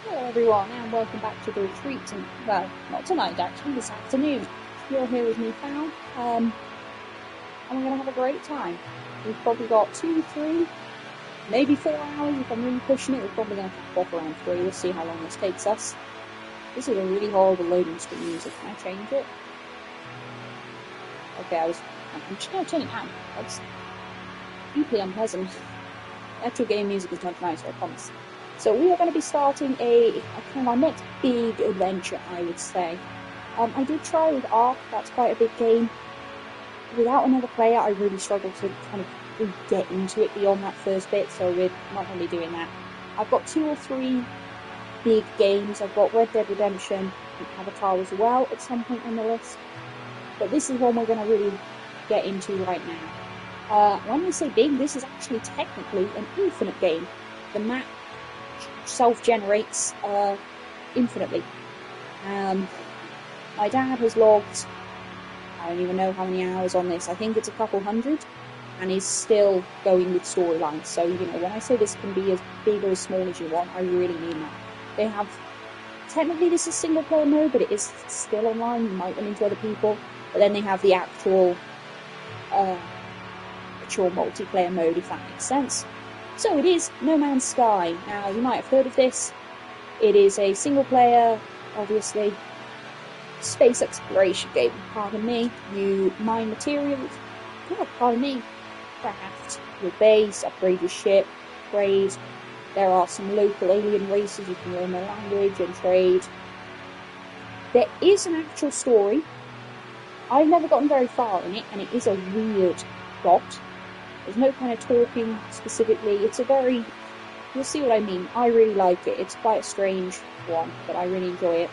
Hello everyone and welcome back to the retreat, and well, not tonight actually, this afternoon. You're here with me, Pal, and we're going to have a great time. We've probably got 2, 3, maybe 4 hours if I'm really pushing it. We're probably going to cap off around 3, we'll see how long this takes us. This is a really horrible loading screen music, can I change it? Okay, I'm just going to turn it down. That's deeply unpleasant. The actual game music is much nicer, I promise. So we are going to be starting our next big adventure, I would say. I did try with Ark, that's quite a big game. Without another player, I really struggled to kind of get into it beyond that first bit, so we're not going to be doing that. I've got 2 or 3 big games. I've got Red Dead Redemption and Avatar as well at some point on the list. But this is one we're going to really get into right now. When we say big, this is actually technically an infinite game. The map self-generates infinitely. My dad has logged, I don't even know how many hours on this, I think it's a couple hundred, and he's still going with storylines. So, you know, when I say this can be as big or as small as you want, I really mean that. They have, technically this is single player mode, but it is still online, you might run into other people, but then they have the actual multiplayer mode, if that makes sense. So it is No Man's Sky. Now, you might have heard of this. It is a single-player, obviously, space exploration game. Pardon me. You mine materials. Oh, pardon me. Craft your base, upgrade your ship, trade. There are some local alien races. You can learn their language and trade. There is an actual story. I've never gotten very far in it, and it is a weird plot. There's no kind of talking specifically. It's a very... You'll see what I mean. I really like it. It's quite a strange one, but I really enjoy it.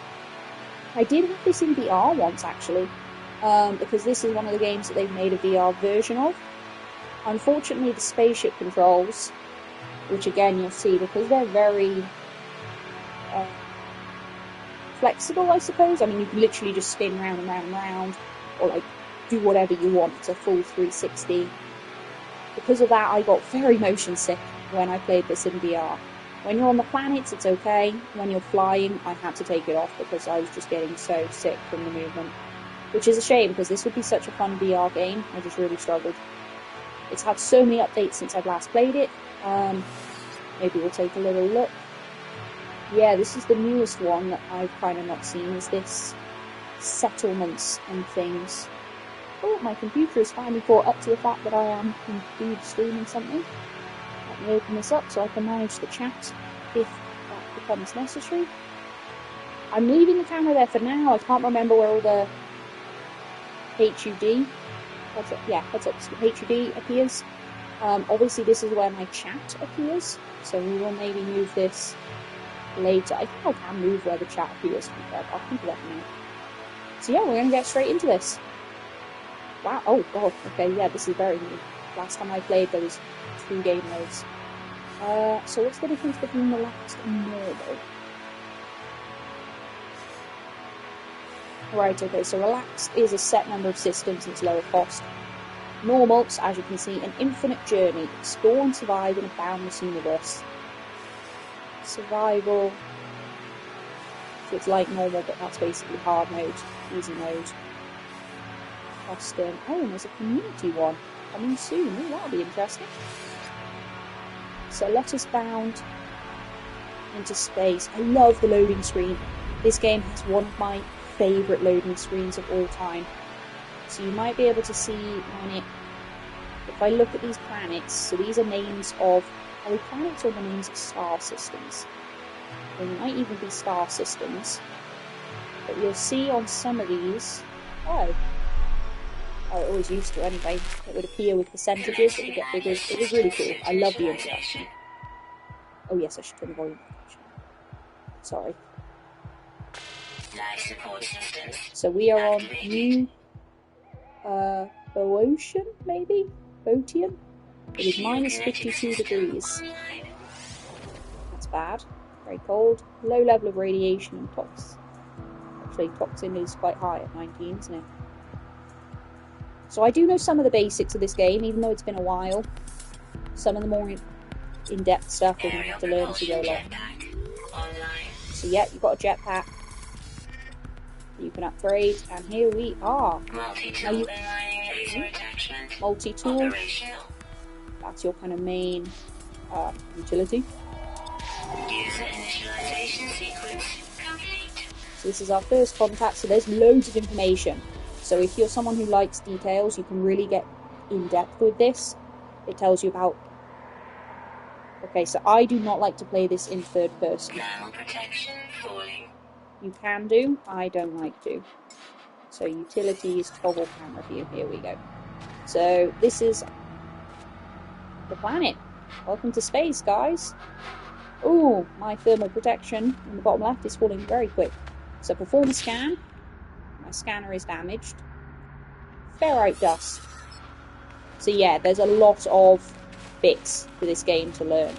I did have this in VR once, actually, because this is one of the games that they've made a VR version of. Unfortunately, the spaceship controls, which again you'll see, because they're very flexible, I suppose. I mean, you can literally just spin round and round and round, or like do whatever you want. It's a full 360. Because of that, I got very motion sick when I played this in VR. When you're on the planets, it's okay. When you're flying, I had to take it off because I was just getting so sick from the movement. Which is a shame, because this would be such a fun VR game. I just really struggled. It's had so many updates since I've last played it. Maybe we'll take a little look. Yeah, this is the newest one that I've kind of not seen, is this settlements and things. Oh, my computer has finally caught up to the fact that I am indeed streaming something. Let me open this up so I can manage the chat if that becomes necessary. I'm leaving the camera there for now. I can't remember where all the HUD, HUD appears. Obviously this is where my chat appears, so we will maybe move this later. I think I can move where the chat appears, but I'll think of that now. So yeah, we're going to get straight into this. Wow, oh god, okay, yeah, this is very new. Last time I played, there was 2 game modes. So what's the difference between relaxed and normal? Right, okay, so relaxed is a set number of systems and it's lower cost. Normal, as you can see, an infinite journey. Explore and survive in a boundless universe. Survival. So it's like normal, but that's basically hard mode, easy mode. Custom. Oh, and there's a community one coming soon. Oh, that'll be interesting. So let us bound into space. I love the loading screen. This game has one of my favourite loading screens of all time. So you might be able to see on it, if I look at these planets, so these are names of, are they planets or the names of star systems? They might even be star systems. But you'll see on some of these, I always used to anyway, it would appear with percentages, it would get bigger. It was really cool. I love the introduction. Oh yes, I should turn the volume up. Sorry. So we are on New Boeotian, maybe? Boeotian? It is minus 52 degrees. That's bad. Very cold. Low level of radiation and tox. Actually, toxin is quite high at 19, isn't it? So I do know some of the basics of this game, even though it's been a while. Some of the more in-depth stuff we're going to have to learn as we go along. So yeah, you've got a jetpack. You can upgrade, and here we are. Multi-tool. Multi-tool. That's your kind of main utility. User initialization sequence complete. So this is our first contact, so there's loads of information. So if you're someone who likes details, you can really get in depth with this. It tells you about... Okay, so I do not like to play this in third person. Thermal protection falling. You can do, I don't like to. So utilities, toggle camera view, here we go. So this is the planet. Welcome to space, guys. Ooh, my thermal protection in the bottom left is falling very quick. So perform a scan. My scanner is damaged. Ferrite dust. So yeah, there's a lot of bits for this game to learn.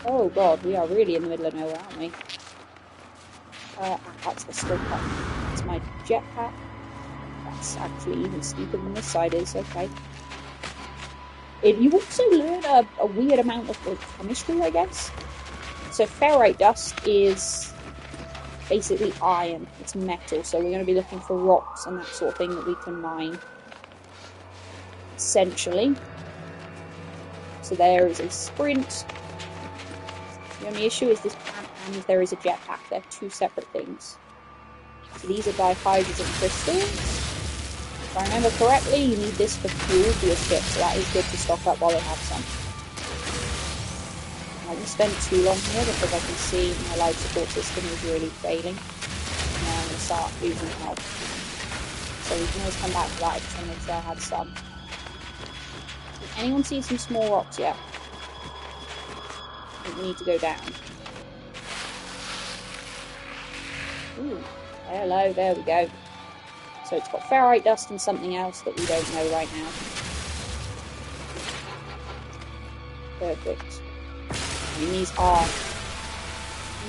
Oh god, we are really in the middle of nowhere, aren't we? That's the skill pack. That's my jetpack. That's actually even steeper than this side is, okay. You also learn a weird amount of chemistry, I guess. So ferrite dust is basically iron, it's metal, so we're going to be looking for rocks and that sort of thing that we can mine, essentially. So there is a sprint. The only issue is this plant and there is a jetpack, they're two separate things. So these are dihydrogen crystals. If I remember correctly, you need this for fuel for your ship, so that is good to stock up while they have some. I won't spend too long here because I can see my life support system is really failing. Now I'm going to start losing health. So we can always come back to that. I just want to make sure I had some. Did anyone see some small rocks yet? I think we need to go down. Ooh, hello, there we go. So it's got ferrite dust and something else that we don't know right now. Perfect. I mean, these are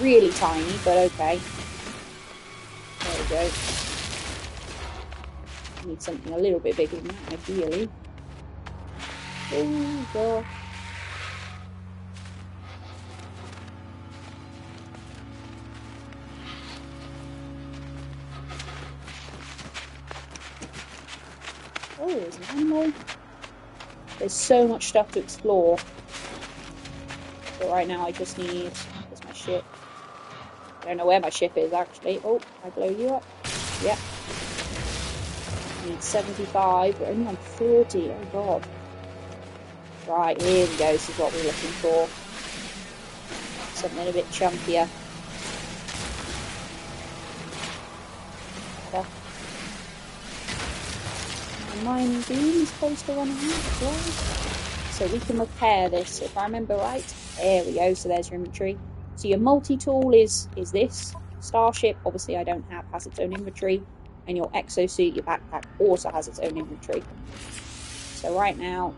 really tiny, but okay. There we go. Need something a little bit bigger than that, ideally. Oh, God. Oh, there's an animal. There's so much stuff to explore. But right now I just need... Where's my ship? I don't know where my ship is, actually. Oh, I blow you up. Yep. I need 75. We're only on 40. Oh, God. Right, here we go. This is what we're looking for. Something a bit chunkier. Yeah. My mining beam is supposed to run out as well. So we can repair this, if I remember right. There we go, so there's your inventory. So your multi-tool is this. Starship, obviously I don't have, has its own inventory. And your exosuit, your backpack, also has its own inventory. So right now,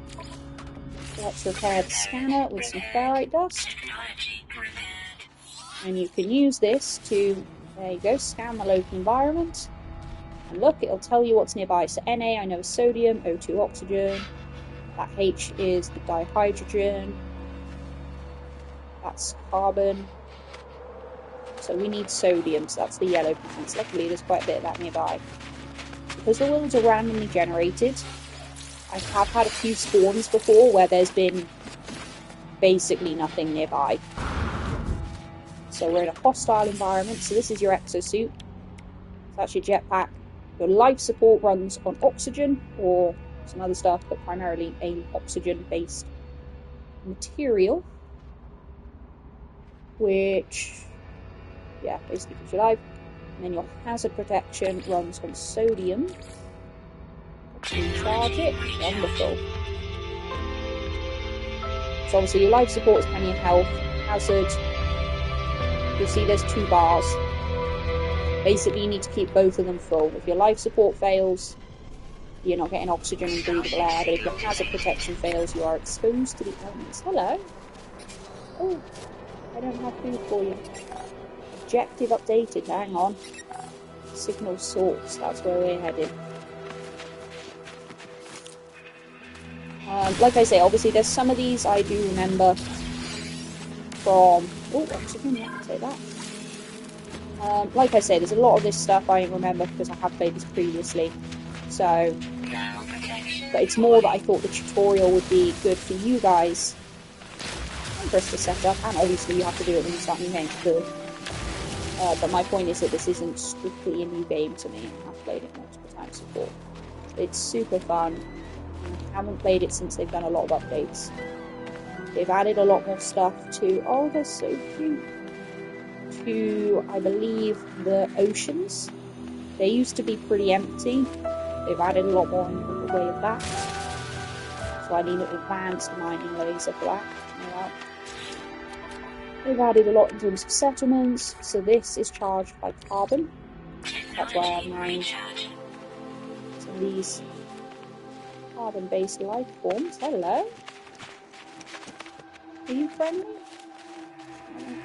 let's repair the scanner with some ferrite dust. And you can use this to, there you go, scan the local environment. And look, it'll tell you what's nearby. So Na, I know, is sodium, O2 oxygen. That H is the dihydrogen. That's carbon. So we need sodium, so that's the yellow plants. Luckily there's quite a bit of that nearby. Because the worlds are randomly generated, I have had a few spawns before where there's been basically nothing nearby. So we're in a hostile environment, so this is your exosuit. So that's your jetpack. Your life support runs on oxygen, or some other stuff, but primarily an oxygen-based material. Which, yeah, basically keeps you alive. And then your hazard protection runs on sodium. Recharge it. Wonderful. So obviously your life support is plenty of health. Hazard, you'll see there's 2 bars. Basically you need to keep both of them full. If your life support fails, you're not getting oxygen and breathable air, but if your hazard protection fails, you are exposed to the elements. Hello. Oh, I don't have food for you. Objective updated, hang on. Signal source, that's where we're headed. Like I say, obviously there's some of these I do remember from... Oh, oxygen, yeah, I'll say that. Like I say, there's a lot of this stuff I remember because I have played this previously. So, but it's more that I thought the tutorial would be good for you guys and for us to set up, and obviously you have to do it when you start a new game, too. But my point is that this isn't strictly a new game to me. I've played it multiple times before. It's super fun. I haven't played it since they've done a lot of updates. They've added a lot more stuff to... Oh, they're so cute. To, I believe, the oceans. They used to be pretty empty. They've added a lot more in the way of that. So I need an advanced mining laser for that. Yeah. They've added a lot in terms of settlements. So this is charged by carbon. That's why I have mined some of these carbon-based life forms. Hello. Are you friendly?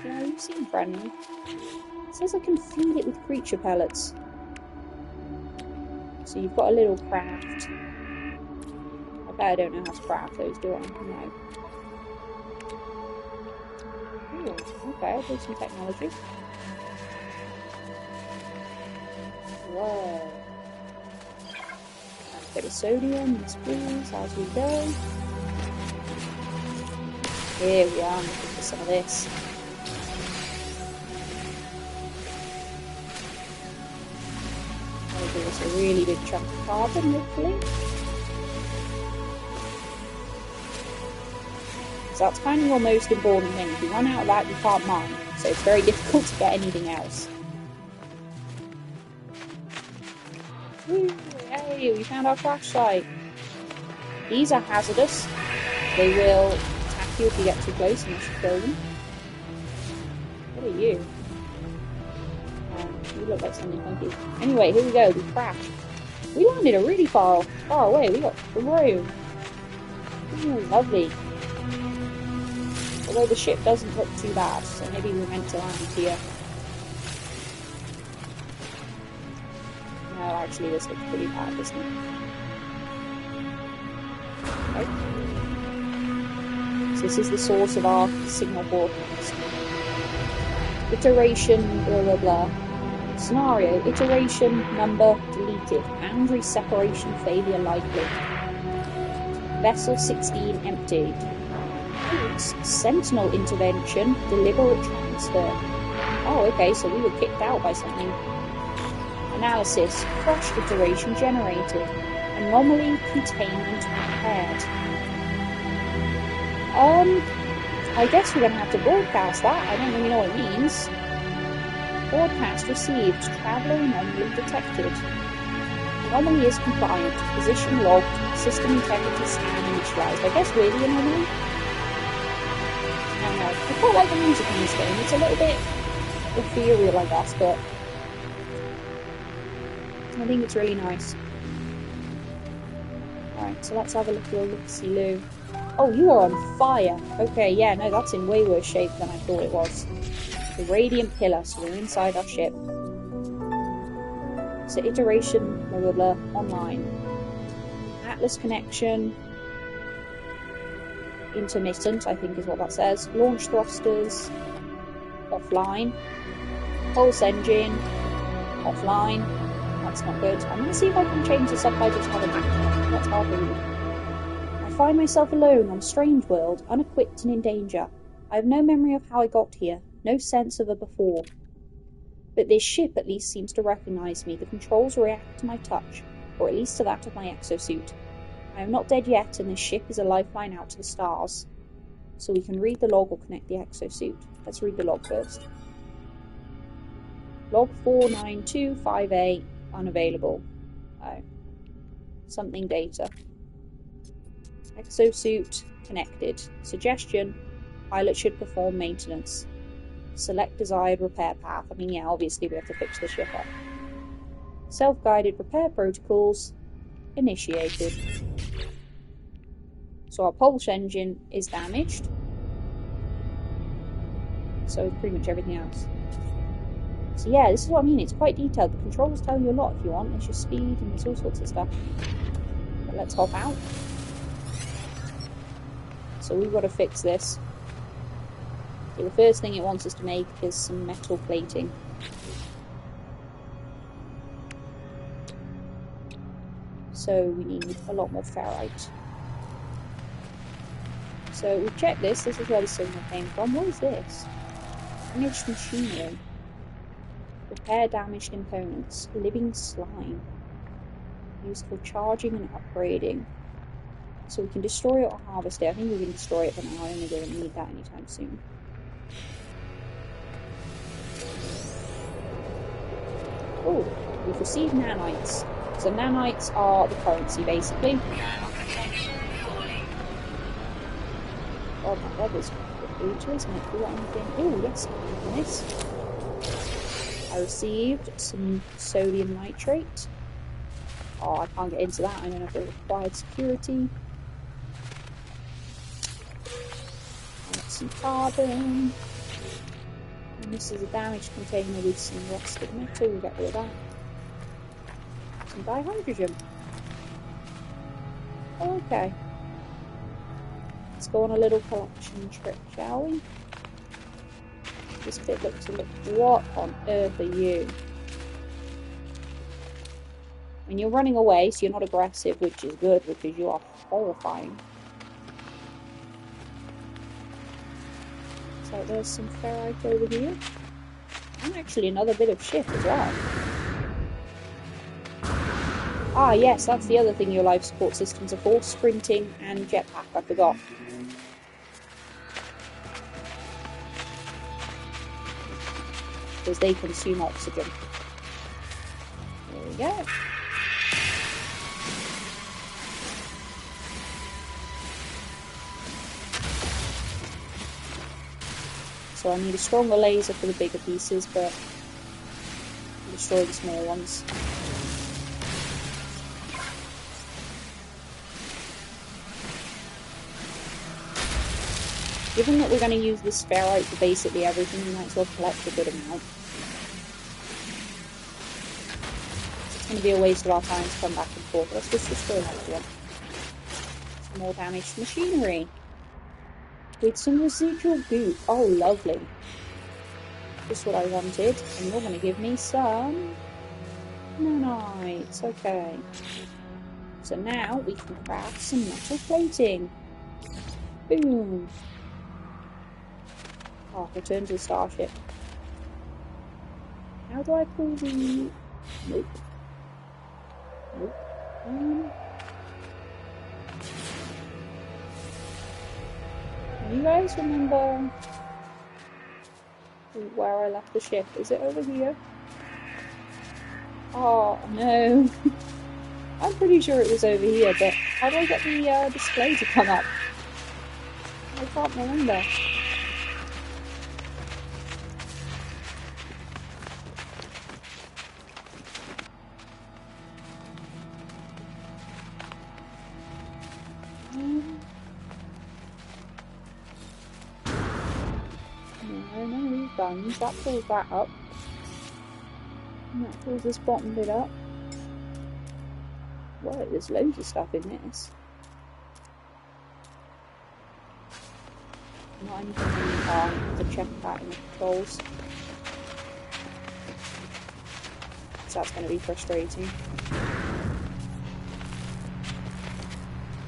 Yeah, you seem friendly. It says I can feed it with creature pellets. So you've got a little craft. I bet I don't know how to craft those, do I? No. Ooh, okay, I'll do some technology. Whoa. A bit of sodium, yes please, as we go. Here we are, I'm looking for some of this. I'll give us a really big chunk of carbon, hopefully. So that's kind of your most important thing. If you run out of that, you can't mine. So it's very difficult to get anything else. Woo, hey, we found our crash site. These are hazardous. They will attack you if you get too close unless you kill them. What are you? You look like something funky. Anyway, here we go. We crashed. We landed a really far away. We got thrown. Ooh, lovely. Although the ship doesn't look too bad, so maybe we're meant to land here. No, actually this looks pretty bad, doesn't it? Okay. So this is the source of our signal broadcast. Iteration, blah blah blah. Scenario, iteration, number, deleted. Boundary separation failure likely. Vessel 16 emptied. Sentinel intervention, deliberate transfer. Oh, okay, so we were kicked out by something. Analysis, crash iteration generated. Anomaly containment repaired. I guess we're going to have to broadcast that. I don't really know what it means. Broadcast received. Traveller anomaly detected. Anomaly is compliant. Position logged. System integrity scan initialized. I guess we're the anomaly. I don't know. I quite like the music in this game. It's a little bit ethereal, I guess, but I think it's really nice. Alright, so let's have a little look-see-loo. Oh, you are on fire! Okay, yeah, no, that's in way worse shape than I thought it was. The Radiant Pillar, so we're inside our ship. So iteration, blah blah blah, online. Atlas connection. Intermittent, I think is what that says. Launch thrusters. Offline. Pulse engine. Offline. That's not good. I'm going to see if I can change the subtitles to have a background. That's hard to read. I find myself alone on a strange world, unequipped and in danger. I have no memory of how I got here, no sense of a before. But this ship at least seems to recognise me. The controls react to my touch, or at least to that of my exosuit. I am not dead yet, and this ship is a lifeline out to the stars. So we can read the log or connect the exosuit. Let's read the log first. Log 49258, unavailable. Oh. Something data. Exosuit connected. Suggestion, pilot should perform maintenance. Select desired repair path. I mean, yeah, obviously we have to fix the ship up. Self-guided repair protocols initiated. So our pulse engine is damaged. So is pretty much everything else. So yeah, this is what I mean. It's quite detailed. The controls tell you a lot if you want. There's your speed and there's all sorts of stuff. But let's hop out. So we've got to fix this. So the first thing it wants us to make is some metal plating. So we need a lot more ferrite. So we've checked this. This is where the signal came from. What is this? Damaged machinery. Repair damaged components. Living slime. Used for charging and upgrading. So we can destroy it or harvest it. I think we can destroy it for now. I don't think we're going to need that anytime soon. Oh, we've received nanites. So nanites are the currency, basically. God, that weather's brutal, isn't it? Do you want anything? Oh, yes, I can this. I received some sodium nitrate. Oh, I can't get into that. I don't have the required security. Some carbon. And this is a damaged container with some rusted metal. We'll get rid of that. Some dihydrogen. Okay. Let's go on a little collection trip, shall we? This bit looks a little... What on earth are you? And you're running away, so you're not aggressive, which is good, because you are horrifying. So there's some ferrite over here. And actually another bit of ship as well. Ah, yes, that's the other thing your life support systems are for. Sprinting and jetpack, I forgot. Because they consume oxygen. There we go. So I need a stronger laser for the bigger pieces, but I'll destroy the small ones. Given that we're going to use this ferrite for basically everything, we might as well collect a good amount. It's going to be a waste of our time to come back and forth. Let's just destroy that one. Some more damaged machinery. With some residual goop. Oh, lovely. Just what I wanted. And you're going to give me some nanites. Okay. So now we can craft some metal plating. Boom. Oh, return to the starship. How do I pull the... Nope. Nope. You guys remember where I left the ship? Is it over here? Oh, no. I'm pretty sure it was over here, but how do I get the display to come up? I can't remember. No, guns. That pulls that up. And that pulls this bottom bit up. Whoa, there's loads of stuff in this. Not anything really hard to check that in the controls. So that's going to be frustrating.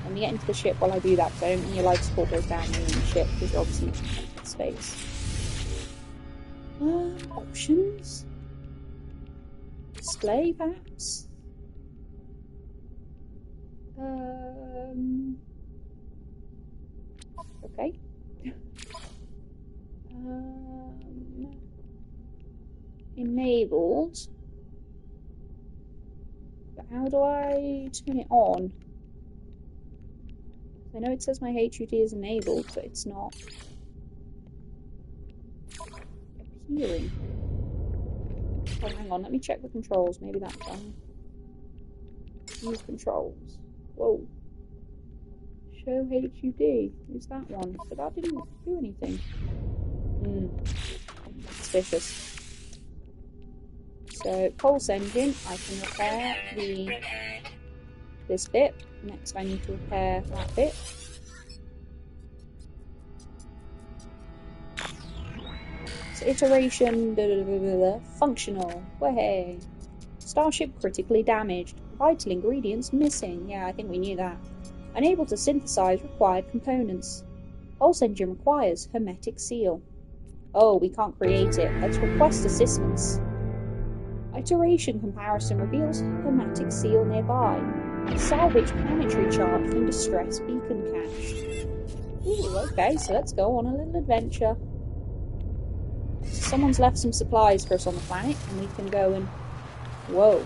Let me get into the ship while I do that, because I don't think your life support goes down in the ship, because you're obviously in space. Options? Display, perhaps? Okay. Enabled. But how do I turn it on? I know it says my HUD is enabled, but it's not appearing. Oh, hang on, let me check the controls. Maybe that's done. Use controls. Whoa. Show HUD. Who's that one? But that didn't do anything. Suspicious. So, pulse engine, I can repair this bit. Next I need to repair that bit. It's iteration functional. Way. Starship critically damaged. Vital ingredients missing. Yeah, I think we knew that. Unable to synthesize required components. Pulse engine requires hermetic seal. Oh, we can't create it. Let's request assistance. Iteration comparison reveals hermetic seal nearby. Salvage planetary chart in distress beacon cache. Ooh, okay, so let's go on a little adventure. Someone's left some supplies for us on the planet, and we can go and... Whoa.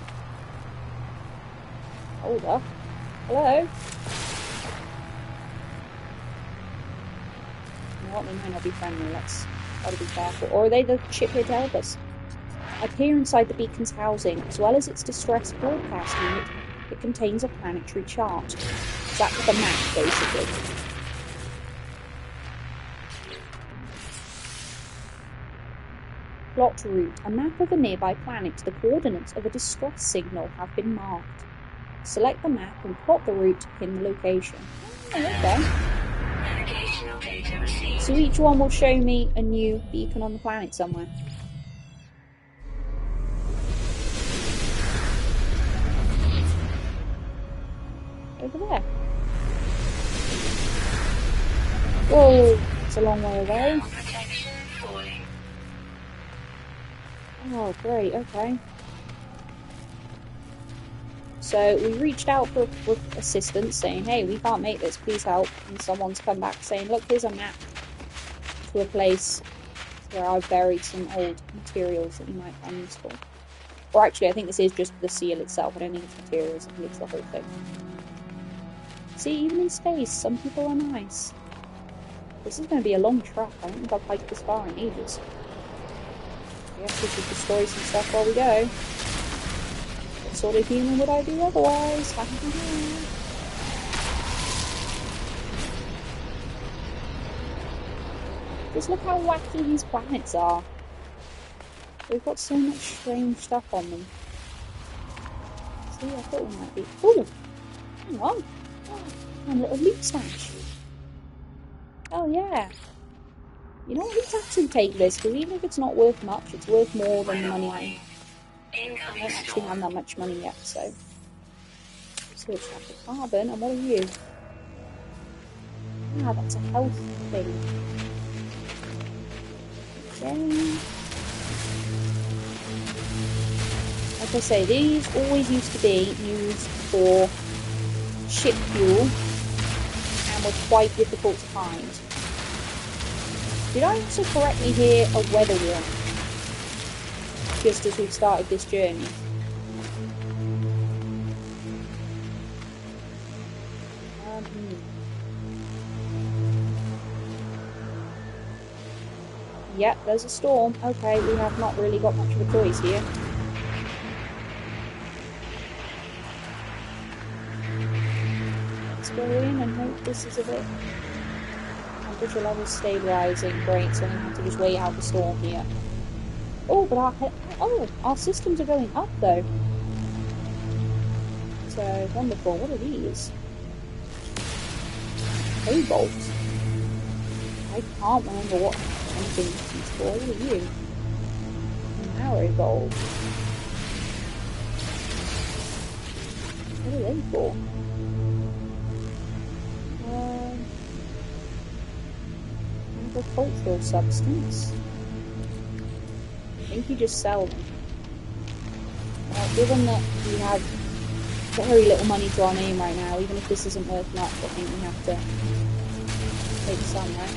Hold up. Hello? You know what, they might not be friendly, let's gotta be careful. Or are they the ship here to help us? Appear inside the beacon's housing, as well as its distress broadcast unit. It contains a planetary chart. That's the map, basically. Plot route. A map of a nearby planet. The coordinates of a distress signal have been marked. Select the map and plot the route to pin the location. Oh, okay. Navigational data received. So each one will show me a new beacon on the planet somewhere. Over there. Whoa, it's a long way away. Protection falling. Oh, great, okay. So we reached out for assistance, saying, hey, we can't make this, please help. And someone's come back saying, look, here's a map to a place where I've buried some old materials that you might find useful. Or actually, I think this is just the seal itself. I don't think it's materials, I think it's the whole thing. See, even in space, some people are nice. This is going to be a long trek. I don't think I've hiked this far in ages. I guess we should destroy some stuff while we go. What sort of human would I be otherwise? Just look how wacky these planets are. They've got so much strange stuff on them. See, I thought we might be... Ooh! Hang on! Oh, a little loot stash. Oh yeah. You know what, let's actually take this, because even if it's not worth much, it's worth more than the money I don't actually have that much money yet, so... So it's like a carbon, and what are you? Ah, that's a health thing. Okay. Like I say, these always used to be used for ship fuel, and were quite difficult to find. Did I also correctly hear a weather warning? Just as we started this journey. Yep, there's a storm. Okay, we have not really got much of a choice here. Let's go in and hope this is a bit... Temperature level stabilizing. Great, so we have to just wait out the storm here. Oh, but our systems are going up though. So wonderful. What are these? Cobalt. I can't remember what anything is used for. What are you? Marigold. What are they for? Agricultural substance. I think you just sell them. Given that we have very little money to our name right now, even if this isn't worth much, I think we have to take some, right?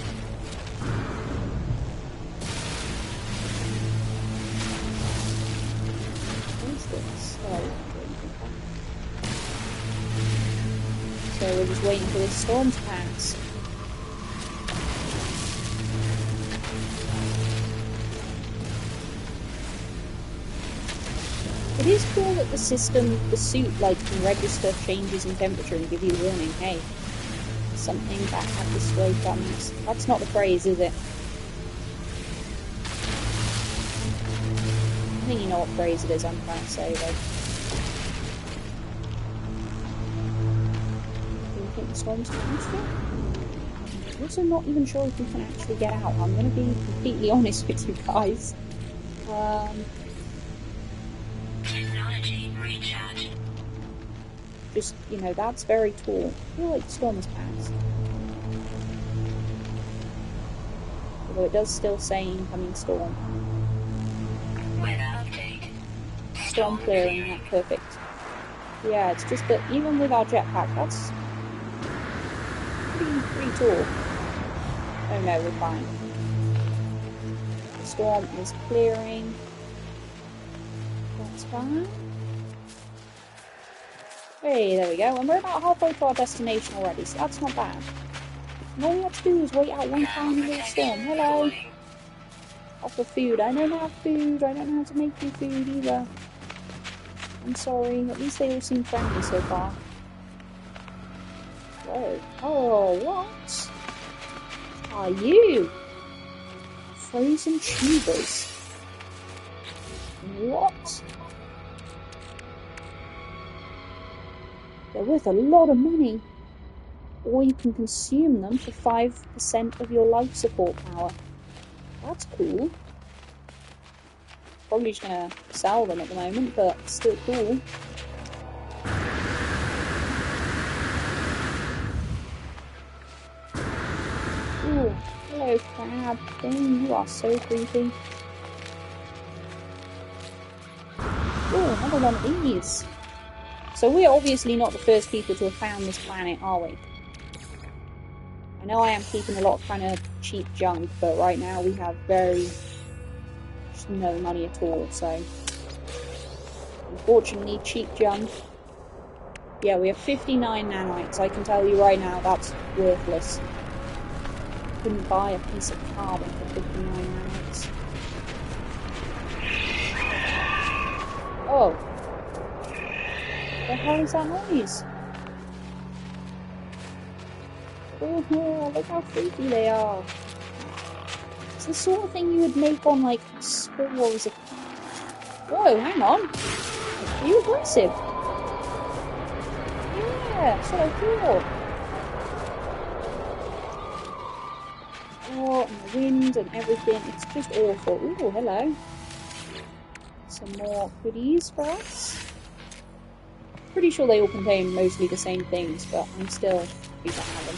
What is this? So we're just waiting for this storm to pass. It is cool that the system, the suit, like, can register changes in temperature and give you a warning. Hey, something bad this way comes. That's not the phrase, is it? I think you know what phrase it is I'm trying to say, though. Do you think the storm's coming still? I'm also not even sure if we can actually get out. I'm going to be completely honest with you guys. Technology recharge. Just, you know, that's very tall. I feel like the storm has passed. Although it does still say incoming storm. Weather update. Storm clearing, not perfect. Yeah, it's just that even with our jetpack, that's pretty tall. Oh no, we're fine. The storm is clearing. That's fine. Hey, there we go. And we're about halfway to our destination already, so that's not bad. And all we have to do is wait out one tiny little storm. Hello! Offer food. I don't have food. I don't know how to make you food either. I'm sorry. At least they all seem friendly so far. Whoa. Oh, what are you? Frozen tubers. What? They're worth a lot of money. Or you can consume them for 5% of your life support power. That's cool. Probably just gonna sell them at the moment, but still cool. Ooh, hello crab thing, you are so creepy. Ooh, another one of these. So we're obviously not the first people to have found this planet, are we? I know I am keeping a lot of kind of cheap junk, but right now we have just no money at all, so unfortunately cheap junk. Yeah, we have 59 nanites. I can tell you right now that's worthless. Couldn't buy a piece of carbon for 59 nanites. Oh. What the hell is that noise? Oh, look how freaky they are. It's the sort of thing you would make on, like, spores of... Whoa, hang on. Are you aggressive? Yeah, that's what I thought. Oh, and the wind and everything. It's just awful. Ooh, hello. Some more goodies for us. Pretty sure they all contain mostly the same things, but I'm still happy to have them.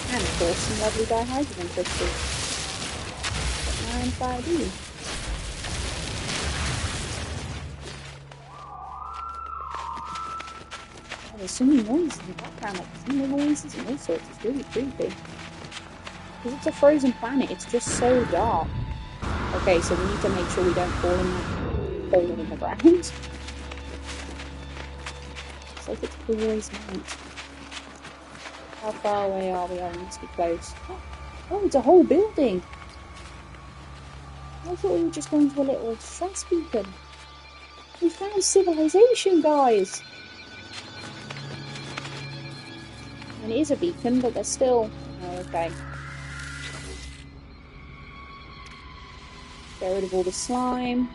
And of course, some lovely dihydrogen crystals. What mind if I do? Oh, there's so many noises in the background, like thunder noises and all sorts. It's really creepy. Because it's a frozen planet, it's just so dark. Okay, so we need to make sure we don't fall in that hole in the ground. It's like it's always night. How far away are we? Oh, we must be close. Oh, it's a whole building! I thought we were just going to a little stress beacon. We found civilization, guys! And it is a beacon, but they're still... Oh, okay. Get rid of all the slime.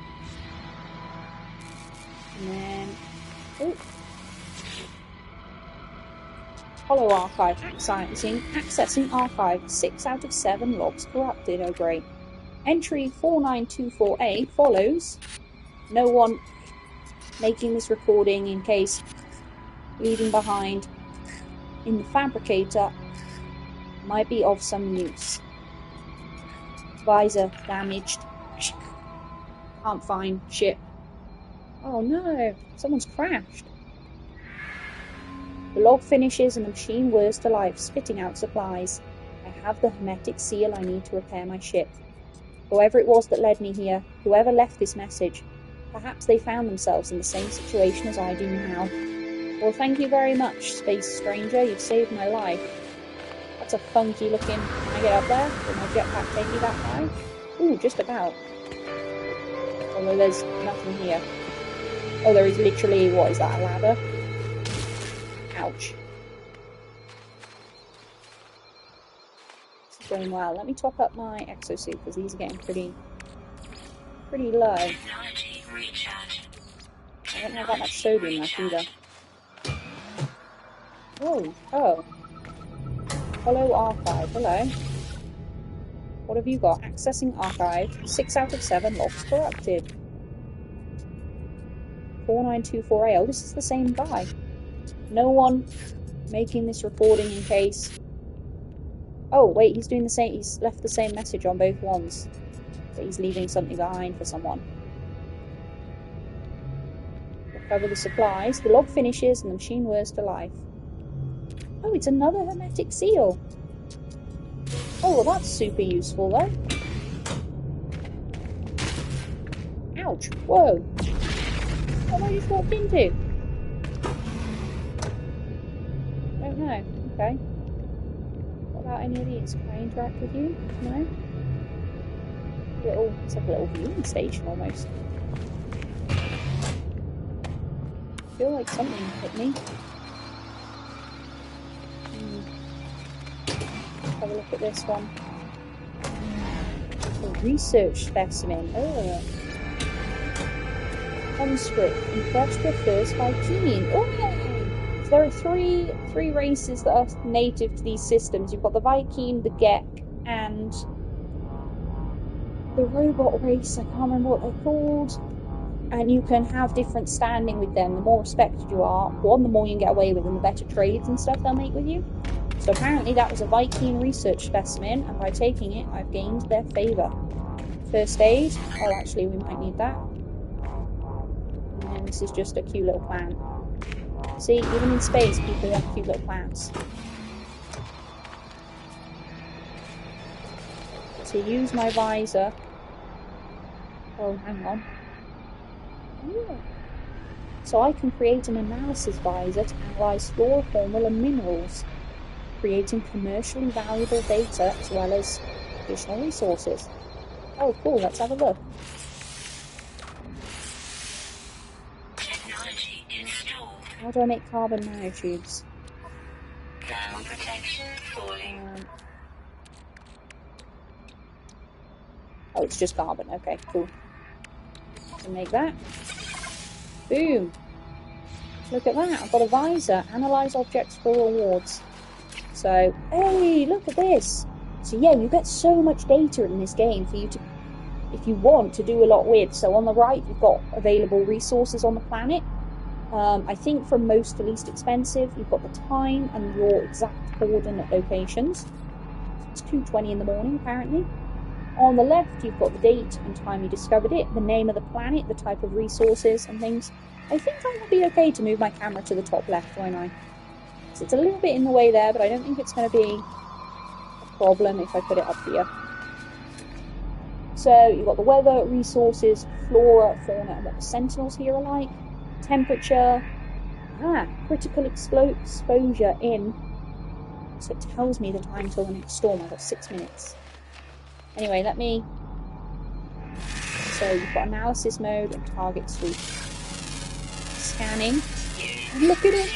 And then... Oh! Hollow archive. Accessing archive. 6 out of 7 logs corrupted. Oh, great. Entry 4924A follows. No one making this recording in case leaving behind in the fabricator might be of some use. Visor damaged. Can't find ship. Oh no, someone's crashed. The log finishes and the machine whirs to life, spitting out supplies. I have the hermetic seal I need to repair my ship. Whoever it was that led me here, whoever left this message, perhaps they found themselves in the same situation as I do now. Well, thank you very much, space stranger. You've saved my life. That's a funky looking... Can I get up there? Will my jetpack take me that high? Ooh, just about. Although there's nothing here. Oh, there is literally... What is that, a ladder? Ouch. This is going well. Let me top up my exosuit, because these are getting pretty low. I don't have that much sodium left either. Oh. Follow archive. Hello. What have you got? Accessing archive. 6 out of 7 logs corrupted. 4924A. Oh, this is the same guy. No one making this recording in case... Oh, wait, he's doing the same. He's left the same message on both ones. But he's leaving something behind for someone. Recover the supplies. The log finishes and the machine whirs to life. Oh, it's another hermetic seal. Oh, well, that's super useful, though. Ouch. Whoa. What have I just walked into? Don't know. Okay. What about any of these? Can I interact with you? No? It's like a little viewing station, almost. I feel like something hit me. Have a look at this one. A research specimen. Oh. Conscript. Impressed your first Vy'keen. Oh! So there are three races that are native to these systems. You've got the Vy'keen, the Gek, and the robot race. I can't remember what they're called. And you can have different standing with them. The more respected you are, the more you can get away with, and the better trades and stuff they'll make with you. So apparently that was a Vy'keen research specimen, and by taking it, I've gained their favour. First aid. Oh, actually, we might need that. And this is just a cute little plant. See, even in space, people have cute little plants. To use my visor... Oh, hang on. Yeah. So I can create an analysis visor to analyse flora, fauna, and minerals, creating commercially valuable data as well as additional resources. Oh, cool, let's have a look. Technology installed. How do I make carbon nanotubes? Thermal protection falling. Oh, it's just carbon. Okay, cool. Can make that. Boom! Look at that, I've got a visor. Analyse objects for rewards. So, hey, look at this! So yeah, you get so much data in this game for you to, if you want, to do a lot with. So on the right, you've got available resources on the planet. I think from most to least expensive, you've got the time and your exact coordinate locations. It's 2:20 in the morning, apparently. On the left, you've got the date and time you discovered it, the name of the planet, the type of resources and things. I think I will be okay to move my camera to the top left, won't I? So it's a little bit in the way there, but I don't think it's going to be a problem if I put it up here. So you've got the weather, resources, flora, fauna, and what the sentinels here are like. Temperature. Critical exposure in. So it tells me the time till the next storm. I've got 6 minutes. Anyway, So you've got analysis mode and target sweep. Scanning. And look at it.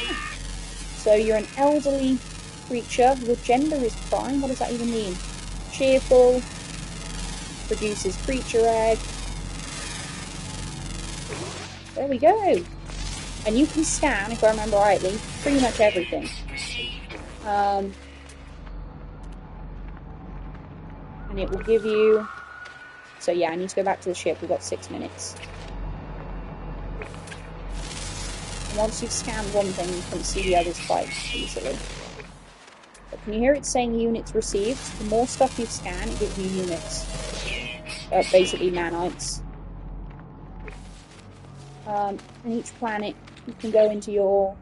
So you're an elderly creature. Your gender is prime. What does that even mean? Cheerful. Produces creature egg. There we go. And you can scan, if I remember rightly, pretty much everything. And it will give you... So yeah, I need to go back to the ship. We've got 6 minutes. And once you've scanned one thing, you can see the others quite easily. But can you hear it saying units received? The more stuff you scan, it gives you units. Basically nanites. And each planet, you can go into your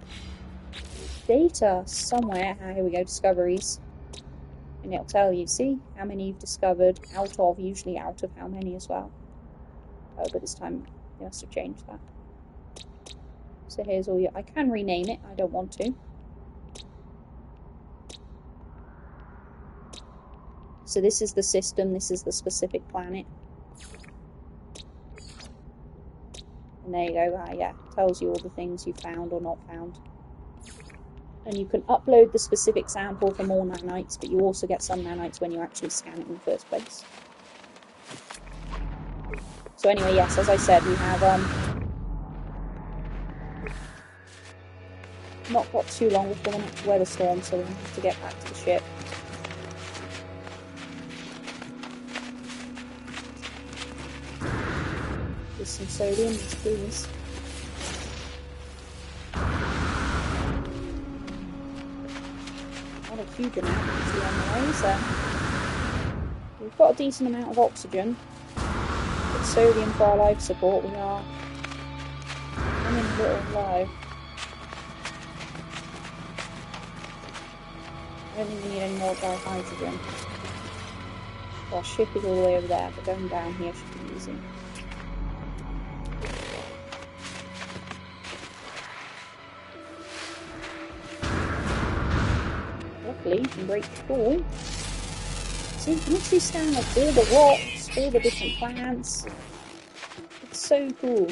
data somewhere. Here we go, discoveries. And it'll tell you, see, how many you've discovered, out of, usually out of how many as well. Oh, but this time they must have changed that. So here's all your... I can rename it, I don't want to. So this is the system, this is the specific planet. And there you go, yeah, tells you all the things you found or not found. And you can upload the specific sample for more nanites, but you also get some nanites when you actually scan it in the first place. So anyway, yes, as I said, we have not got too long before the next weather storm, so we have to get back to the ship. Just some sodium, yes, please. Not a huge amount actually on the way, so we've got a decent amount of oxygen. With sodium for our life support, we are running a little low. I don't think we need any more hydrogen. Our ship is all the way over there, but going down here should be easy. Luckily, you can break the door. So you can literally scan like all the rocks, all the different plants. It's so cool.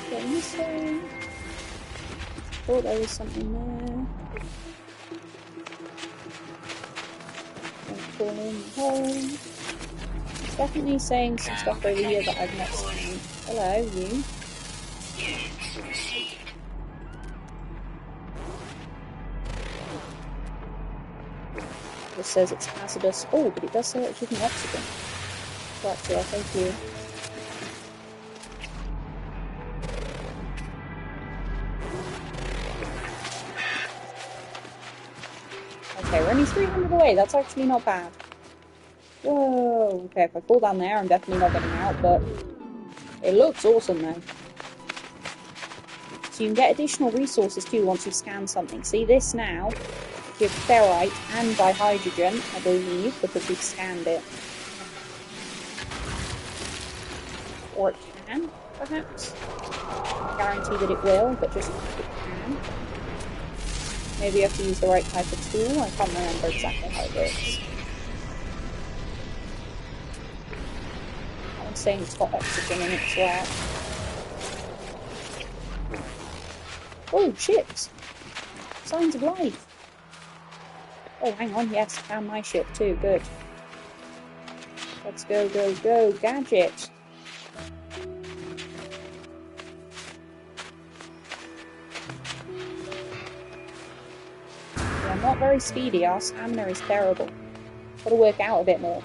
Getting this way. Thought there was something there. Don't fall in the hole. It's definitely saying some stuff over here that I've not seen. Hello, you. This says it's hazardous. Oh, but it does say it's giving oxygen. So actually, thank you. Okay, we're only 300 away. That's actually not bad. Whoa. Okay, if I fall down there, I'm definitely not getting out, but it looks awesome though. So you can get additional resources too once you scan something. See this now? Give ferrite and dihydrogen, I believe, because we've scanned it. Or it can, perhaps. I guarantee that it will, but just it can. Maybe you have to use the right type of tool. I can't remember exactly how it works. I'm saying it's got oxygen in it as well. Oh, ships! Signs of life! Oh, hang on, yes, I found my ship too, good. Let's go, go, go, gadget! Yeah, I'm not very speedy, our stamina is terrible. Gotta work out a bit more.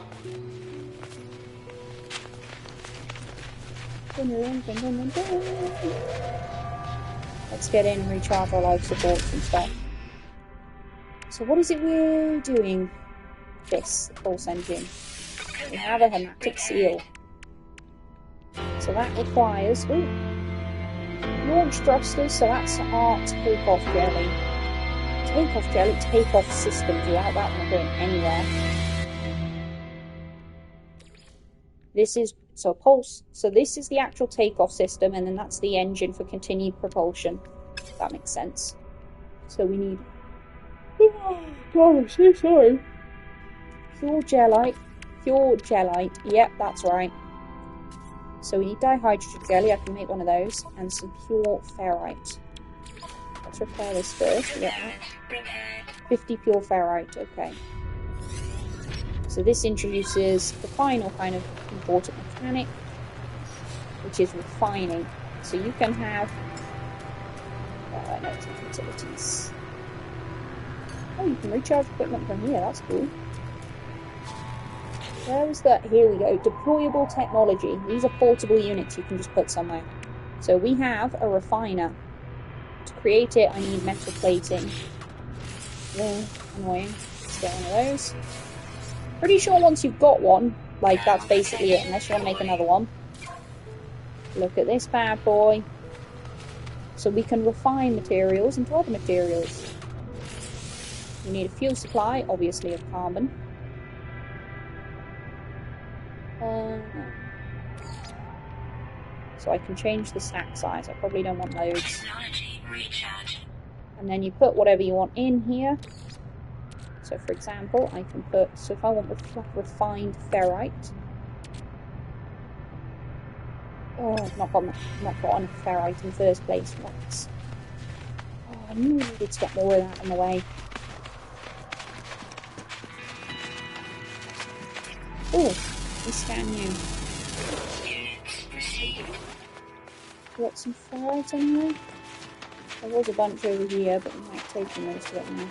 Let's get in and recharge our life supports and stuff. So what is it we're doing? This, the pulse engine. We have a hematic seal. So that requires... Ooh, launch thrusters, so that's our takeoff jelly. Takeoff jelly, takeoff systems. Without that, we're not going anywhere. This is... So pulse. So this is the actual takeoff system, and then that's the engine for continued propulsion. If that makes sense. So we need... Oh, God, I'm so sorry. Pure gelite. Pure gelite. Yep, that's right. So we need dihydrogen jelly. I can make one of those. And some pure ferrite. Let's repair this first. We get that. 50 pure ferrite. Okay. So this introduces the final kind of important mechanic, which is refining. So you can have... no, it's in utilities. Oh, you can recharge equipment from here, that's cool. Where is that? Here we go. Deployable technology. These are portable units you can just put somewhere. So we have a refiner. To create it, I need metal plating. Yeah, annoying. Let's get one of those. Pretty sure once you've got one, like, that's basically it, unless you want to make another one. Look at this bad boy. So we can refine materials into other materials. You need a fuel supply, obviously, of carbon. So I can change the stack size. I probably don't want loads. And then you put whatever you want in here. So for example, I can put, so if I want refined ferrite. Oh, I've not got enough ferrite in the first place. Right. Oh, I knew we needed to get more of that in the way. Oh, we scan you. Got some ferrite anyway? There was a bunch over here, but we might take them most of it now.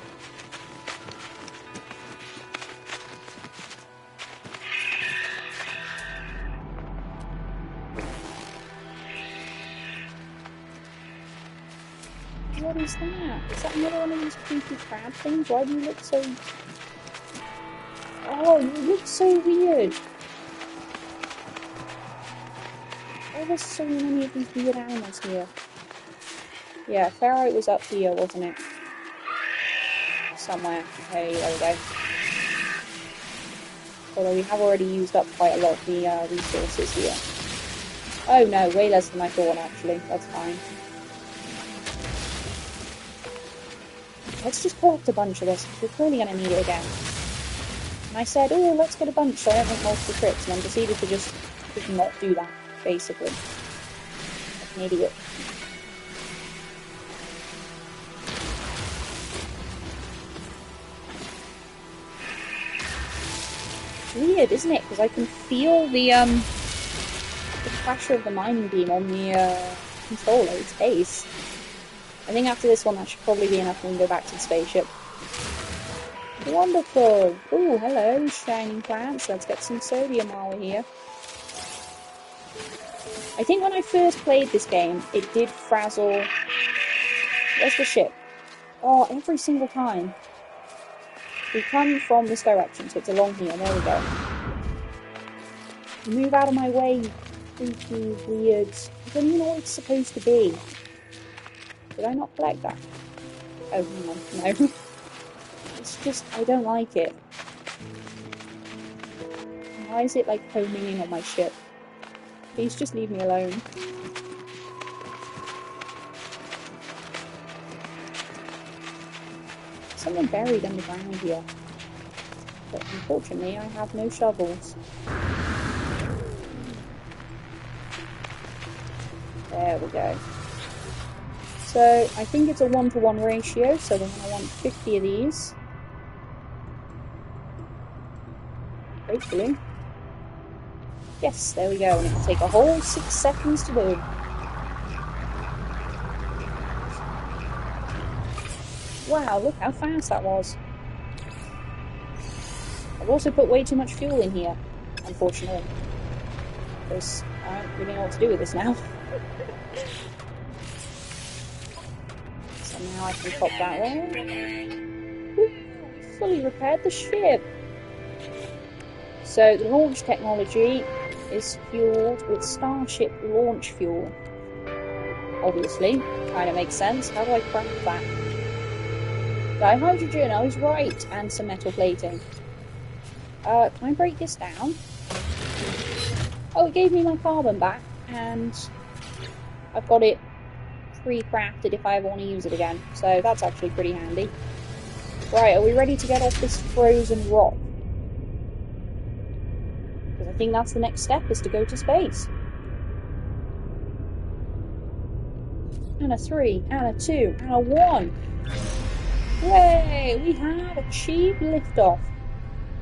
What is that? Is that another one of these creepy crab things? Why do you look so... Oh, you look so weird. Why there's so many of these weird animals here? Yeah, Ferrite was up here, wasn't it? Somewhere. Okay, there we go. Although we have already used up quite a lot of the resources here. Oh no, way less than I thought actually. That's fine. Let's just collect a bunch of this. We're clearly going to need it again. And I said, oh, let's get a bunch so I don't make multiple trips. And then proceeded to just not do that, basically. Like an idiot. Weird, isn't it? Because I can feel the pressure of the mining beam on the controller. It's ace. I think after this one that should probably be enough when we go back to the spaceship. Wonderful! Ooh, hello, shining plants. Let's get some sodium while we're here. I think when I first played this game, it did frazzle... Where's the ship? Oh, every single time. We come from this direction, so it's along here. There we go. Move out of my way, creepy, weird... I don't even know what it's supposed to be. Did I not collect that? Oh, no. It's just, I don't like it. Why is it like homing in on my ship? Please just leave me alone. Something buried underground here. But unfortunately I have no shovels. There we go. So, I think it's a 1-to-1 ratio, so we're going to want 50 of these. Hopefully. Yes, there we go, and it'll take a whole 6 seconds to do. Wow, look how fast that was. I've also put way too much fuel in here, unfortunately. Because I don't really know what to do with this now. Now I can pop that there. Woo, we fully repaired the ship. So the launch technology is fueled with Starship launch fuel. Obviously, kind of makes sense. How do I craft that? Dihydrogen, I was right, and some metal plating. Can I break this down? Oh, it gave me my carbon back, and I've got it pre-crafted if I ever want to use it again, so that's actually pretty handy. Right, are we ready to get off this frozen rock? Because I think that's the next step, is to go to space. And a 3, and a 2, and a 1. Yay! We have achieved liftoff.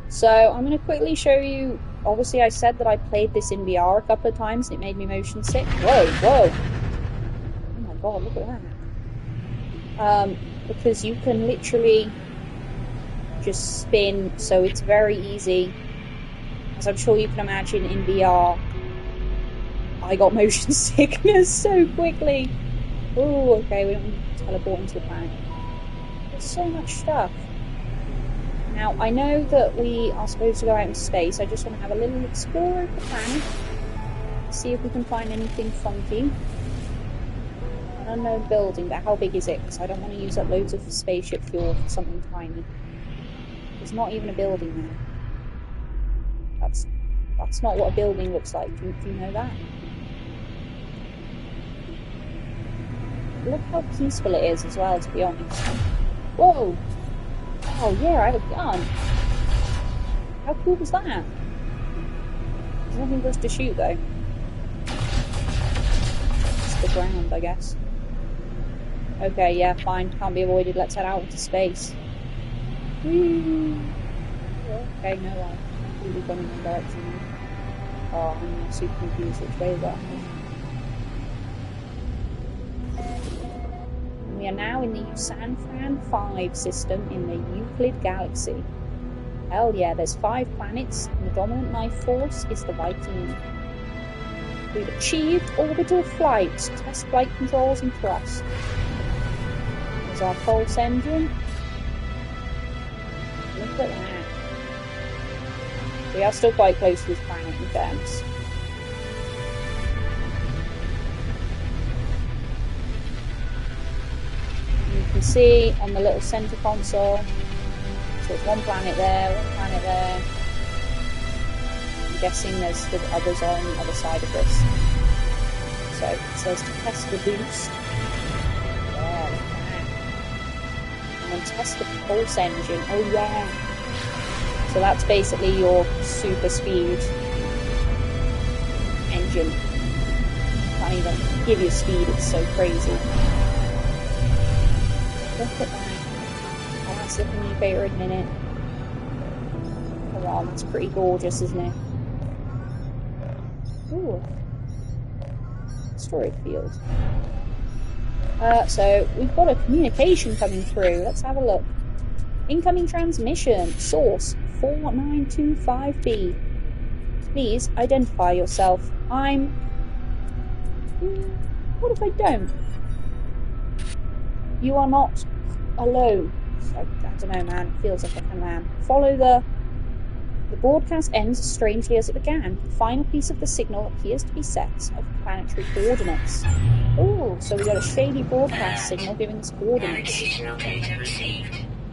So I'm going to quickly show you. Obviously I said that I played this in VR a couple of times and it made me motion sick. Whoa, whoa! God, look at that. Because you can literally just spin, so it's very easy. As I'm sure you can imagine in VR, I got motion sickness so quickly. Oh, okay, we don't need to teleport into the planet. There's so much stuff. Now, I know that we are supposed to go out into space. I just want to have a little explore of the planet. See if we can find anything funky. Unknown building, but how big is it? Because I don't want to use up loads of spaceship fuel for something tiny. There's not even a building there. That's not what a building looks like. Do you know that? Look how peaceful it is as well, to be honest. Whoa! Oh yeah, I have a gun. How cool was that? There's nothing for us to shoot though. It's the ground, I guess. Okay, yeah, fine. Can't be avoided. Let's head out into space. Whee! Okay, no, I'm really going in the direction now. Oh, I'm super confused which way is that. We are now in the San Fran 5 system in the Euclid Galaxy. Hell yeah, there's 5 planets, and the dominant life force is the Viking. We've achieved orbital flight, test flight controls and thrust. There's our pulse engine. Look at that. We are still quite close to this planet in terms. You can see on the little center console, so it's one planet there, one planet there. I'm guessing there's the others on the other side of this. So it says to test the boost. Yeah, look at that. And then test the pulse engine. Oh yeah. So that's basically your super speed engine. Can't even give you speed, it's so crazy. Look at that. Oh, that's looking new beta in a minute. Come on, that's pretty gorgeous, isn't it? Ooh. Storage field. So we've got a communication coming through. Let's have a look. Incoming transmission. Source 4925B. Please identify yourself. What if I don't? You are not alone. I don't know, man. It feels like I am. Follow the broadcast ends as strangely as it began. The final piece of the signal appears to be sets of planetary coordinates. Oh, so we got a shady broadcast signal giving us coordinates. Are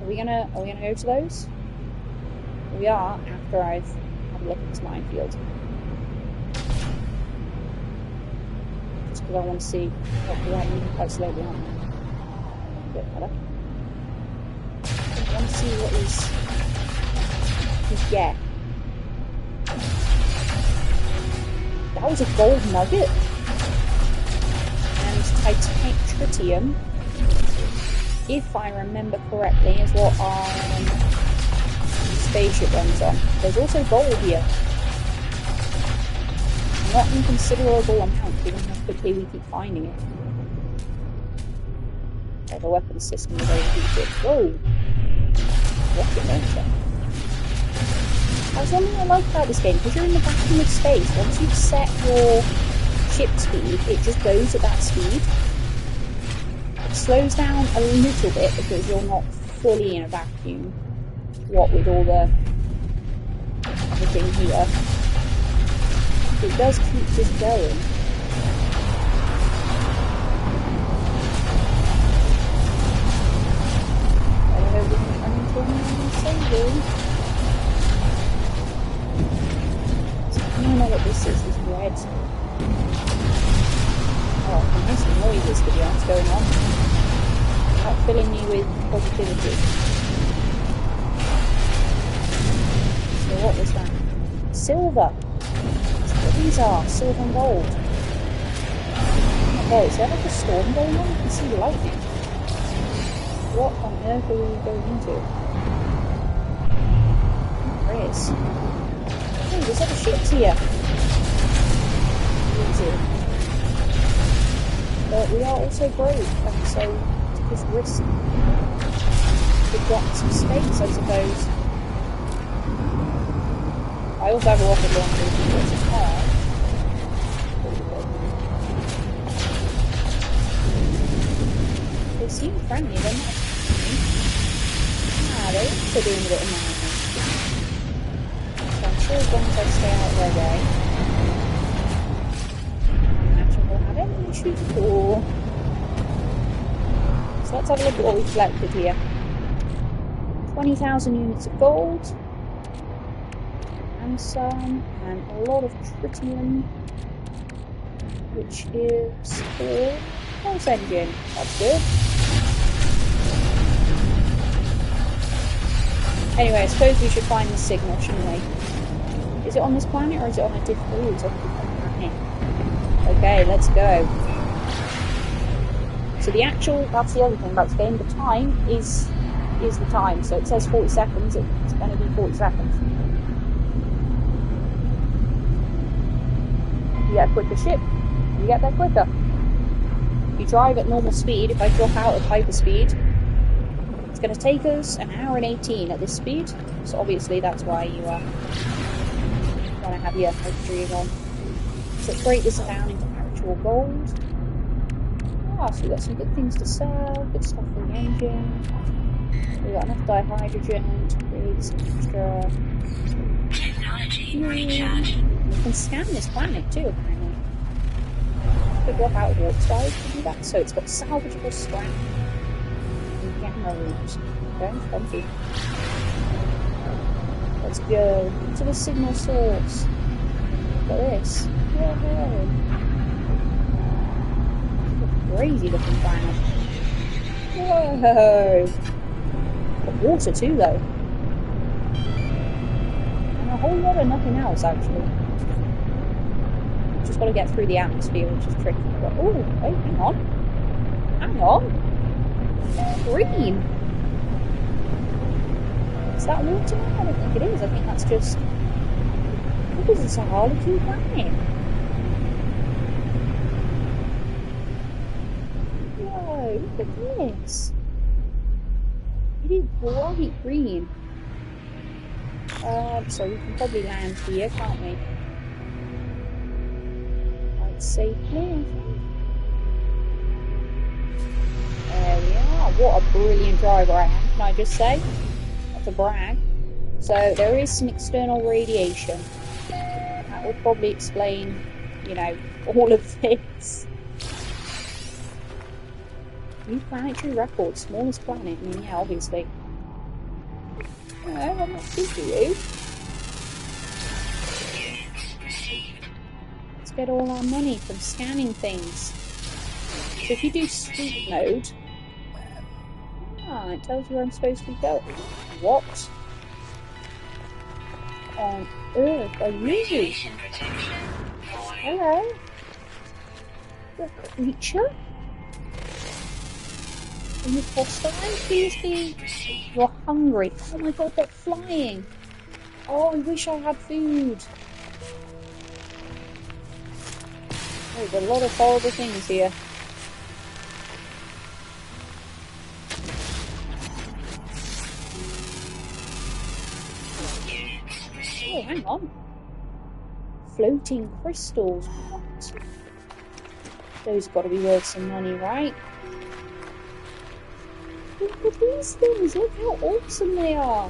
we gonna go to those? We are after I've had a look at this minefield. Just because I want to see what we are moving quite slowly, aren't we? A bit better. I want to see what we get. That was a gold nugget. And tritium, if I remember correctly, is what our spaceship runs on. There's also gold here. Not in considerable amount, given how quickly we keep finding it. Oh, the weapon system is overheated. Whoa! Rocket launcher. That's one thing I like about this game, because you're in the vacuum of space. Once you've set your ship speed, it just goes at that speed. It slows down a little bit because you're not fully in a vacuum. What with all the everything here. It does keep this going. I hope we can run into anyone saving. I don't know what this is red. Oh, nice noises to be honest going on. Not filling me with positivity. So what was that? Silver! That's what these are, silver and gold. Okay, is there like a storm going on? You can see lightning. What on earth are we going into? There is. Oh, there's other ships here. Easy. But we are also brave, and so took this risk. We've got some space, I suppose. I also have a rocket launcher, which is hard. They seem friendly, they're not friendly. Ah, they're also doing a bit of mining. So I'm sure as long as I stay out of their way, I imagine we'll have any issues at all. So let's have a look at what we've collected here. 20,000 units of gold. And some, and a lot of tritium, which is for pulse engine. That's good. Anyway, I suppose we should find the signal, shouldn't we? Is it on this planet or is it on a different? Oh, it's on a different planet. Okay, let's go. So the actual, that's the other thing about this game, the time is the time. So it says 40 seconds, it's going to be 40 seconds. You get a quicker ship, you get there quicker. If you drive at normal speed, if I drop out of hyperspeed, it's going to take us an hour and 18 at this speed. So obviously that's why you want to have your hyperdrive on. So let's break this down into actual gold. Ah, so we've got some good things to sell, good stuff for the engine. dihydrogen. We've got enough dihydrogen to create some extra. Technology recharging. We can scan this planet too, apparently. Could drop out of warp stars to do that. So it's got salvageable scrap and gamma rooms. Very fancy. Let's go to the signal source. Look at this. Whoa. Crazy looking planet. Whoa! Got water too, though. And a whole lot of nothing else, actually. Just got to get through the atmosphere, which is tricky. But, oh, wait, hang on. Hang on. Green. Is that water now? I don't think it is. I think that's just because it's a Harlequin planet. Whoa, look at this. It is bright green. So we can probably land here, can't we? I'd say clear. There we are. What a brilliant driver I am, can I just say? To brag. So there is some external radiation. That would probably explain, you know, all of this. New planetary record, smallest planet. I mean, yeah, obviously. No, I'm not speaking to you. Let's get all our money from scanning things. So if you do sleep mode, it tells you where I'm supposed to be going. What on earth are you? Hello? The creature? Are you hostile? Please be. You're hungry. Oh my god, they're flying. Oh, I wish I had food. Oh, there's a lot of horrible things here. Oh, hang on. Floating crystals. What? Those got to be worth some money, right? Look at these things. Look how awesome they are.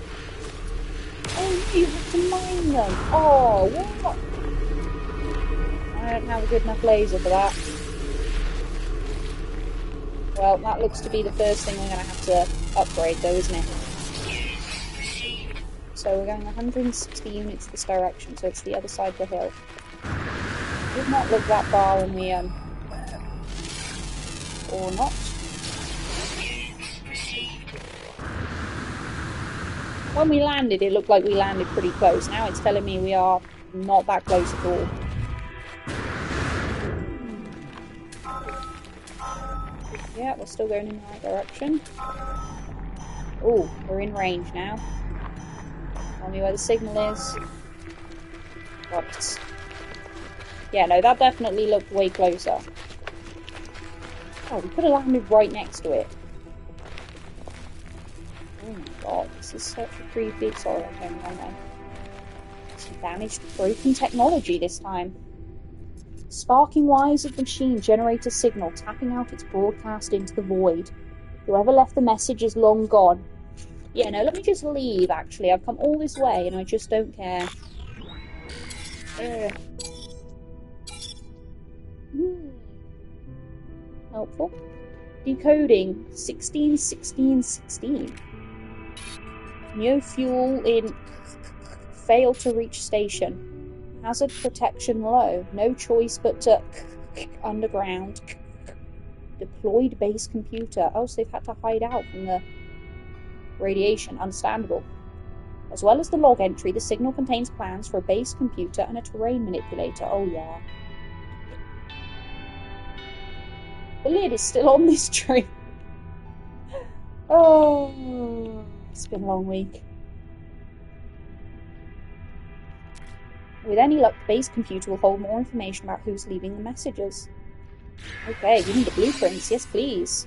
Oh, you have to mine them. Oh, what? I don't have a good enough laser for that. Well, that looks to be the first thing we're going to have to upgrade, though, isn't it? So we're going 160 units this direction, so it's the other side of the hill. Did not look that far when we, or not. When we landed, it looked like we landed pretty close. Now it's telling me we are not that close at all. Yeah, we're still going in the right direction. Oh, we're in range now. Tell me where the signal is. Right. Yeah, no, that definitely looked way closer. Oh, we could have landed right next to it. Oh my god, this is such a creepy... Sorry, I'm going wrong way. Some damaged, broken technology this time. Sparking wires of the machine generate a signal, tapping out its broadcast into the void. Whoever left the message is long gone. Yeah, no, let me just leave, actually. I've come all this way and I just don't care. Helpful. Decoding 16-16-16. No fuel in fail to reach station. Hazard protection low. No choice but to underground. Deployed base computer. Oh, so they've had to hide out from the radiation. Understandable. As well as the log entry, the signal contains plans for a base computer and a terrain manipulator. Oh yeah. The lid is still on this tree. Oh, it's been a long week. With any luck, the base computer will hold more information about who's leaving the messages. Okay, give me the blueprints. Yes, please.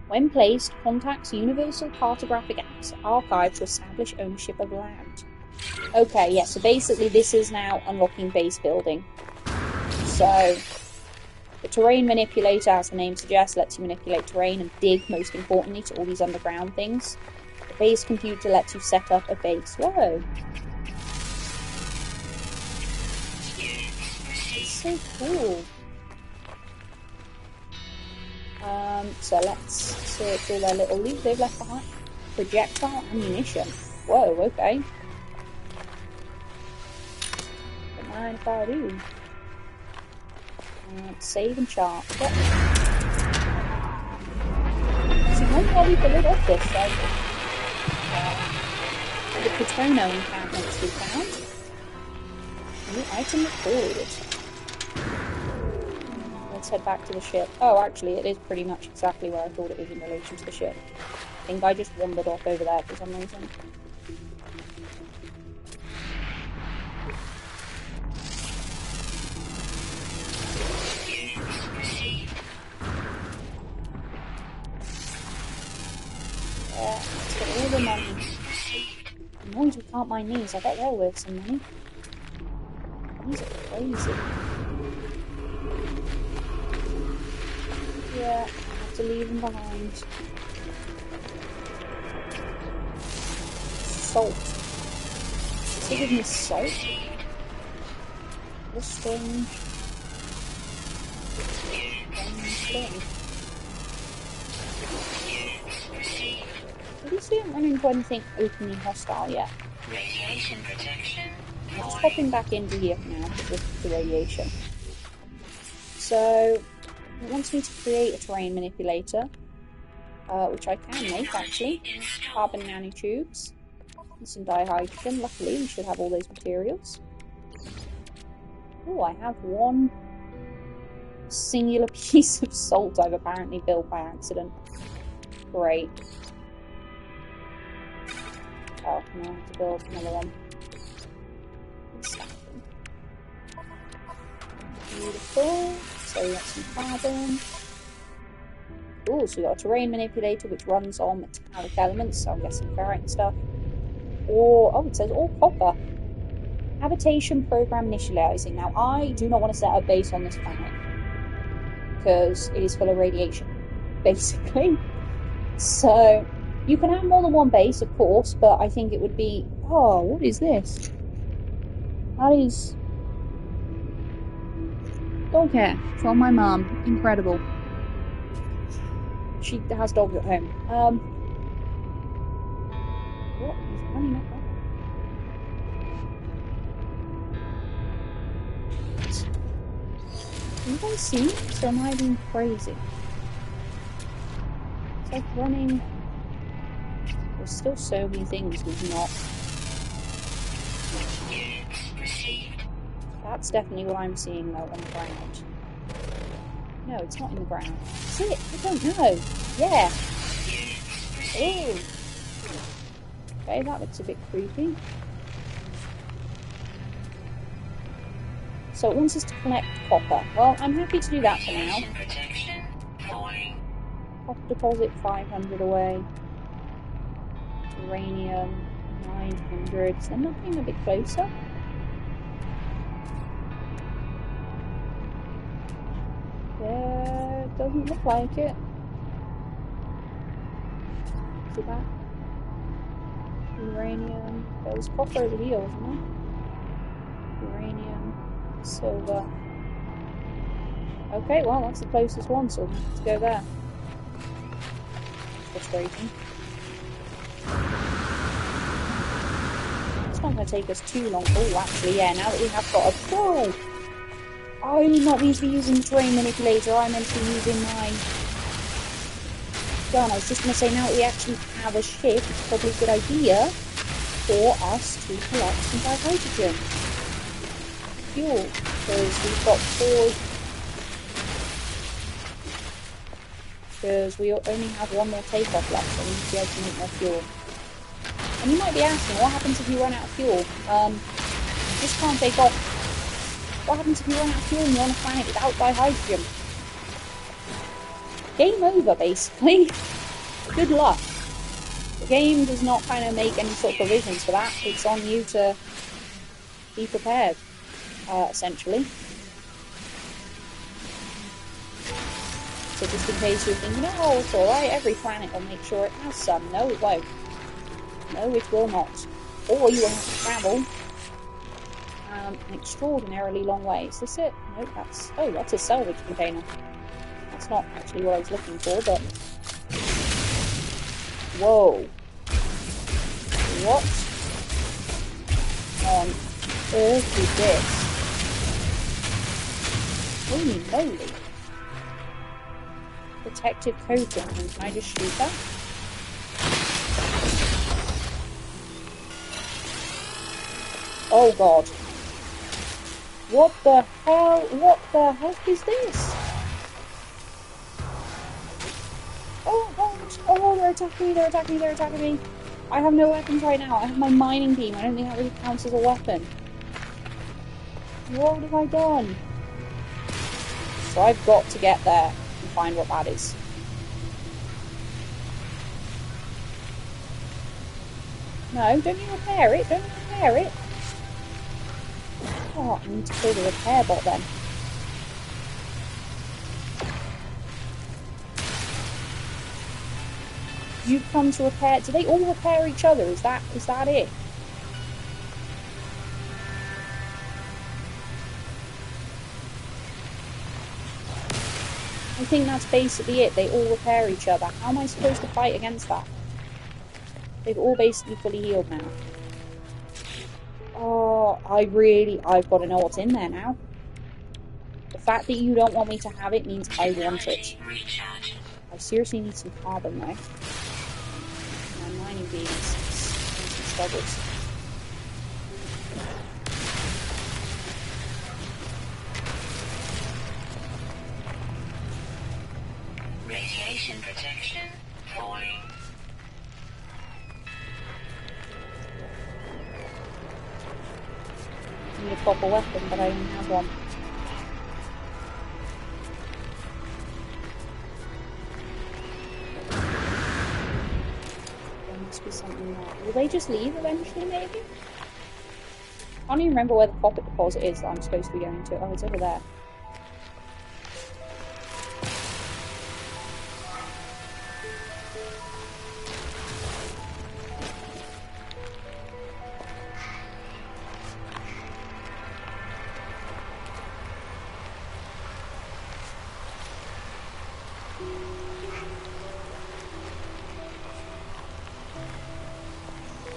When placed, contacts Universal Cartographic Archive to establish ownership of land. Okay, yeah, so basically this is now unlocking base building. So, The terrain manipulator, as the name suggests, lets you manipulate terrain and dig, most importantly, to all these underground things. The base computer lets you set up a base. Whoa! It's so cool. So let's search all their little loot they've left behind. Projectile ammunition. Whoa, okay. Don't mind if I do. Save and chart. Yep. So while we build off this, the Patrono encampments we found. New item recorded. Let's head back to the ship. Oh, actually, it is pretty much exactly where I thought it was in relation to the ship. I think I just wandered off over there for some reason. Yeah, let's get all the money. As long as we can't mine these, I bet they're worth some money. These are crazy. Yeah, I have to leave them behind. Salt. Does it give me salt? That's strange. At least we haven't run into anything openly hostile yet. Radiation protection. I'm just popping back into here for now with the radiation. So, it wants me to create a terrain manipulator, which I can make actually. Carbon nanotubes and some dihydrogen. Luckily, we should have all those materials. Oh, I have one singular piece of salt I've apparently built by accident. Great. Oh, now I have to build another one. Beautiful. So we got some carbon. Ooh, so we got a terrain manipulator which runs on metallic elements, so I'm guessing ferrite and stuff. Or, oh, it says all copper. Habitation program initializing. Now, I do not want to set a base on this planet because it is full of radiation, basically. So, you can have more than one base, of course, but I think it would be... Oh, what is this? That is... dog hair from my mum. Incredible. She has dogs at home. What is running up there? Can you guys see? So am I being crazy? It's like running... There's still so many things we've not... That's definitely what I'm seeing though on the ground. No, it's not in the ground. Is it? I don't know. Yeah. Oh. Okay, that looks a bit creepy. So it wants us to collect copper. Well, I'm happy to do that for now. Copper deposit 500 away. Uranium 900. Is there nothing a bit closer? There doesn't look like it. See that? Uranium. There was copper over here, wasn't there? Uranium. Silver. Okay, well that's the closest one, so let's go there. Frustrating. It's not going to take us too long. Oh, actually, yeah, now that we have got a... Whoa! I'm not meant to be using the terrain manipulator, I'm meant to be using my gun. I was just going to say, now that we actually have a ship, it's probably a good idea for us to collect some hydrogen fuel, because we've got 4... Because we only have one more takeoff left, so we need to be able to make more fuel. And you might be asking, what happens if you run out of fuel? You just can't take off. What happens if you run out of fuel and you're on a planet without dihydrogen? Game over, basically. Good luck. The game does not kind of make any sort of provisions for that. It's on you to be prepared, essentially. So just in case you're thinking, oh, it's alright, every planet will make sure it has some. No, it won't. No, it will not. Or you will have to travel an extraordinarily long way. Is this it? No, that's... Oh, that's a salvage container. That's not actually what I was looking for, but... Whoa. What on earth is this? Holy moly. Protective coating. Can I just shoot that? Oh god. What the hell? What the heck is this? Oh god! Oh, they're attacking me, they're attacking me, they're attacking me. I have no weapons right now. I have my mining beam. I don't think that really counts as a weapon. What have I done? So I've got to get there and find what that is. No, don't you repair it? Don't you repair it? Oh, I need to kill the repair bot then. You come to repair. Do they all repair each other? Is that it? I think that's basically it. They all repair each other. How am I supposed to fight against that? They've all basically fully healed now. Oh, I've got to know what's in there now. The fact that you don't want me to have it means I want it. I seriously need some carbon though. My mining beams some struggles. Radiation protection falling. I need a proper weapon, but I don't have one. There must be something there. Will they just leave eventually, maybe? I can't even remember where the poppet deposit is that I'm supposed to be going to. Oh, it's over there.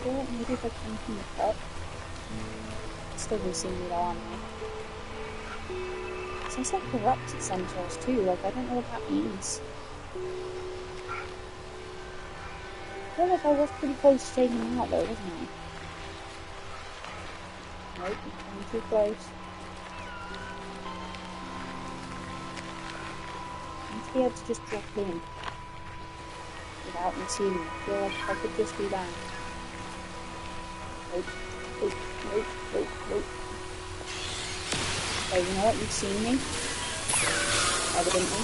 Well, maybe if I come from the top. Still gonna see me though, aren't they? It sounds like corrupted centaurs too, like I don't know what that means. I feel like I was pretty close to taking them out though, wasn't I? Nope, I'm too close. I need to be able to just drop in without me seeing them. I feel like if I could just do that. Nope. Nope. Nope. Nope. Nope. Okay, you know what? You've seen me. Evidently.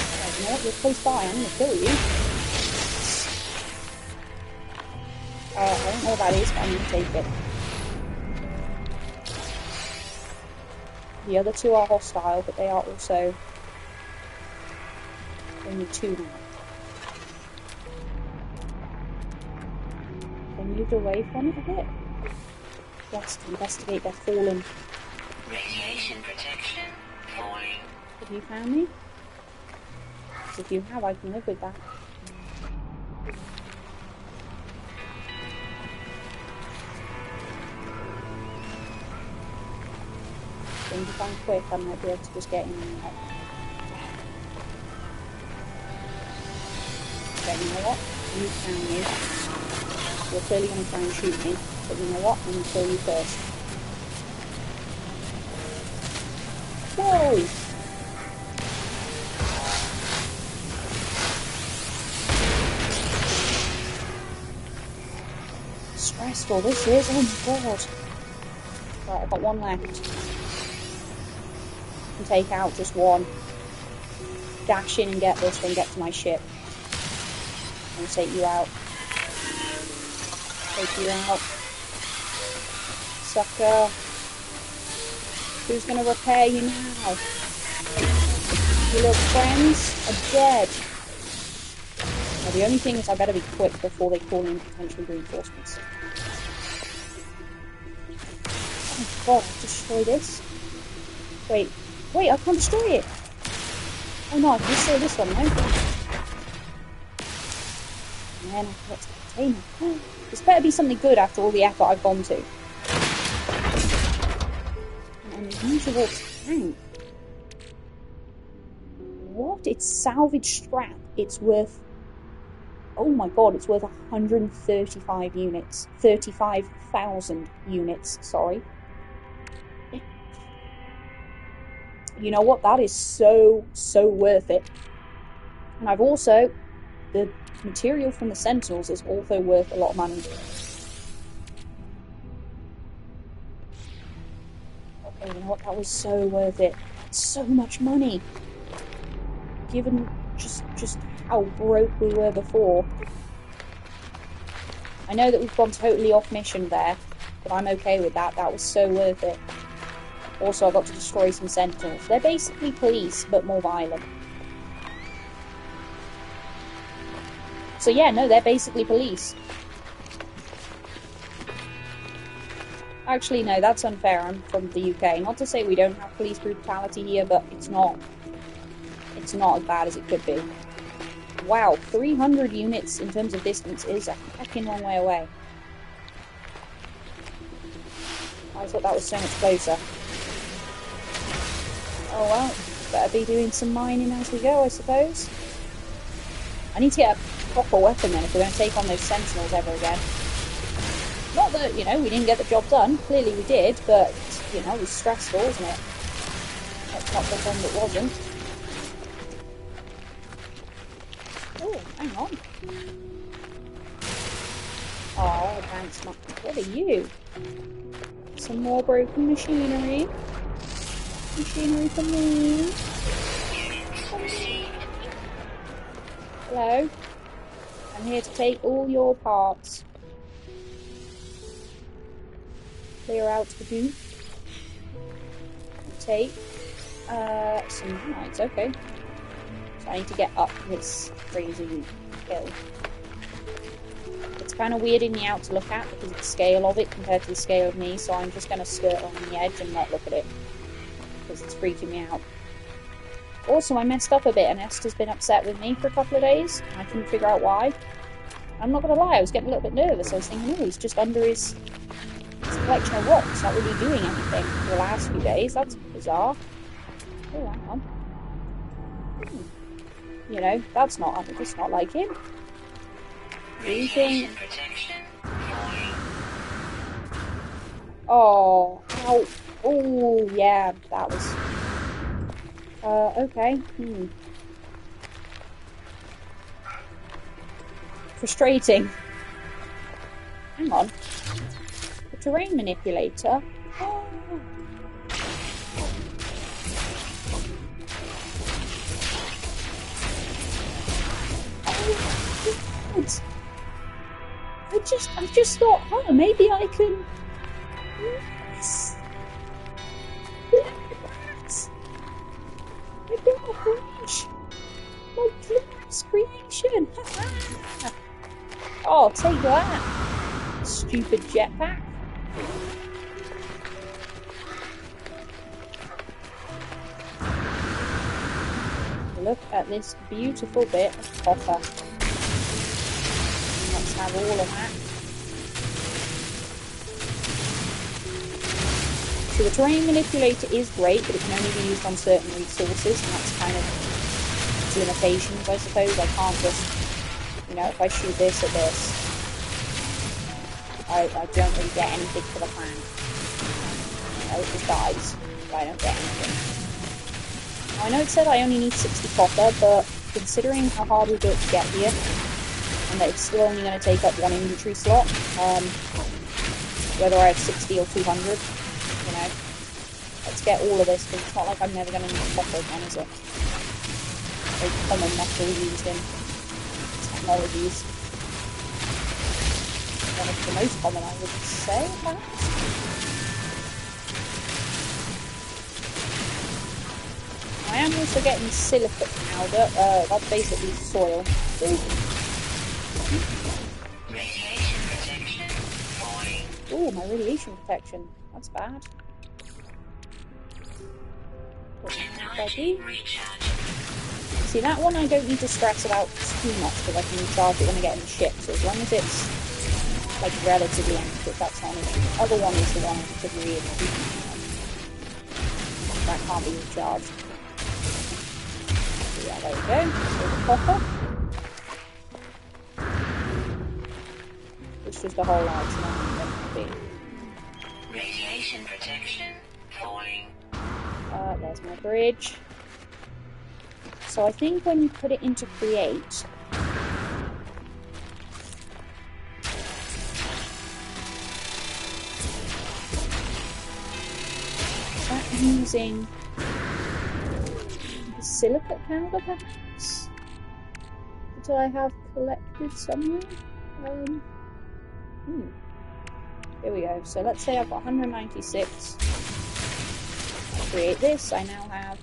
Okay, you know what? You're close by. I'm gonna kill you. I don't know what that is, but I'm gonna take it. The other two are hostile, but they are also only two now. They moved away from it a bit. Yes, to investigate their fallen. Radiation protection falling. Have you found me? Because if you have, I can live with that. Then if I'm quick, I might be able to just get in and out. Okay, you know what? You found me. You're clearly going to try and shoot me, but you know what? I'm going to kill you first. Whoa! Stressful this is, oh my god. Right, I've got one left. I can take out just one. Dash in and get this, then get to my ship. And take you out. Take you out. Sucker. Who's going to repair you now? Your little friends are dead. Now, the only thing is I better be quick before they call in potential reinforcements. Oh god, I have to destroy this? Wait, I can't destroy it! Oh no, I can destroy this one, no? And then I forgot to contain it. This better be something good after all the effort I've gone to. An unusual tank. What? It's salvage scrap. It's worth... Oh my god, it's worth 135 units. 35,000 units, sorry. You know what? That is so worth it. And I've also... The material from the Sentinels is also worth a lot of money. Okay, you know what? That was so worth it. So much money. Given just how broke we were before. I know that we've gone totally off mission there, but I'm okay with that. That was so worth it. Also, I got to destroy some Sentinels. They're basically police, but more violent. So yeah, no, they're basically police. Actually, no, that's unfair. I'm from the UK. Not to say we don't have police brutality here, but it's not as bad as it could be. Wow, 300 units in terms of distance is a fucking long way away. I thought that was so much closer. Oh well, better be doing some mining as we go, I suppose. I need to get a proper weapon then if we're going to take on those Sentinels ever again. Not that, you know, we didn't get the job done. Clearly we did, but, you know, it was stressful, wasn't it? Let's not pretend it wasn't. Oh, hang on. Oh, thanks, Mark. What are you? Some more broken machinery. Machinery for me. Hello. I'm here to take all your parts. Clear out the booth. Take some nanites, okay. So I need to get up this crazy hill. It's kind of weirding me out to look at because of the scale of it compared to the scale of me, so I'm just going to skirt on the edge and not look at it because it's freaking me out. Also, I messed up a bit and Esther's been upset with me for a couple of days. I couldn't figure out why. I'm not going to lie, I was getting a little bit nervous. I was thinking, oh, he's just under his collection of rocks, not really doing anything for the last few days. That's bizarre. Oh, hang on. You know, that's not like him. Radiation protection. Oh, ow. Oh, yeah, that was... okay. Frustrating. Hang on. The terrain manipulator. Oh. Oh, God. I just thought, oh, maybe I can... Yes. Yes. I got a bridge. My glorious creation. Oh, take that. Stupid jetpack. Look at this beautiful bit of copper. Let's have all of that. So the terrain manipulator is great, but it can only be used on certain resources, and that's kind of its limitations, I suppose. I can't just, you know, if I shoot this at this, I don't really get anything for the plan. You know, it just dies, but I don't get anything. Now, I know it said I only need 60 copper, but considering how hard we do it to get here, and that it's still only going to take up one inventory slot, whether I have 60 or 200, you know, let's get all of this, because it's not like I'm never going to need copper again, is it? A common metal used in technologies. One of the most common, I would say, perhaps. am also getting silicate powder. That's basically soil. Ooh. Radiation protection falling. Ooh, my radiation protection. That's bad. Technology recharge. See, that one I don't need to stress about too much because I can recharge it when I get in the ship. So as long as it's like relatively active, that's not an issue. The other one is the one to really that can't be recharged. So yeah, there we go. So the copper. It's just a whole lot, so not going to be. Radiation protection falling. There's my bridge. So I think when you put it into create, is that using the silicate powder perhaps? That I have collected somewhere? Here we go. So let's say I've got 196. Create this, I now have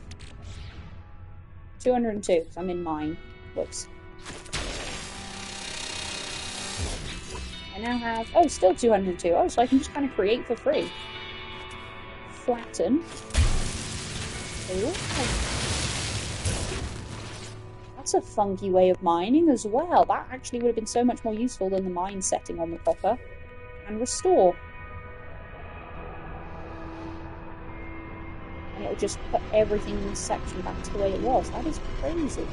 202, because I'm in mine. Whoops. I now have, oh, still 202. Oh, so I can just kind of create for free. Flatten. Ooh. That's a funky way of mining as well. That actually would have been so much more useful than the mine setting on the copper. And restore. And it'll just put everything in this section back to the way it was. That is crazy.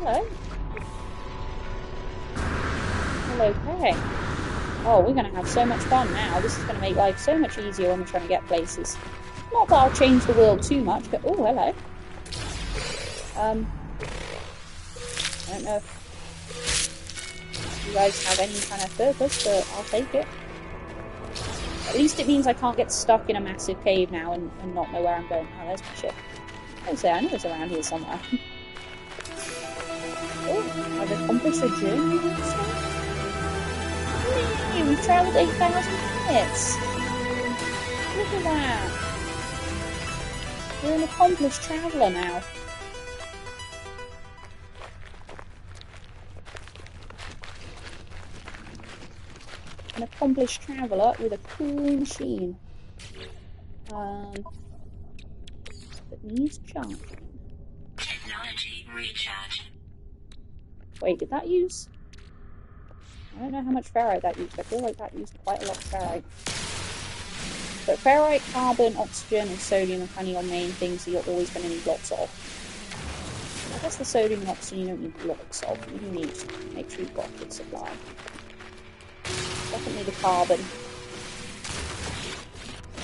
Hello. Hello, okay. Oh, we're going to have so much fun now. This is going to make life so much easier when we're trying to get places. Not that I'll change the world too much, but... Oh, hello. I don't know if you guys have any kind of purpose, but I'll take it. At least it means I can't get stuck in a massive cave now and not know where I'm going. Oh, there's my ship. I know it's around here somewhere. Oh, I've accomplished a journey and stuff. Yay, we've travelled 8,000 minutes. Look at that. We're an accomplished traveller now. An accomplished traveller with a cool machine. That needs charging. Technology recharge. Wait, did that use? I don't know how much ferrite that used. I feel like that used quite a lot of ferrite. But ferrite, carbon, oxygen, and sodium are kind of your main things that you're always going to need lots of. I guess the sodium and oxygen you don't need lots of. You need to make sure you've got a good supply. Definitely the carbon.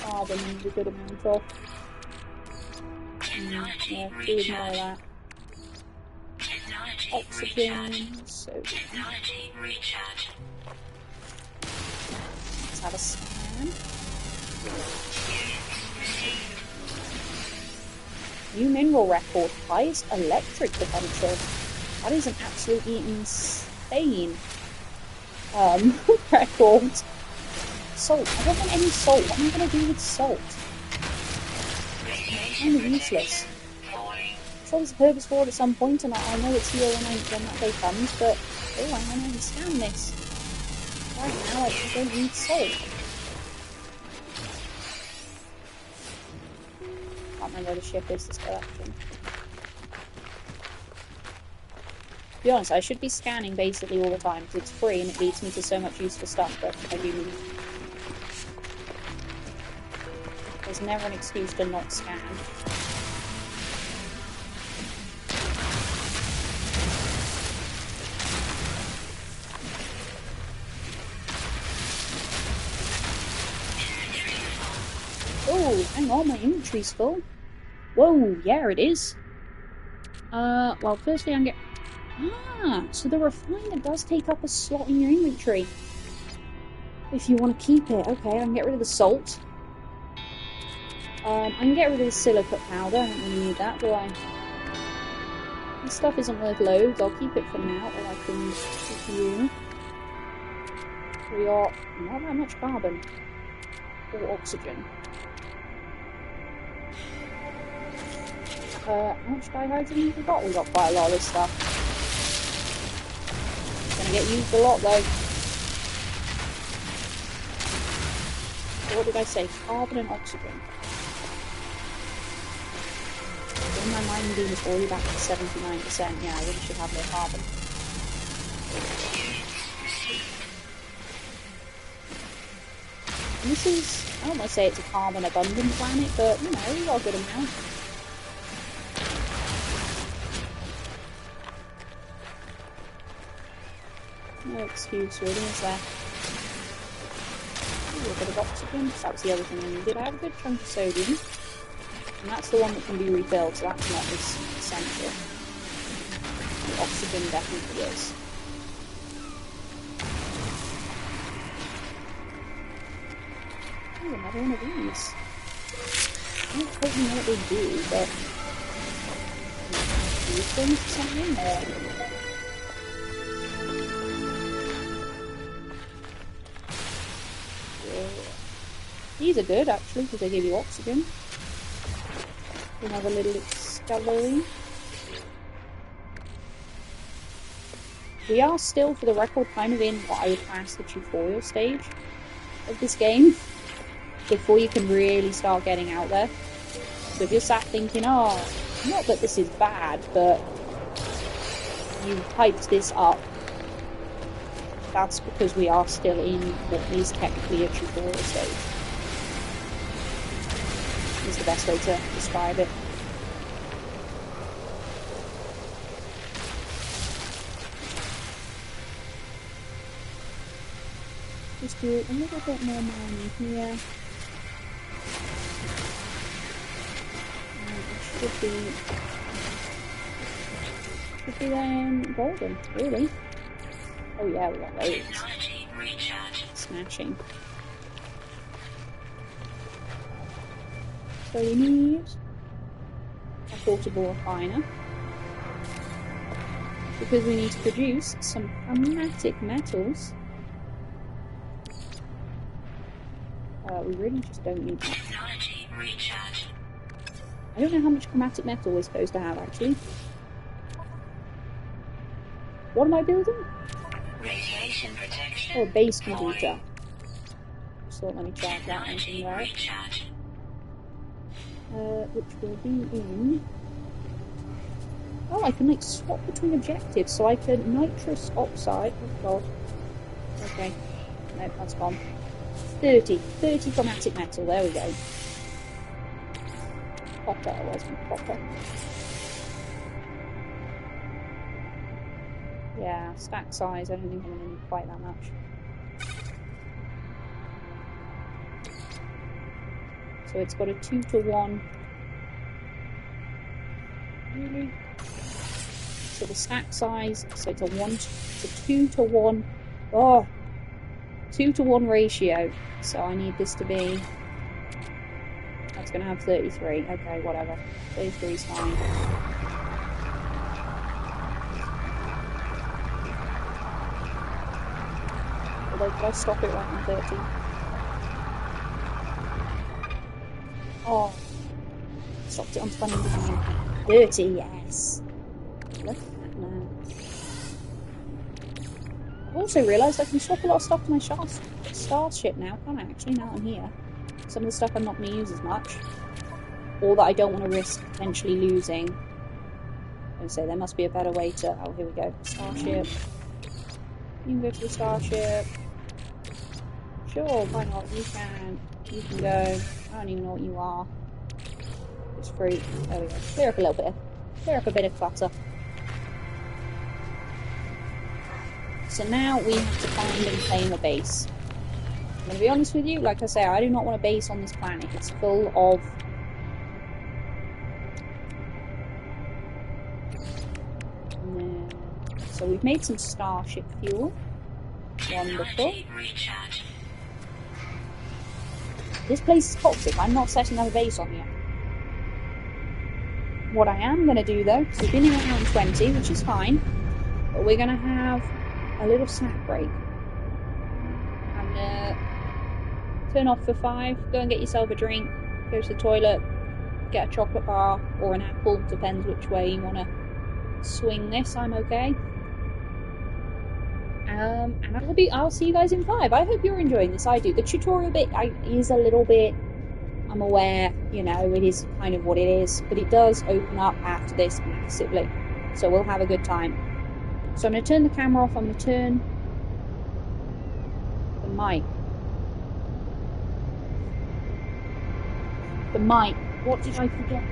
Carbon needs a good amount of. Yeah, do ignore that. Oxygen, sodium. Technology recharge. Let's have a scan. New mineral record. Highest electric potential. That is an absolutely insane record. Salt. I don't want any salt. What am I going to do with salt? It's kind of useless. I'm sure there's a purpose for it at some point, and I know it's here when that day comes, but oh, I'm going to understand this. Right now, I don't need salt. Can't remember where the ship is this direction. To be honest, I should be scanning basically all the time because it's free and it leads me to so much useful stuff, but I do need. There's never an excuse to not scan. Oh, hang on, my inventory's full. Whoa, yeah, it is. Well, firstly, I'm getting. Ah, so the refiner does take up a slot in your inventory. If you want to keep it. Okay, I can get rid of the salt. I can get rid of the silicate powder. I don't really need that, do I? This stuff isn't worth loads. I'll keep it for now, or I can keep you. We are not that much carbon. Or oxygen. How much dihydrogen have we got? We've got quite a lot of this stuff. It's gonna get used a lot though. So what did I say? Carbon and oxygen. In my mind, beam is already back to 79%. Yeah, I really should have more carbon. And this is, I don't want to say it's a carbon abundant planet, but you know, we've got a good amount. No excuse really, is there? Ooh, a bit of oxygen, that was the other thing I needed. I have a good chunk of sodium. And that's the one that can be refilled, so that's not as essential. The oxygen definitely is. Oh, another one of these. I don't quite know what they do, but use them for something or... These are good actually, because they give you oxygen. Another little discovery. We are still, for the record, kind of in what I would class the tutorial stage of this game, before you can really start getting out there. So if you're sat thinking, oh, not that this is bad, but you hyped this up, that's because we are still in what is technically a tutorial stage. Is the best way to describe it. Just do a little bit more mining here. And it should be then golden, really. Oh yeah, we got loads. Smashing. So we need a portable refiner, because we need to produce some chromatic metals. We really just don't need that. I don't know how much chromatic metal we're supposed to have, actually. What am I building? Radiation protection. Oh, a base computer. Just thought, let me check that anything there. Which will be in... Oh, I can like swap between objectives, so I could nitrous oxide. Oh god. Okay. Nope, that's gone. 30 chromatic metal, there we go. Copper, where's my copper? Yeah, stack size, I don't think I'm going to need quite that much. So it's got a 2-to-1. Really? So the stack size, so it's a 2-to-1. Oh! 2-to-1 ratio. So I need this to be... That's going to have 33. Okay, whatever. 33 is fine. Although, could I stop it right on 30? Oh. Stopped it on 29. 30, yes. Look at that now. I've also realised I can swap a lot of stuff to my starship now, can't I? Actually, now I'm here. Some of the stuff I'm not going to use as much. Or that I don't want to risk potentially losing. I would say there must be a better way to... Oh, here we go. Starship. You can go to the starship. Sure, why not? You can. You can go. I don't even know what you are. It's free. There we go. Clear up a little bit. Clear up a bit of clutter. So now we have to find and claim a base. I'm going to be honest with you, like I say, I do not want a base on this planet. It's full of... So we've made some starship fuel. Wonderful. This place is toxic. I'm not setting up a base on here. What I am going to do though, because we've been here around 20, which is fine, but we're going to have a little snack break. And turn off for 5, go and get yourself a drink, go to the toilet, get a chocolate bar or an apple, depends which way you want to swing this, I'm okay. And I'll see you guys in 5. I hope you're enjoying this. I do. The tutorial bit is a little bit, I'm aware, you know, it is kind of what it is, but it does open up after this massively. So we'll have a good time. So I'm going to turn the camera off. I'm going to turn the mic. The mic. What did I forget?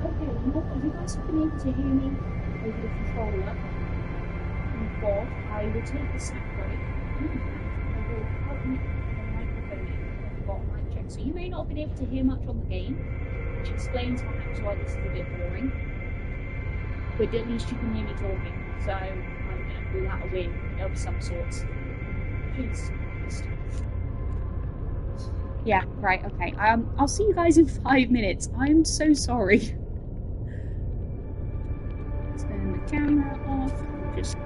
Okay, you guys have been able to hear me over the controller. And God, I will take a snack break. I will plug the microphone in. I've got a mic check. So you may not have been able to hear much on the game, which explains perhaps why this is a bit boring. But at least you can hear me talking. So I'm going to call that a win of some sorts. Jeez. Yeah, right, okay. I'll see you guys in 5 minutes. I'm so sorry. Turn the camera off. Just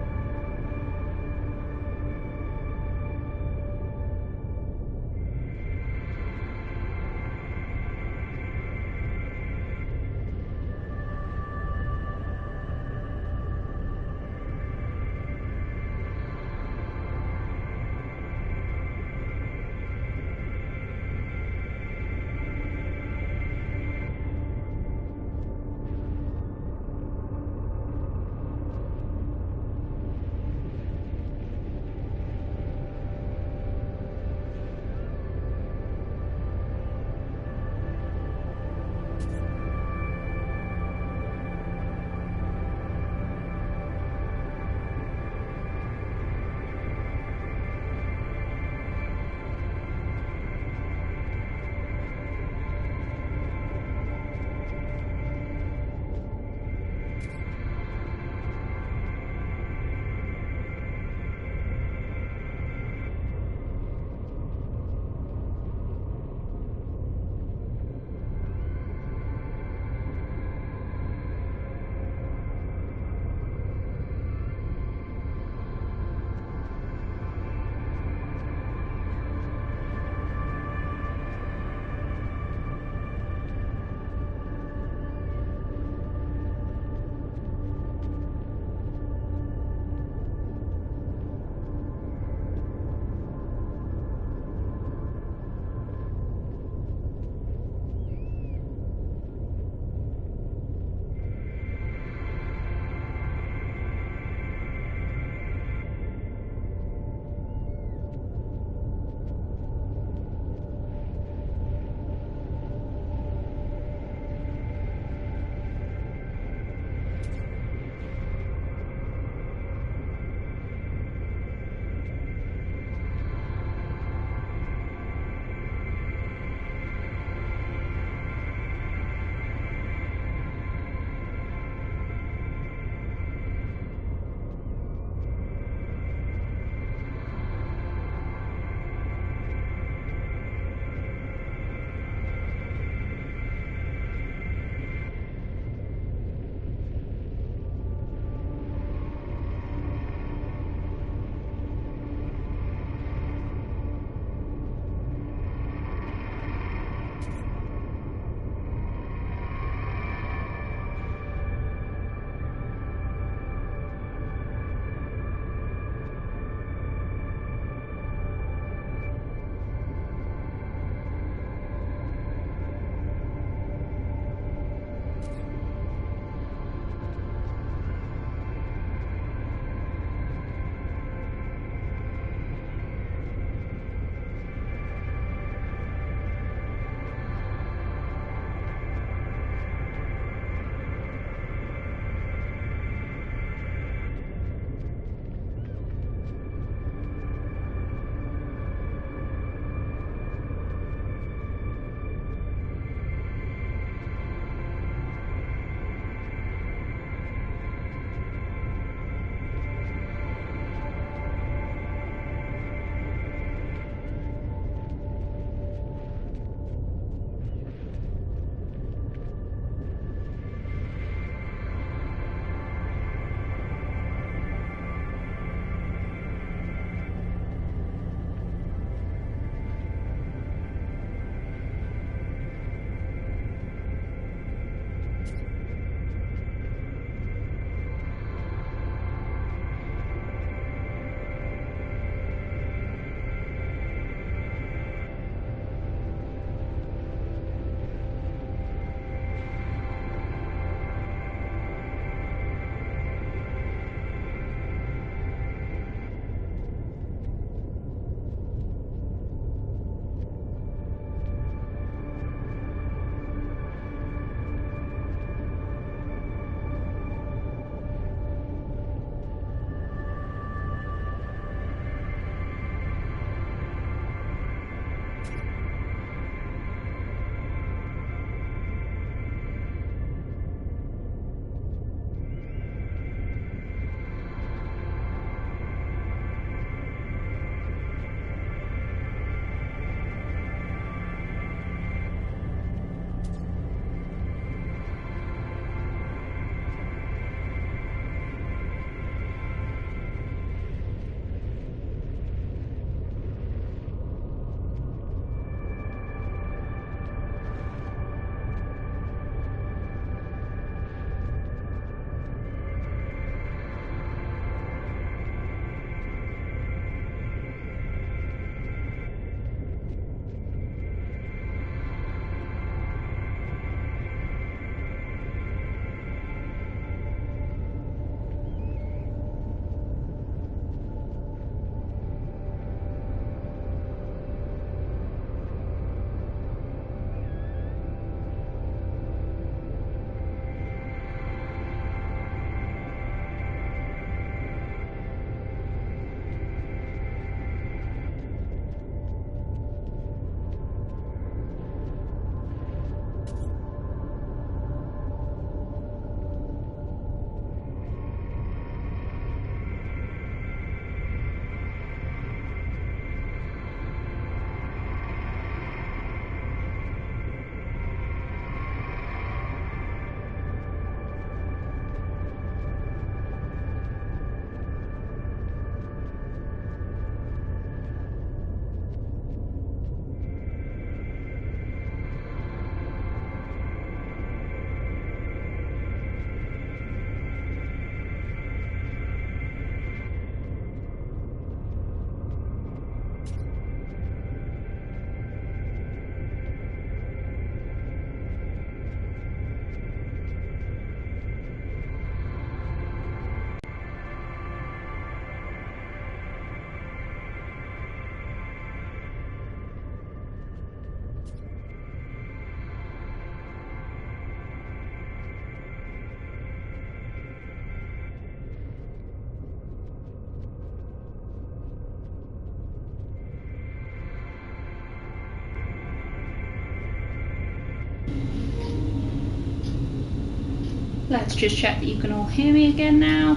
Let's just check that you can all hear me again now.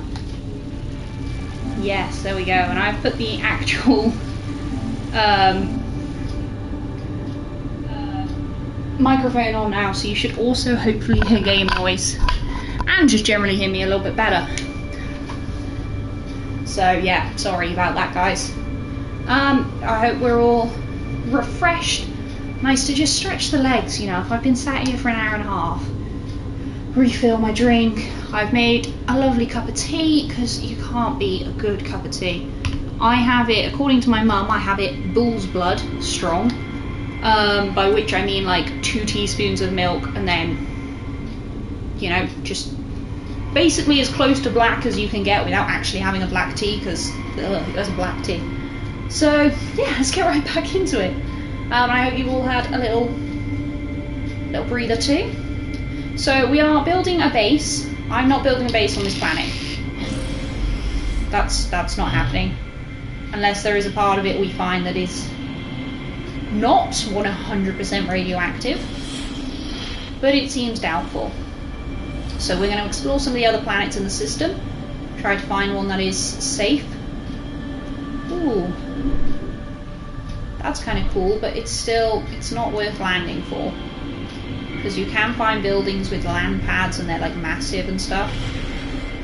Yes, there we go. And I've put the actual microphone on now, so you should also hopefully hear game noise and just generally hear me a little bit better. So yeah, sorry about that, guys. I hope we're all refreshed. Nice to just stretch the legs, you know. If I've been sat here for an hour and a half, refill my drink. I've made a lovely cup of tea, because you can't beat a good cup of tea. I have it, according to my mum, I have it bull's blood strong, by which I mean like 2 teaspoons of milk and then, you know, just basically as close to black as you can get without actually having a black tea, because there's a black tea. So yeah, let's get right back into it. I hope you all had a little breather too. So we are building a base. I'm not building a base on this planet. That's not happening. Unless there is a part of it we find that is not 100% radioactive. But it seems doubtful. So we're going to explore some of the other planets in the system. Try to find one that is safe. Ooh. That's kind of cool, but it's not worth landing for. Because you can find buildings with land pads and they're like massive and stuff.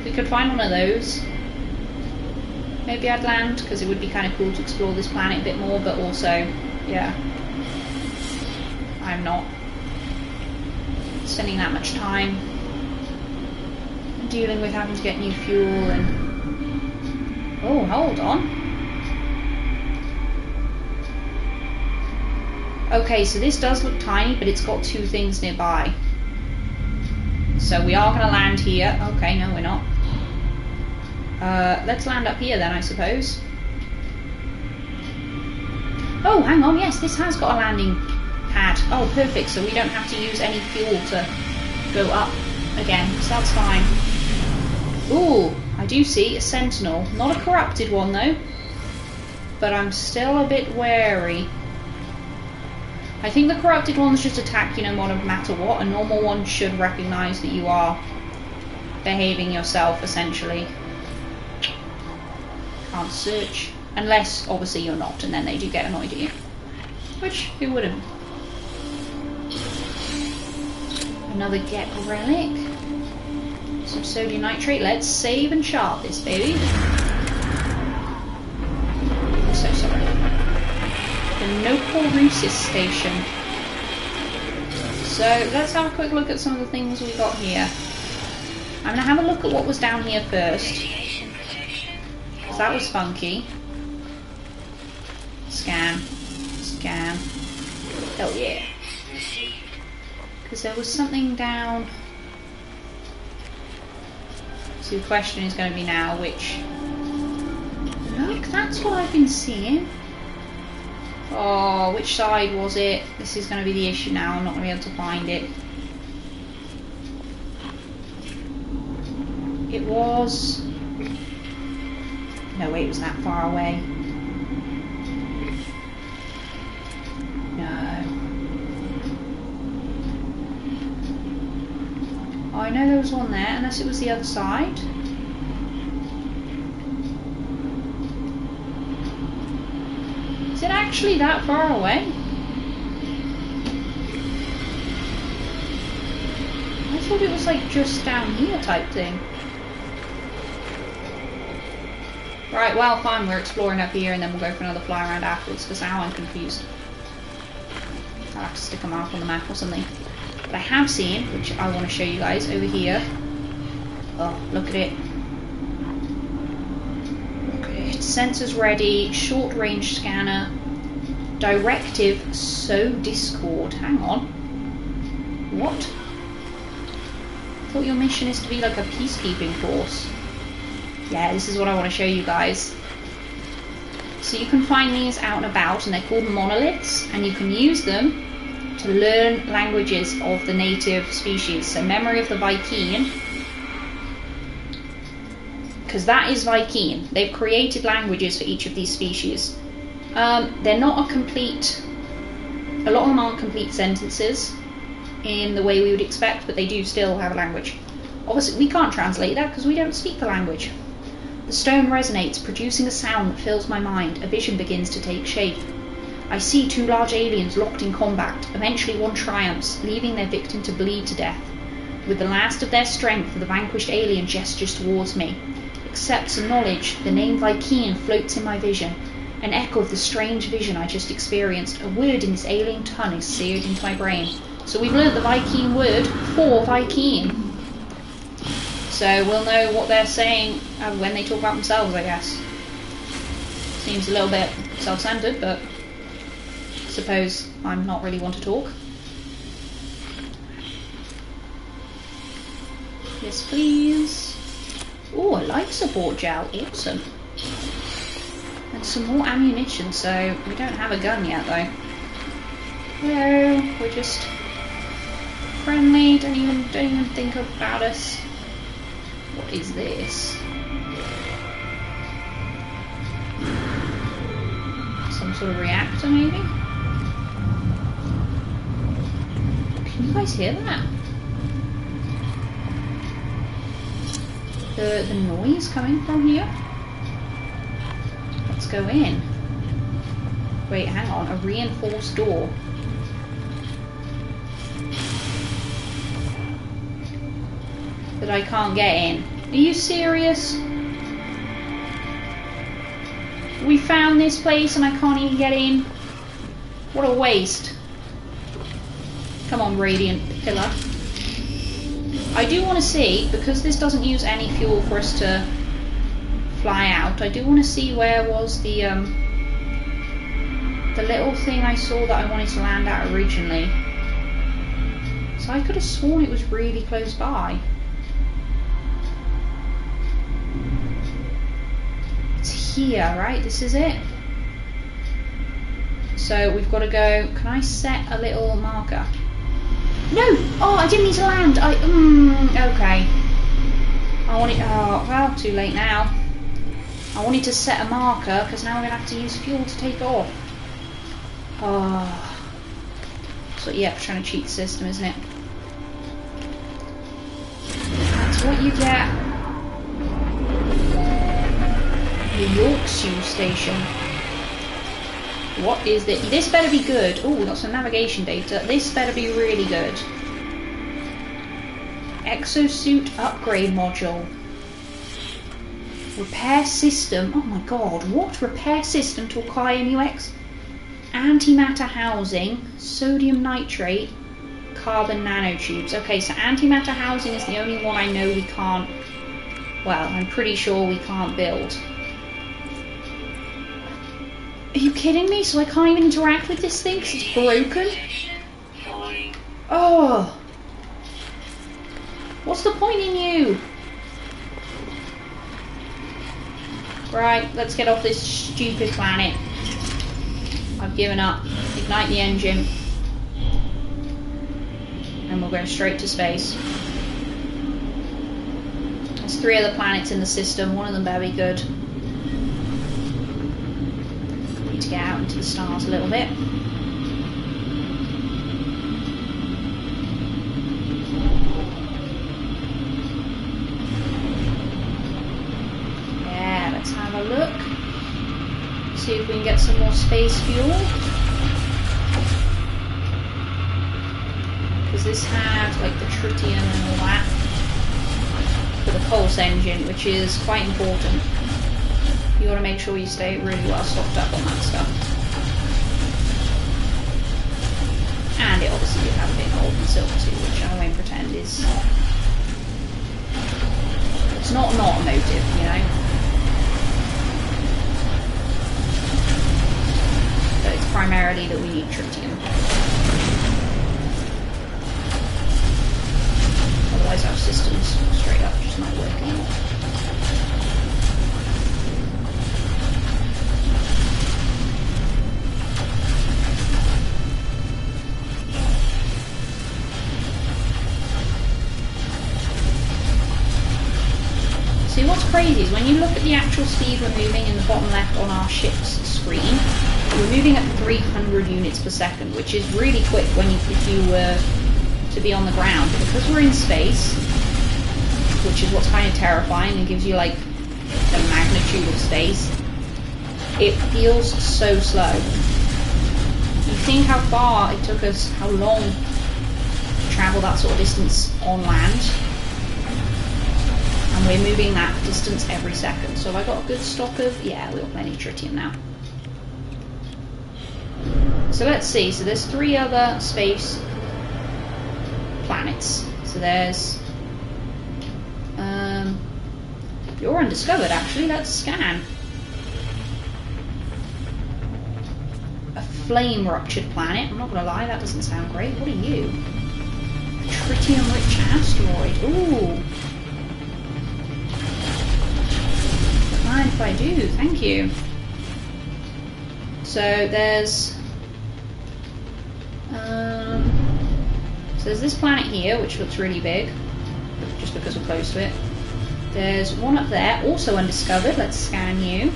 We could find one of those. Maybe I'd land, because it would be kind of cool to explore this planet a bit more, but also, yeah, I'm not spending that much time dealing with having to get new fuel and... Oh, hold on. Okay, so this does look tiny, but it's got 2 things nearby. So we are going to land here. Okay, no, we're not. Let's land up here then, I suppose. Oh, hang on, yes, this has got a landing pad. Oh, perfect, so we don't have to use any fuel to go up again, so that's fine. Ooh, I do see a sentinel. Not a corrupted one, though. But I'm still a bit wary. I think the corrupted ones just attack you no matter what. A normal one should recognise that you are behaving yourself, essentially. Can't search. Unless, obviously, you're not, and then they do get annoyed at you. Which, who wouldn't? Another get relic. Some sodium nitrate. Let's save and chart this, baby. I'm so sorry. The Nokorusis station. So let's have a quick look at some of the things we got here. I'm going to have a look at what was down here first. Because that was funky. Scan. Scan. Oh yeah. Because there was something down. So the question is going to be now which... Look, that's what I've been seeing. Oh, which side was it? This is going to be the issue now. I'm not going to be able to find it. It was... No, wait, it was that far away. No. Oh, I know there was one there, unless it was the other side. Is it actually that far away? I thought it was like just down here type thing. Right, well, fine, we're exploring up here and then we'll go for another fly around afterwards, because now I'm confused. I'll have to stick a mark on the map or something. But I have seen, which I want to show you guys over here. Oh, look at it. Look at it. Sensors ready, short range scanner, directive, sow discord. Hang on. What? I thought your mission is to be like a peacekeeping force. Yeah, this is what I want to show you guys. So you can find these out and about, and they're called monoliths, and you can use them to learn languages of the native species. So Memory of the Vy'keen, because that is Vy'keen. They've created languages for each of these species. They're not a lot of them aren't complete sentences in the way we would expect, but they do still have a language. Obviously, we can't translate that because we don't speak the language. The stone resonates, producing a sound that fills my mind. A vision begins to take shape. I see 2 large aliens locked in combat. Eventually one triumphs, leaving their victim to bleed to death. With the last of their strength, the vanquished alien gestures towards me. Accepts the knowledge. The name Vy'keen floats in my vision. An echo of the strange vision I just experienced. A word in this alien tongue is seared into my brain. So we've learnt the Vy'keen word for Vy'keen. So we'll know what they're saying when they talk about themselves, I guess. Seems a little bit self-centered, but I suppose I'm not really one to talk. Yes, please. Oh, a life support gel. Awesome. And some more ammunition, so we don't have a gun yet, though. Hello, we're just friendly. Don't even think about us. What is this? Some sort of reactor, maybe? Can you guys hear that? The noise coming from here? Let's go in. Wait, hang on. A reinforced door. That I can't get in. Are you serious? We found this place and I can't even get in? What a waste. Come on, Radiant Pillar. I do want to see, because this doesn't use any fuel for us to fly out, I do want to see where was the little thing I saw that I wanted to land at originally. So I could have sworn it was really close by. Here, right? This is it. So we've got to go. Can I set a little marker? No! Oh, I didn't mean to land. Okay. I wanted. Oh, well, too late now. I wanted to set a marker because now we're gonna have to use fuel to take off. Oh. So yeah, trying to cheat the system, isn't it? That's what you get. The Yorkshire Station. What is this? This better be good. Oh, we got some navigation data. This better be really good. Exosuit upgrade module. Repair system. Oh my god, what? Repair system to acquire new antimatter housing, sodium nitrate, carbon nanotubes. Okay, so antimatter housing is the only one I know we can't. Well, I'm pretty sure we can't build. Are you kidding me? So I can't even interact with this thing because it's broken? Oh! What's the point in you? Right, let's get off this stupid planet. I've given up. Ignite the engine. And we'll go straight to space. There's 3 other planets in the system. One of them better be good. To get out into the stars a little bit. Yeah, let's have a look. See if we can get some more space fuel. Because this had like the tritium and all that for the pulse engine, which is quite important. You want to make sure you stay really well stocked up on that stuff. And it obviously did have a bit of gold and silver too, which I won't pretend is... It's not an automotive, you know. But it's primarily that we need tritium. Otherwise our systems straight up just not working anymore. See, what's crazy is when you look at the actual speed we're moving in the bottom left on our ship's screen, we're moving at 300 units per second, which is really quick when if you were to be on the ground. But because we're in space, which is what's kind of terrifying and gives you like the magnitude of space. It feels so slow. You think how far it took us, how long to travel that sort of distance on land, and we're moving that distance every second. So have I got a good stock of, yeah, we've got plenty of tritium now. So let's see, so there's 3 other space planets. So there's, you're undiscovered actually, let's scan. A flame ruptured planet, I'm not gonna lie, that doesn't sound great. What are you? A tritium rich asteroid, ooh. Mind if I do, thank you. So there's this planet here, which looks really big, just because we're close to it. There's one up there, also undiscovered. Let's scan you.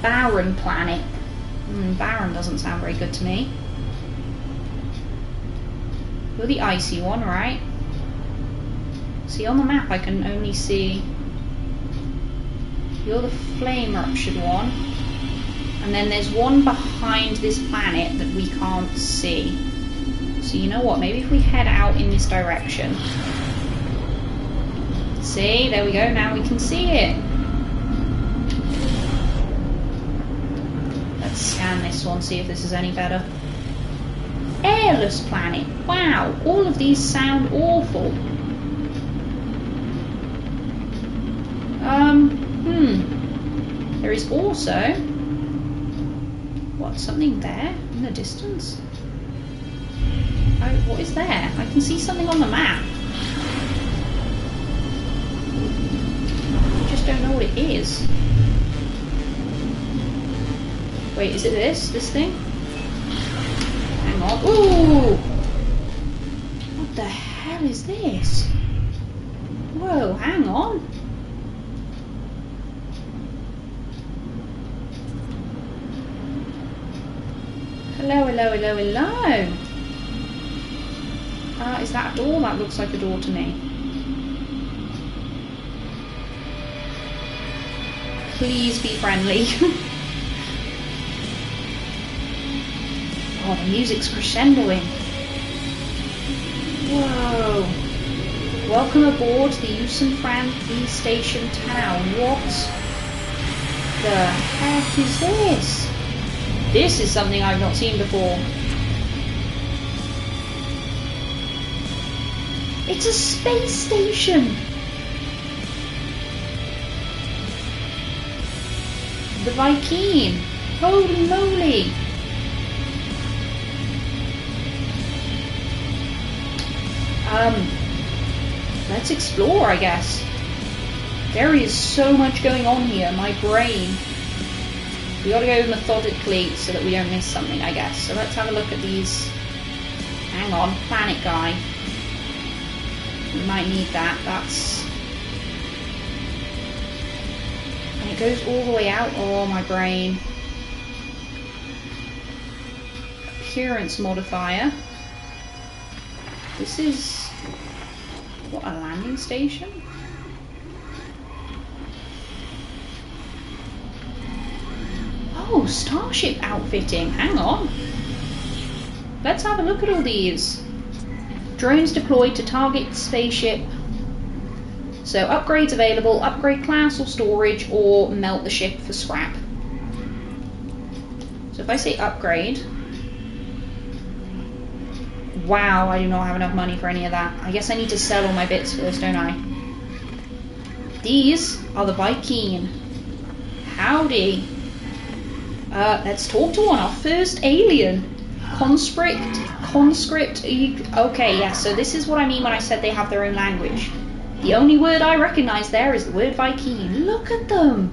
Barren planet. Barren doesn't sound very good to me. You're the icy one, right? See, on the map I can only see... You're the flame ruptured one. And then there's one behind this planet that we can't see. So you know what, maybe if we head out in this direction. See, there we go, now we can see it. Let's scan this one, see if this is any better. Airless planet, wow, all of these sound awful. There is also, what, something there in the distance? Oh, what is there? I can see something on the map. I just don't know what it is. Wait, is it this? This thing? Hang on. Ooh! What the hell is this? Whoa, hang on. Hello, hello, hello, hello. Is that a door? That looks like a door to me. Please be friendly. Oh, the music's crescendoing. Whoa. Welcome aboard the Yusunfran V Station Town. What the heck is this? This is something I've not seen before. It's a space station! The Vy'keen! Holy moly! Let's explore, I guess. There is so much going on here, my brain. We gotta go methodically so that we don't miss something, I guess. So let's have a look at these. Hang on, planet guy. We might need that. That's... And it goes all the way out. Oh, my brain. Appearance modifier. This is... What, a landing station? Oh, starship outfitting. Hang on. Let's have a look at all these. Drones deployed to target spaceship. So upgrades available, upgrade class or storage, or melt the ship for scrap. So if I say upgrade, wow, I do not have enough money for any of that. I guess I need to sell all my bits first, don't I? These are the Vy'keen. Howdy. Let's talk to one, our first alien. Conscript. Okay, yeah, so this is what I mean when I said they have their own language. The only word I recognise there is the word Vy'keen. Look at them!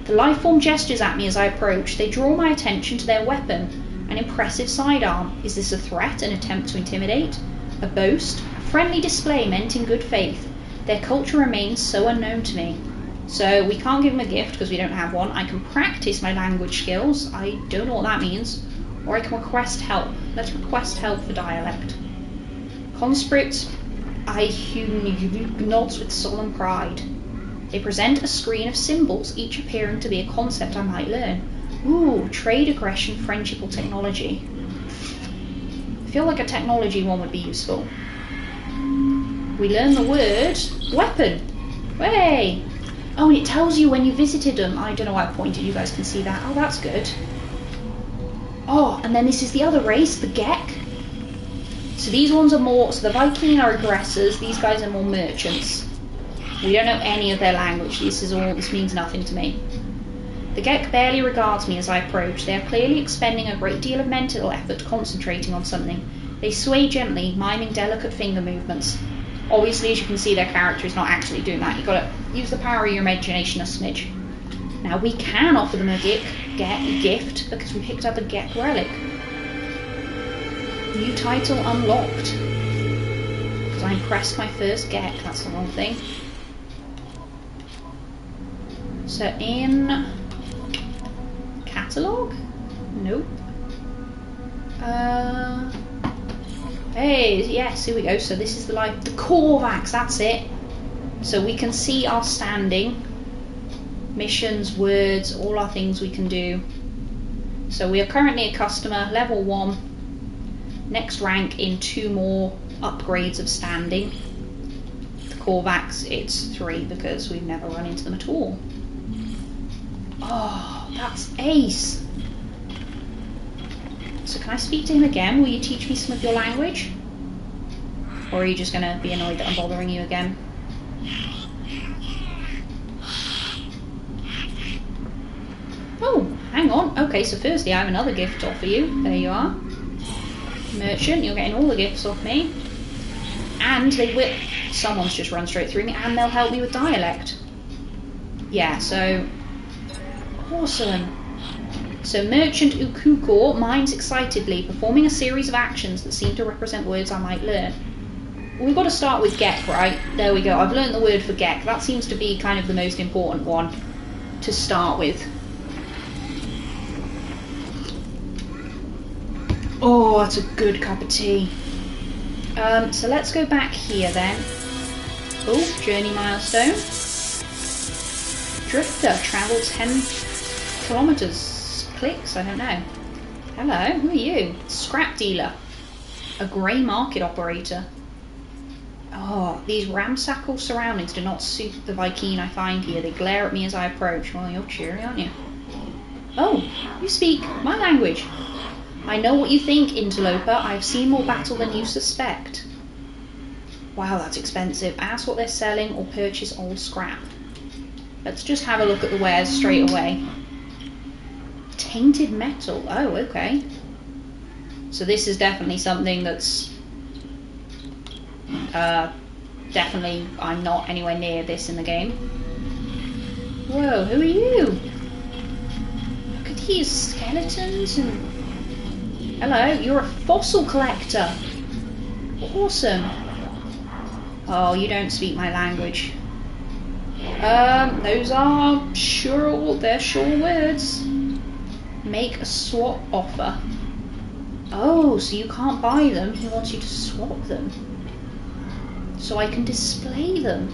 The lifeform gestures at me as I approach. They draw my attention to their weapon, an impressive sidearm. Is this a threat, an attempt to intimidate? A boast? A friendly display meant in good faith. Their culture remains so unknown to me. So we can't give them a gift because we don't have one. I can practice my language skills. I don't know what that means. Or I can request help. Let's request help for dialect. Conscript nods with solemn pride. They present a screen of symbols, each appearing to be a concept I might learn. Ooh, trade, aggression, friendship, or technology. I feel like a technology one would be useful. We learn the word weapon. Way! Oh, and it tells you when you visited them. I don't know why I pointed, you guys can see that. Oh, that's good. Oh, and then this is the other race, the Gek. So these ones are more, so the Viking are aggressors, these guys are more merchants. We don't know any of their language, this means nothing to me. The Gek barely regards me as I approach. They are clearly expending a great deal of mental effort concentrating on something. They sway gently, miming delicate finger movements. Obviously, as you can see, their character is not actually doing that. You've got to use the power of your imagination a smidge. Now, we can offer them a gift because we picked up a Gek relic. New title unlocked. Because I impressed my first Gek, that's the wrong thing. So in catalogue? Nope. Hey, yes, here we go. So this is the Korvax, that's it. So we can see our standing, missions, words, all our things we can do. So we are currently a customer, level 1, next rank in 2 more upgrades of standing. The Korvax, it's 3 because we've never run into them at all. Oh, that's ace. So can I speak to him again? Will you teach me some of your language? Or are you just going to be annoyed that I'm bothering you again? Oh, hang on. Okay, so firstly I have another gift to offer you. There you are. Merchant, you're getting all the gifts off me. And they will... Someone's just run straight through me, and they'll help me with dialect. Yeah, so... Awesome. So Merchant Ukukor mines excitedly, performing a series of actions that seem to represent words I might learn. We've got to start with Gek, right? There we go. I've learned the word for Gek. That seems to be kind of the most important one to start with. Oh, that's a good cup of tea. So let's go back here then. Oh, journey milestone. Drifter, travel 10 kilometers. Clicks, I don't know. Hello, who are you? Scrap dealer. A grey market operator. Oh, these ramshackle surroundings do not suit the Viking I find here. They glare at me as I approach. Well, you're cheery, aren't you? Oh, you speak my language. I know what you think, interloper. I have seen more battle than you suspect. Wow, that's expensive. Ask what they're selling or purchase old scrap. Let's just have a look at the wares straight away. Tainted metal. Oh, okay. So this is definitely something that's... definitely, I'm not anywhere near this in the game. Whoa, who are you? Look at these skeletons and... Hello, you're a fossil collector. Awesome. Oh, you don't speak my language. Those are they're sure words. Make a swap offer. Oh, so you can't buy them, he wants you to swap them. So I can display them.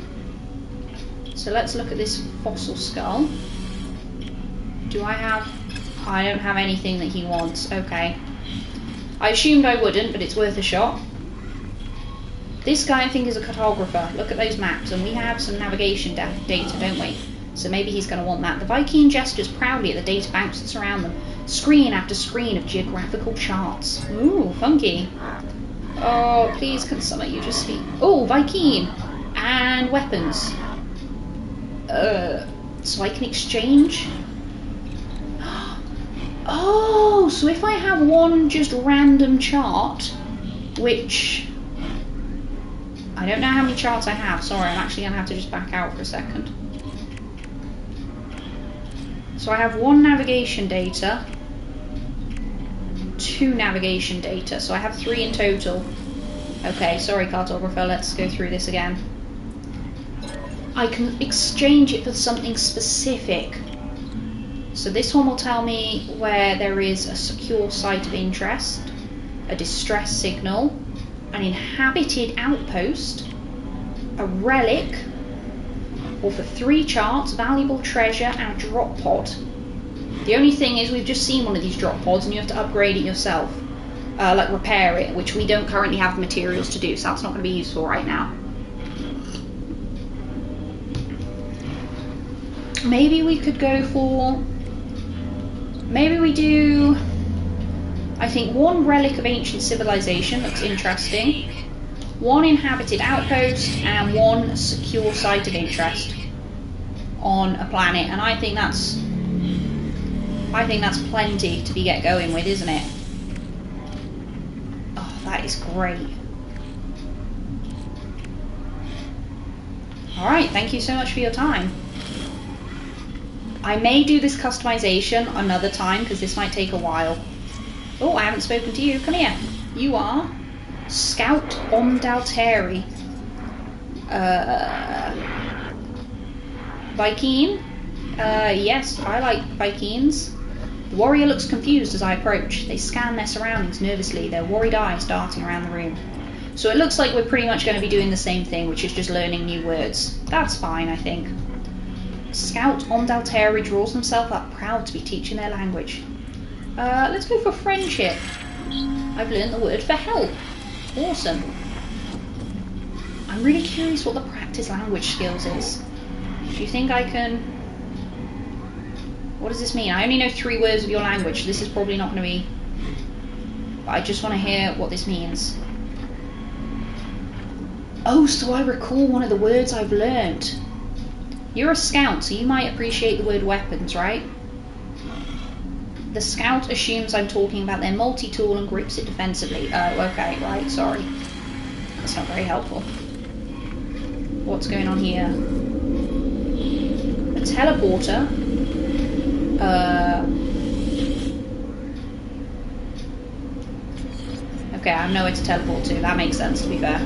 So let's look at this fossil skull. Do I have... I don't have anything that he wants. Okay. I assumed I wouldn't, but it's worth a shot. This guy I think is a cartographer. Look at those maps, and we have some navigation data, don't we? So maybe he's going to want that. The Viking gestures proudly at the data banks that surround them. Screen after screen of geographical charts. Ooh, funky. Oh, please, can some of you just speak? Oh, Viking! And weapons. So I can exchange? Oh, so if I have one just random chart, which... I don't know how many charts I have. Sorry, I'm actually going to have to just back out for a second. So I have 1 navigation data, 2 navigation data, so I have 3 in total. Okay, sorry cartographer, let's go through this again. I can exchange it for something specific. So this one will tell me where there is a secure site of interest, a distress signal, an inhabited outpost, a relic, or for 3 charts, valuable treasure, and a drop pod. The only thing is we've just seen one of these drop pods and you have to upgrade it yourself. Like repair it, which we don't currently have the materials to do, so that's not going to be useful right now. Maybe we could go for... Maybe we do... I think 1 relic of ancient civilization, looks interesting. 1 inhabited outpost and 1 secure site of interest on a planet, and I think that's plenty to be get going with, isn't it? Oh, that is great. Alright, thank you so much for your time. I may do this customization another time because this might take a while. Oh, I haven't spoken to you. Come here. You are Scout Omdalteri. Vy'keen? Yes, I like Vy'keens. The warrior looks confused as I approach. They scan their surroundings nervously, their worried eyes darting around the room. So it looks like we're pretty much going to be doing the same thing, which is just learning new words. That's fine, I think. Scout Omdalteri draws himself up, proud to be teaching their language. Let's go for friendship. I've learned the word for help. Awesome. I'm really curious what the practice language skills is. Do you think I can... What does this mean? I only know 3 words of your language. This is probably not going to be... But I just want to hear what this means. Oh, so I recall one of the words I've learned. You're a scout, so you might appreciate the word weapons, right? The scout assumes I'm talking about their multi-tool and grips it defensively. Oh, okay, right, sorry. That's not very helpful. What's going on here? A teleporter? Okay, I have nowhere to teleport to. That makes sense, to be fair.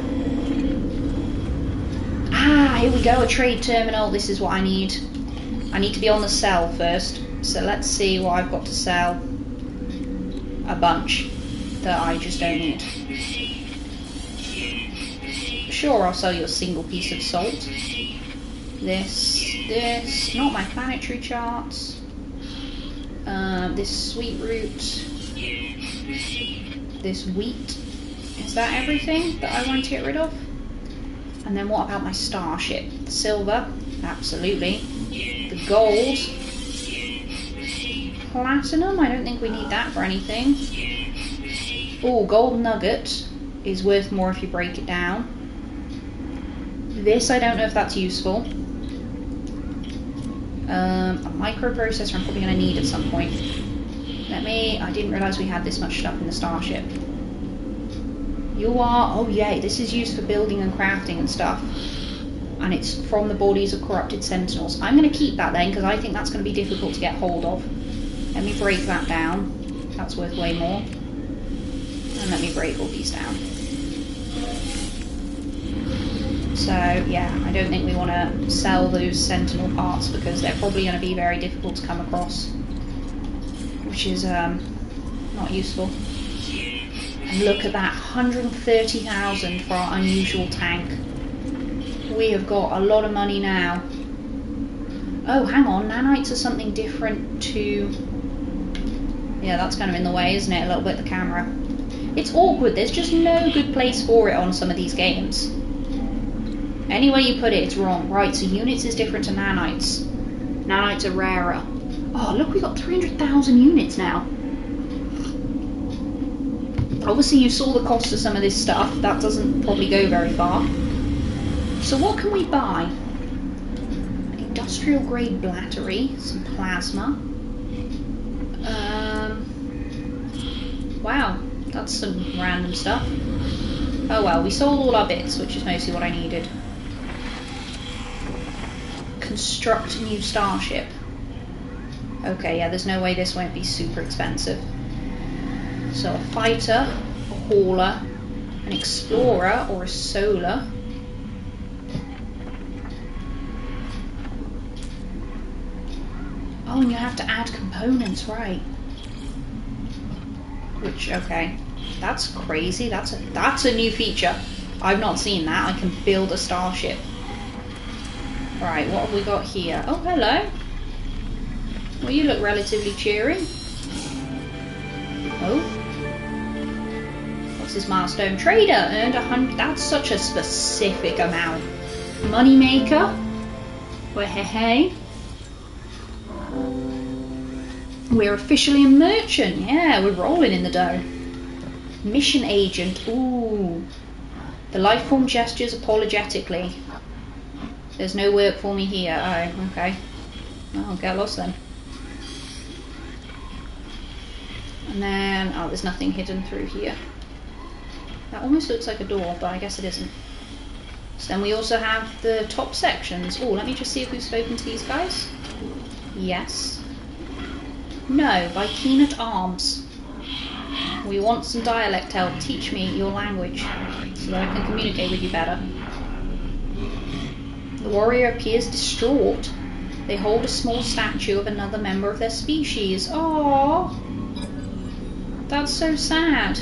Ah, here we go, a trade terminal. This is what I need. I need to be on the sell first. So let's see what I've got to sell. A bunch that I just don't need. Sure, I'll sell you a single piece of salt. This, not my planetary charts. This sweet root. This wheat. Is that everything that I want to get rid of? And then what about my starship? The silver, absolutely. The gold. Platinum, I don't think we need that for anything. Oh, gold nugget is worth more if you break it down. This, I don't know if that's useful. A microprocessor I'm probably going to need at some point. I didn't realise we had this much stuff in the starship. You are, oh yay, this is used for building and crafting and stuff. And it's from the bodies of corrupted sentinels. I'm going to keep that then, because I think that's going to be difficult to get hold of. Let me break that down. That's worth way more. And let me break all these down. So, yeah, I don't think we want to sell those sentinel parts because they're probably going to be very difficult to come across. Which is not useful. And look at that, 130,000 for our unusual tank. We have got a lot of money now. Oh, hang on, nanites are something different to... Yeah, that's kind of in the way, isn't it? A little bit, the camera. It's awkward, there's just no good place for it on some of these games. Any way you put it, it's wrong. Right, so units is different to nanites. Nanites are rarer. Oh, look, we've got 300,000 units now. Obviously, you saw the cost of some of this stuff. That doesn't probably go very far. So what can we buy? An industrial grade battery, some plasma. Wow, that's some random stuff. Oh well, we sold all our bits, which is mostly what I needed. Construct a new starship. Okay, yeah, there's no way this won't be super expensive. So a fighter, a hauler, an explorer, or a solar. Oh, and you have to add components, right? Which, okay, that's crazy. That's a new feature. I've not seen that. I can build a starship. Right, what have we got here? Oh, hello. Well, you look relatively cheery. Oh. What's this milestone? Trader earned 100. That's such a specific amount. Moneymaker. Well, hey. We're officially a merchant. Yeah, we're rolling in the dough. Mission agent. Ooh. The life form gestures apologetically. There's no work for me here. Oh, okay. Oh, get lost then. And then, oh, there's nothing hidden through here. That almost looks like a door, but I guess it isn't. So then we also have the top sections. Oh, let me just see if we've spoken to these guys. Yes. No, by Keen at Arms. We want some dialect help. Teach me your language so that I can communicate with you better. The warrior appears distraught. They hold a small statue of another member of their species. Aww. That's so sad.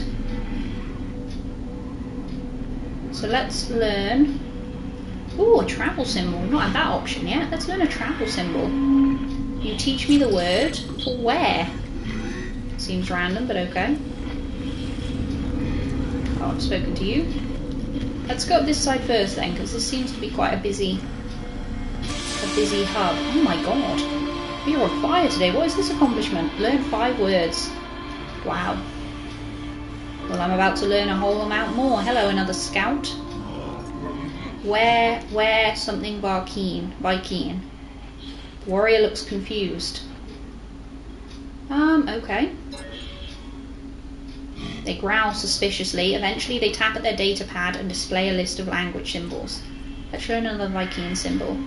So let's learn. Ooh, a travel symbol. We've not had that option yet. Let's learn a travel symbol. You teach me the word for where? Seems random, but okay. Oh, I've spoken to you. Let's go up this side first then, because this seems to be quite a busy hub. Oh my god. You're on fire today. What is this accomplishment? Learn 5 words. Wow. Well, I'm about to learn a whole amount more. Hello, another scout. Where something by Keen. Warrior looks confused. Okay. They growl suspiciously. Eventually they tap at their data pad and display a list of language symbols. Let's learn another Viking symbol.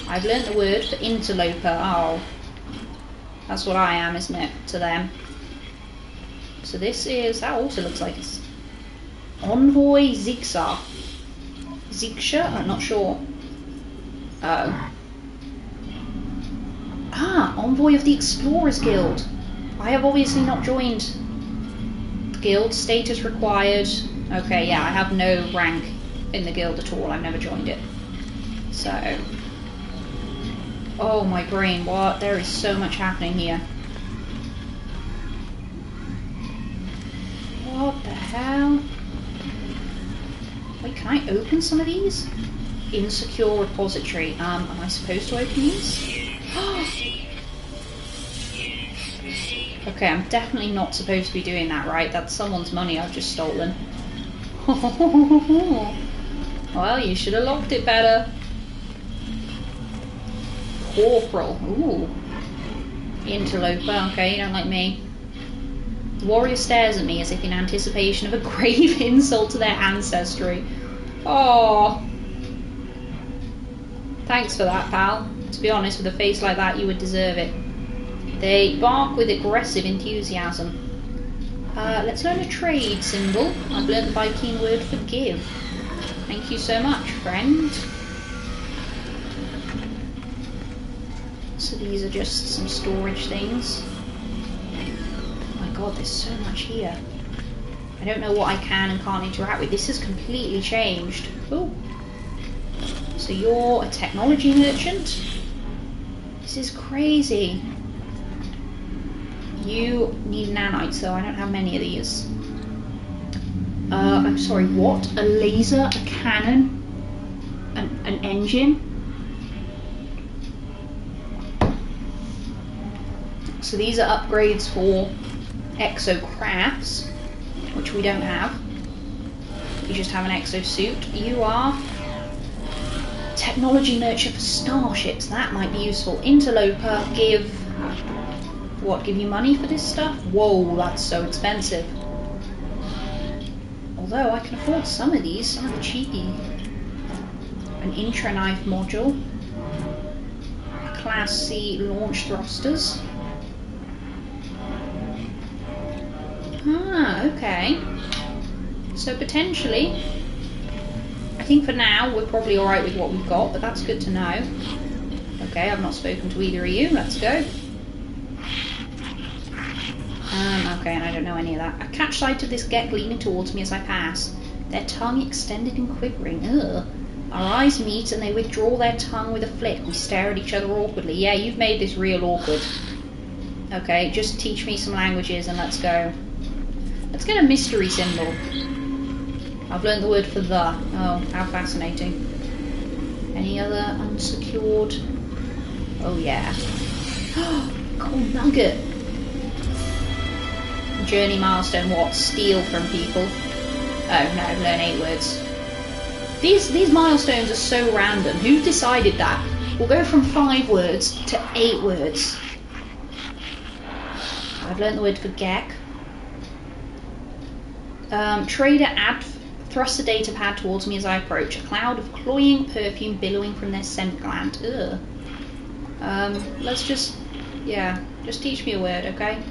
I've learnt the word for interloper. Oh. That's what I am, isn't it? To them. So this is... That also looks like it's... Envoy Zigzag. Zigsha? I'm not sure. Oh. Ah, Envoy of the Explorers Guild. I have obviously not joined. Guild status required. Okay, yeah, I have no rank in the guild at all. I've never joined it. So... Oh, my brain, what? There is so much happening here. What the hell? Wait, can I open some of these? Insecure repository. Am I supposed to open these? Okay, I'm definitely not supposed to be doing that, right? That's someone's money I've just stolen. Well, you should have locked it better. Corporal. Ooh. Interloper. Okay, you don't like me. The warrior stares at me as if in anticipation of a grave insult to their ancestry. Oh. Thanks for that, pal. To be honest, with a face like that, you would deserve it. They bark with aggressive enthusiasm. Let's learn a trade symbol. I've learned the Viking word for give. Thank you so much, friend. So these are just some storage things. Oh my god, there's so much here. I don't know what I can and can't interact with. This has completely changed. Oh. So you're a technology merchant? This is crazy. You need nanites though, I don't have many of these. I'm sorry, what? A laser, a cannon, an engine? So these are upgrades for exocrafts, which we don't have. You just have an exosuit. You are technology merchant for starships, that might be useful. Interloper, give... What, give you money for this stuff? Whoa, that's so expensive. Although I can afford some of these, some of the cheapy. An intraknife module. Class C launch thrusters. Ah, okay. So potentially, I think for now we're probably alright with what we've got, but that's good to know. Okay, I've not spoken to either of you, let's go. Okay, and I don't know any of that. I catch sight of this Gek leaning towards me as I pass. Their tongue extended and quivering. Ugh. Our eyes meet and they withdraw their tongue with a flick. We stare at each other awkwardly. Yeah, you've made this real awkward. Okay, just teach me some languages and let's go. Let's get a mystery symbol. I've learned the word for the. Oh, how fascinating. Any other unsecured? Oh yeah. Cool nugget. Journey milestone, what? Steal from people. Oh no, learn 8 words. These milestones are so random. Who decided that? We'll go from 5 words to 8 words. I've learned the word for Gek. Trader thrust the data pad towards me as I approach. A cloud of cloying perfume billowing from their scent gland. Ugh. Let's just teach me a word, okay?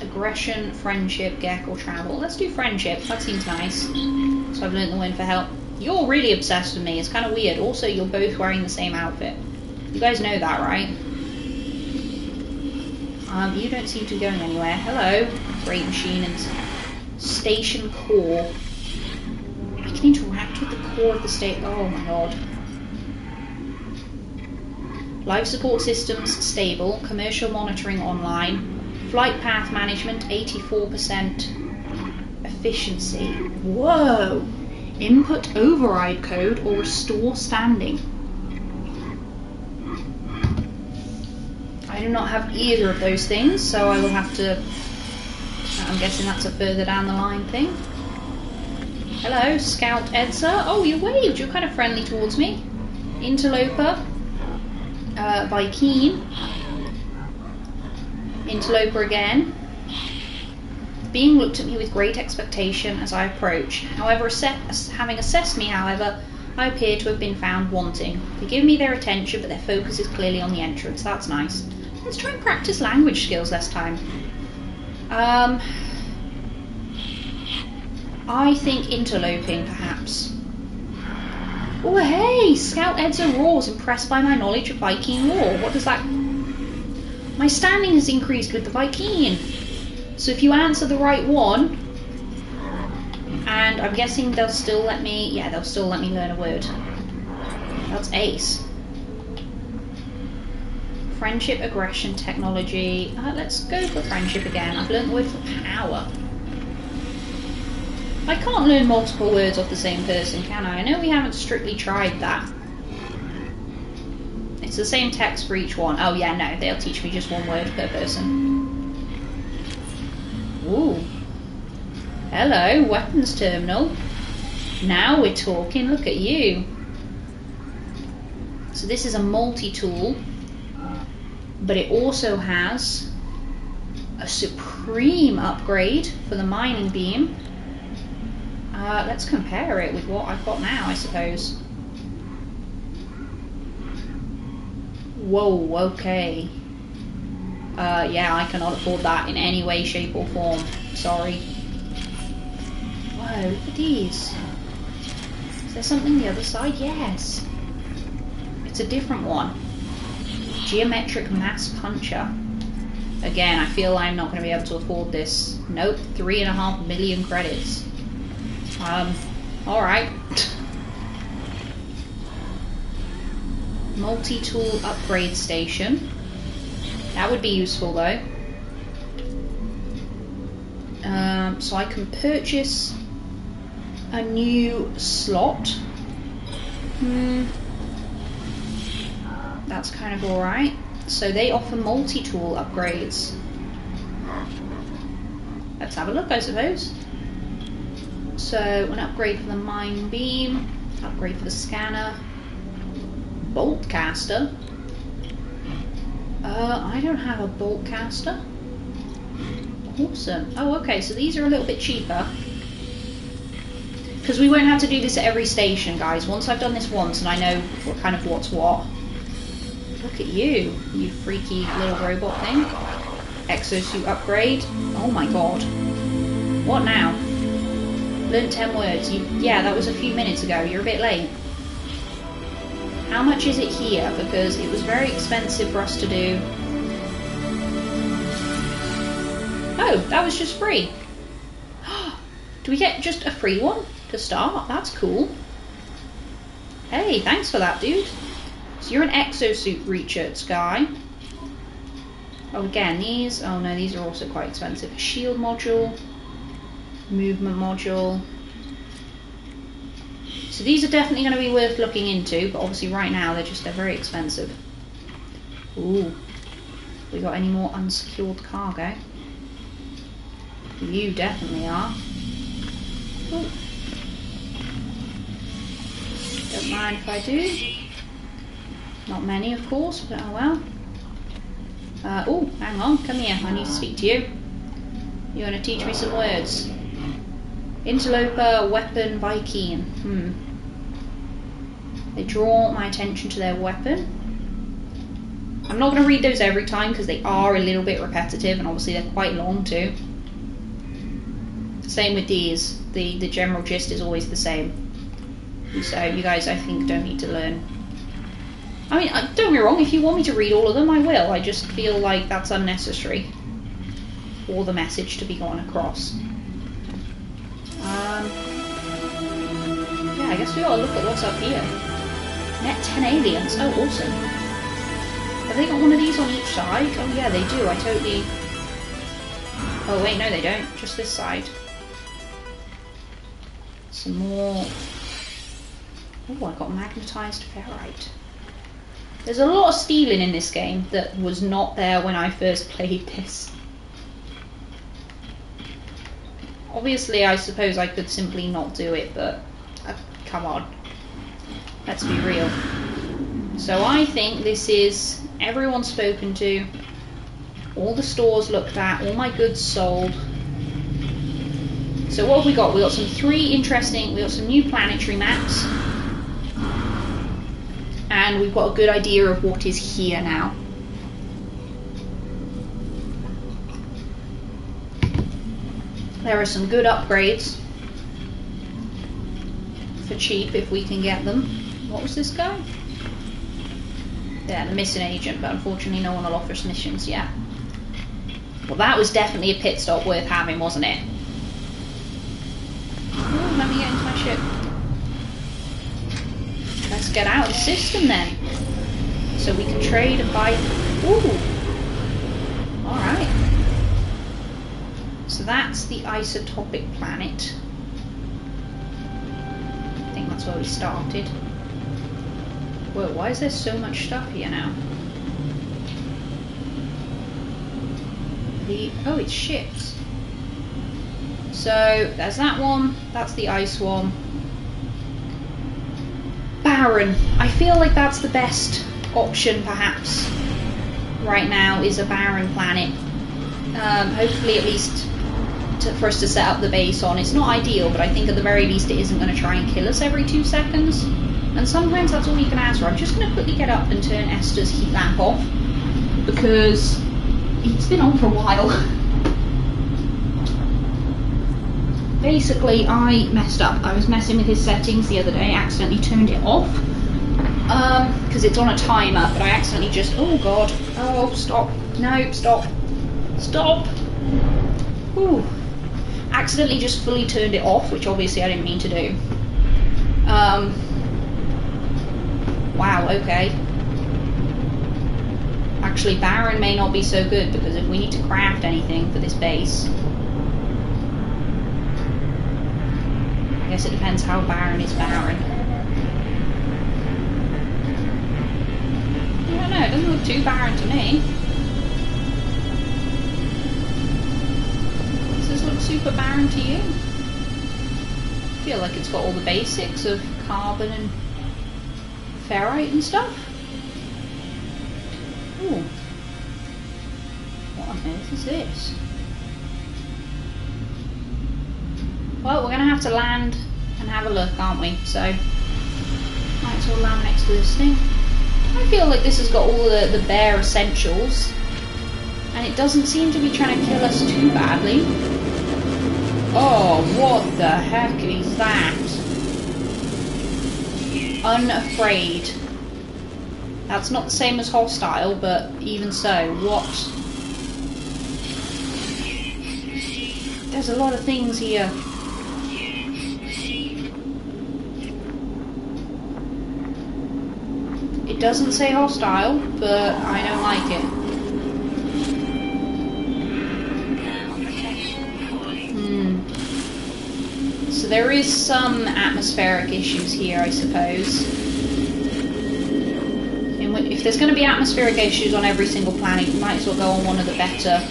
Aggression, friendship, Gek, or travel. Let's do friendship. That seems nice. So I've learned the word for help. You're really obsessed with me. It's kind of weird. Also, you're both wearing the same outfit. You guys know that, right? You don't seem to be going anywhere. Hello. Great machine and station core. I can interact with the core of the station. Oh my god. Life support systems stable. Commercial monitoring online. Flight path management 84% efficiency. Whoa! Input override code or restore standing. I do not have either of those things, so I will have to. I'm guessing that's a further down the line thing. Hello, Scout Edsa. Oh, you waved. You're kind of friendly towards me. Interloper. Vikeen. Interloper again. Being looked at me with great expectation as I approach. However, having assessed me, however, I appear to have been found wanting. They give me their attention, but their focus is clearly on the entrance. That's nice. Let's try and practice language skills this time. I think interloping, perhaps. Oh, hey! Scout Edsa roars, impressed by my knowledge of Vikeen lore. What does that... My standing has increased with the Vikeen. So if you answer the right one, and I'm guessing they'll still let me... Yeah, they'll still let me learn a word. That's ace. Friendship, aggression, technology. Let's go for friendship again. I've learned the word for power. I can't learn multiple words off the same person, can I? I know we haven't strictly tried that. It's the same text for each one. Oh yeah, no, they'll teach me just one word per person. Ooh. Hello, weapons terminal. Now we're talking, look at you. So this is a multi-tool, but it also has a supreme upgrade for the mining beam. Let's compare it with what I've got now, I suppose. Whoa, okay. Yeah, I cannot afford that in any way, shape or form. Sorry. Whoa, look at these. Is there something the other side? Yes. It's a different one. Geometric mass puncher. Again, I feel I'm not going to be able to afford this. Nope, 3.5 million credits. Alright. Multi-tool upgrade station. That would be useful though. So I can purchase a new slot. That's kind of alright. So they offer multi-tool upgrades. Let's have a look, I suppose. So an upgrade for the mine beam, upgrade for the scanner, bolt caster. I don't have a bolt caster. Awesome. Oh, okay, so these are a little bit cheaper. Because we won't have to do this at every station, guys. Once I've done this once and I know what kind of what's what. Look at you, you freaky little robot thing. Exosuit upgrade. Oh my god. What now? Learned 10 words. Yeah, that was a few minutes ago. You're a bit late. How much is it here? Because it was very expensive for us to do. Oh, that was just free. Do we get just a free one? to start. That's cool. Hey, thanks for that, dude. So you're an exosuit reacher, Sky. Oh, again, these... Oh, no, these are also quite expensive. Shield module. Movement module. So these are definitely going to be worth looking into, but obviously right now they're very expensive. Ooh. We got any more unsecured cargo? You definitely are. Ooh. Don't mind if I do. Not many, of course, but oh well. Oh, hang on, come here. I need to speak to you. You're going to teach me some words. Interloper, weapon, Viking. They draw my attention to their weapon. I'm not going to read those every time because they are a little bit repetitive, and obviously they're quite long too. Same with these. The general gist is always the same. So you guys, I think, don't need to learn. I mean, don't get me wrong, if you want me to read all of them, I will. I just feel like that's unnecessary for the message to be gone across. Yeah, I guess we ought to look at what's up here. Net 10 aliens. Oh, awesome. Have they got one of these on each side? Oh yeah, they do. I totally... Oh wait, no they don't. Just this side. Some more... Oh, I got magnetized ferrite. There's a lot of stealing in this game that was not there when I first played this. Obviously, I suppose I could simply not do it, but come on. Let's be real. So I think this is everyone spoken to, all the stores looked at, all my goods sold. So what have we got? We got some we got some new planetary maps. And we've got a good idea of what is here now. There are some good upgrades for cheap if we can get them. What was this guy? Yeah, the missing agent, but unfortunately no one will offer us missions yet. Well, that was definitely a pit stop worth having, wasn't it? Ooh, let me get into my ship. Let's get out of the system then. So we can trade and buy... Ooh! Alright. So that's the isotopic planet. I think that's where we started. Whoa, why is there so much stuff here now? Oh, it's ships. So, there's that one. That's the ice one. Barren. I feel like that's the best option, perhaps, right now, is a barren planet. Hopefully, at least, for us to set up the base on. It's not ideal, but I think at the very least it isn't going to try and kill us every 2 seconds. And sometimes that's all you can ask for. I'm just going to quickly get up and turn Esther's heat lamp off, because it's been on for a while. Basically, I messed up. I was messing with his settings the other day, accidentally turned it off, because it's on a timer, but I accidentally just... Oh god. Oh, stop. No, stop. Stop. Ooh. Accidentally just fully turned it off, which obviously I didn't mean to do. Wow, okay. Actually, barren may not be so good, because if we need to craft anything for this base... I guess it depends how barren is barren. I don't know, it doesn't look too barren to me. Does this look super barren to you? I feel like it's got all the basics of carbon and ferrite and stuff. Ooh. What on earth is this? Well, we're going to have to land and have a look, aren't we? So, might as well land next to this thing. I feel like this has got all the bare essentials, and it doesn't seem to be trying to kill us too badly. Oh, what the heck is that? Unafraid. That's not the same as hostile, but even so, what? There's a lot of things here. doesn't say hostile, but I don't like it. So there is some atmospheric issues here, I suppose. If there's going to be atmospheric issues on every single planet, you might as well go on one of the better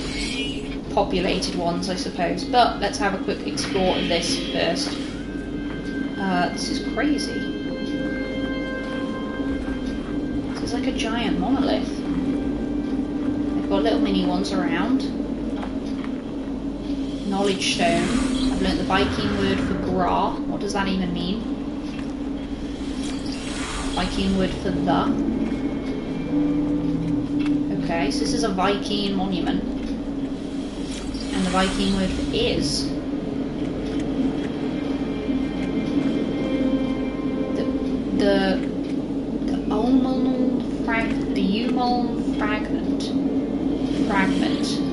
populated ones, I suppose. But let's have a quick explore of this first. This is crazy. This is like a giant monolith. They've got little mini ones around. Knowledge stone. I've learnt the Viking word for gra. What does that even mean? Viking word for the. Okay, so this is a Viking monument. And the Viking word for is. The Umaln fragment.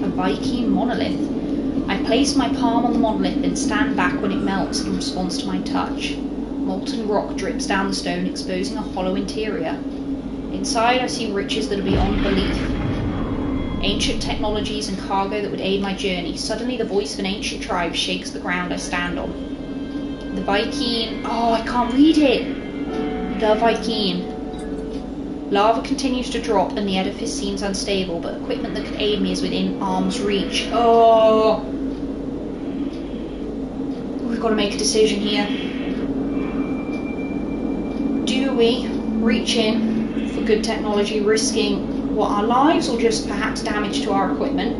A Viking monolith. I place my palm on the monolith and stand back when it melts in response to my touch. Molten rock drips down the stone, exposing a hollow interior. Inside I see riches that are beyond belief. Ancient technologies and cargo that would aid my journey. Suddenly the voice of an ancient tribe shakes the ground I stand on. The Viking... Oh, I can't read it! The Viking. Lava continues to drop and the edifice seems unstable, but equipment that could aid me is within arm's reach. Oh! We've got to make a decision here. Do we reach in for good technology, risking what, our lives, or just perhaps damage to our equipment?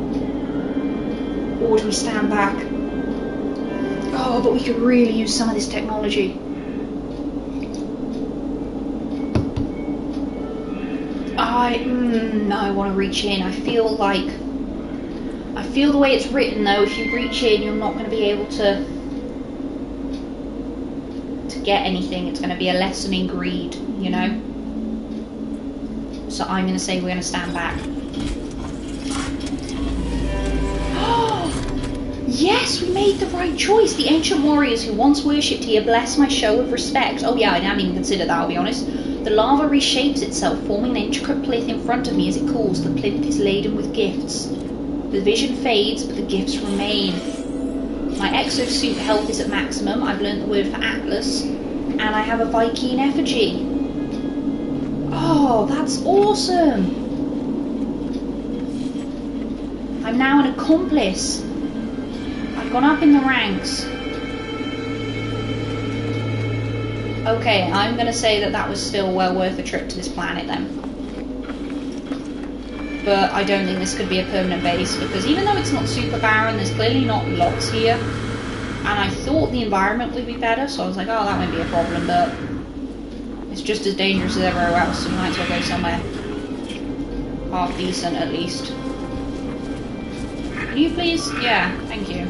Or do we stand back? Oh, but we could really use some of this technology. I want to reach in. I feel the way it's written though, if you reach in you're not going to be able to get anything. It's going to be a lesson in greed, you know? So I'm going to say we're going to stand back. Yes, we made the right choice. The ancient warriors who once worshipped here bless my show of respect. Oh yeah, I didn't even consider that, I'll be honest. The lava reshapes itself, forming an intricate plinth in front of me as it cools. The plinth is laden with gifts. The vision fades, but the gifts remain. My exosuit health is at maximum. I've learned the word for Atlas, and I have a Viking effigy. Oh, that's awesome! I'm now an accomplice. I've gone up in the ranks. Okay, I'm going to say that that was still well worth a trip to this planet then. But I don't think this could be a permanent base, because even though it's not super barren, there's clearly not lots here. And I thought the environment would be better, so I was like, oh, that won't be a problem, but it's just as dangerous as everywhere else, so you might as well go somewhere half decent at least. Can you please? Yeah, thank you.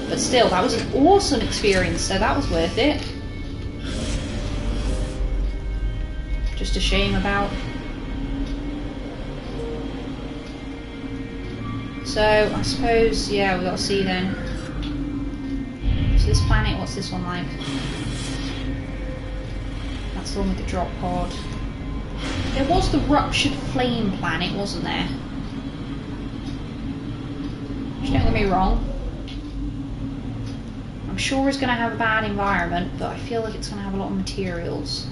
But still, that was an awesome experience, so that was worth it. Just a shame about. So I suppose, yeah, we got to see then. So this planet, what's this one like? That's the one with the drop pod. There was the ruptured flame planet, wasn't there? Don't get me wrong. I'm sure it's going to have a bad environment, but I feel like it's going to have a lot of materials.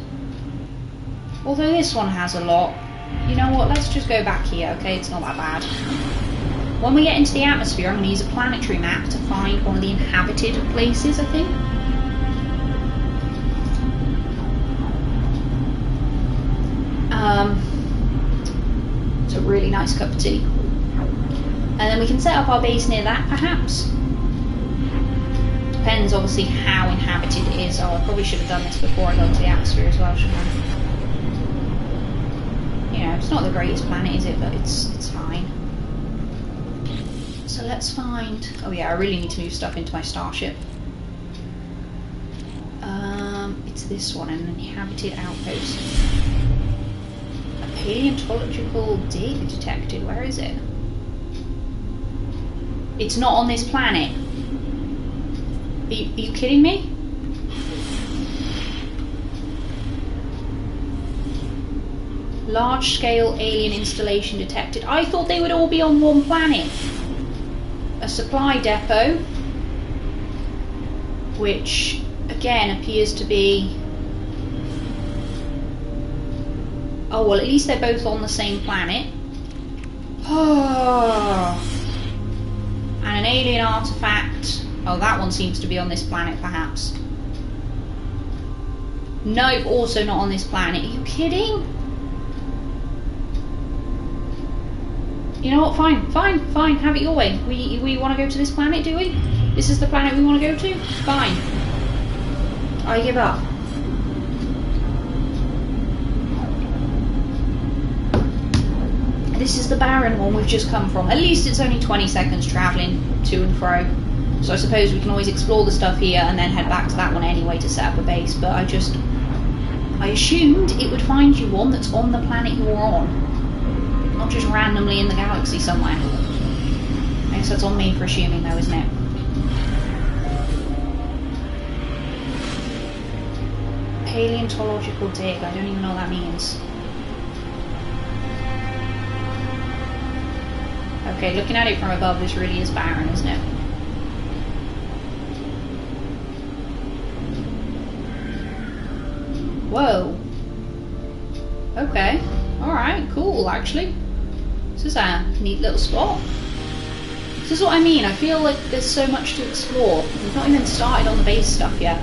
Although this one has a lot. You know what, let's just go back here, okay? It's not that bad. When we get into the atmosphere, I'm going to use a planetary map to find one of the inhabited places, I think. It's a really nice cup of tea. And then we can set up our base near that, perhaps. Depends, obviously, how inhabited it is. Oh, I probably should have done this before I got into the atmosphere as well, shouldn't I? You know, it's not the greatest planet, is it? But it's fine. So let's find... Oh yeah, I really need to move stuff into my starship. It's this one, an inhabited outpost. A paleontological dig detected. Where is it? It's not on this planet. Are you kidding me? Large-scale alien installation detected. I thought they would all be on one planet. A supply depot, which again appears to be... Oh, well, at least they're both on the same planet. Oh. And an alien artifact. Oh, that one seems to be on this planet, perhaps. Nope, also not on this planet. Are you kidding? You know what? Fine, have it your way. We want to go to this planet, do we? This is the planet we want to go to? Fine. I give up. This is the barren one we've just come from. At least it's only 20 seconds travelling to and fro. So I suppose we can always explore the stuff here and then head back to that one anyway to set up a base. But I assumed it would find you one that's on the planet you're on. Not just randomly in the galaxy somewhere. I guess that's on me for assuming though, isn't it? Paleontological dig. I don't even know what that means. Okay, looking at it from above, this really is barren, isn't it? Whoa. Okay. Alright, cool, actually. This is a neat little spot. This is what I mean. I feel like there's so much to explore. We've not even started on the base stuff yet.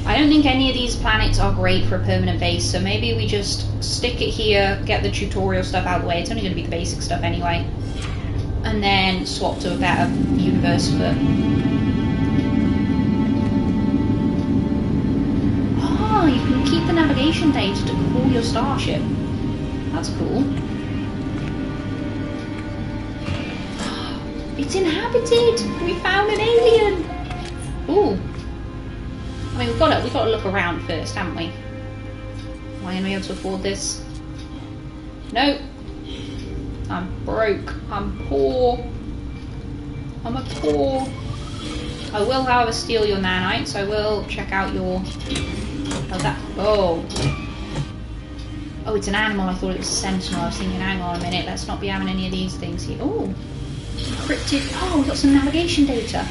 I don't think any of these planets are great for a permanent base, so maybe we just stick it here, get the tutorial stuff out of the way. It's only going to be the basic stuff anyway. And then swap to a better universe for... Oh, you can keep the navigation data to call your starship. That's cool. It's inhabited! We found an alien! Ooh. I mean, we've got to look around first, haven't we? Am I going to be able to afford this? Nope. I'm broke. I'm poor. I'm a poor. I will, however, steal your nanites. I will check out your... Oh, that... Oh. Oh, it's an animal. I thought it was a sentinel. I was thinking, hang on a minute, let's not be having any of these things here. Oh. Cryptid... Oh, we've got some navigation data.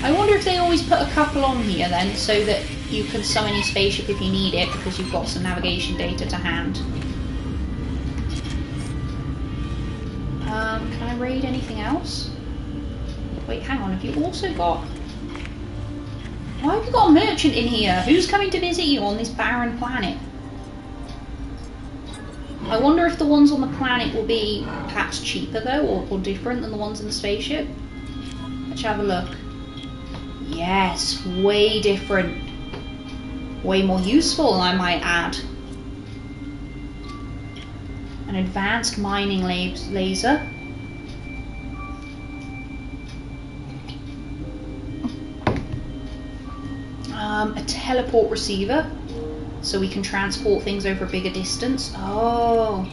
I wonder if they always put a couple on here then, so that you can summon your spaceship if you need it, because you've got some navigation data to hand. Can I raid anything else? Wait, hang on, have you also got... Why have you got a merchant in here? Who's coming to visit you on this barren planet? I wonder if the ones on the planet will be perhaps cheaper though, or different than the ones in the spaceship. Let's have a look. Yes, way different. Way more useful, I might add. An advanced mining laser. A teleport receiver, so we can transport things over a bigger distance. Oh.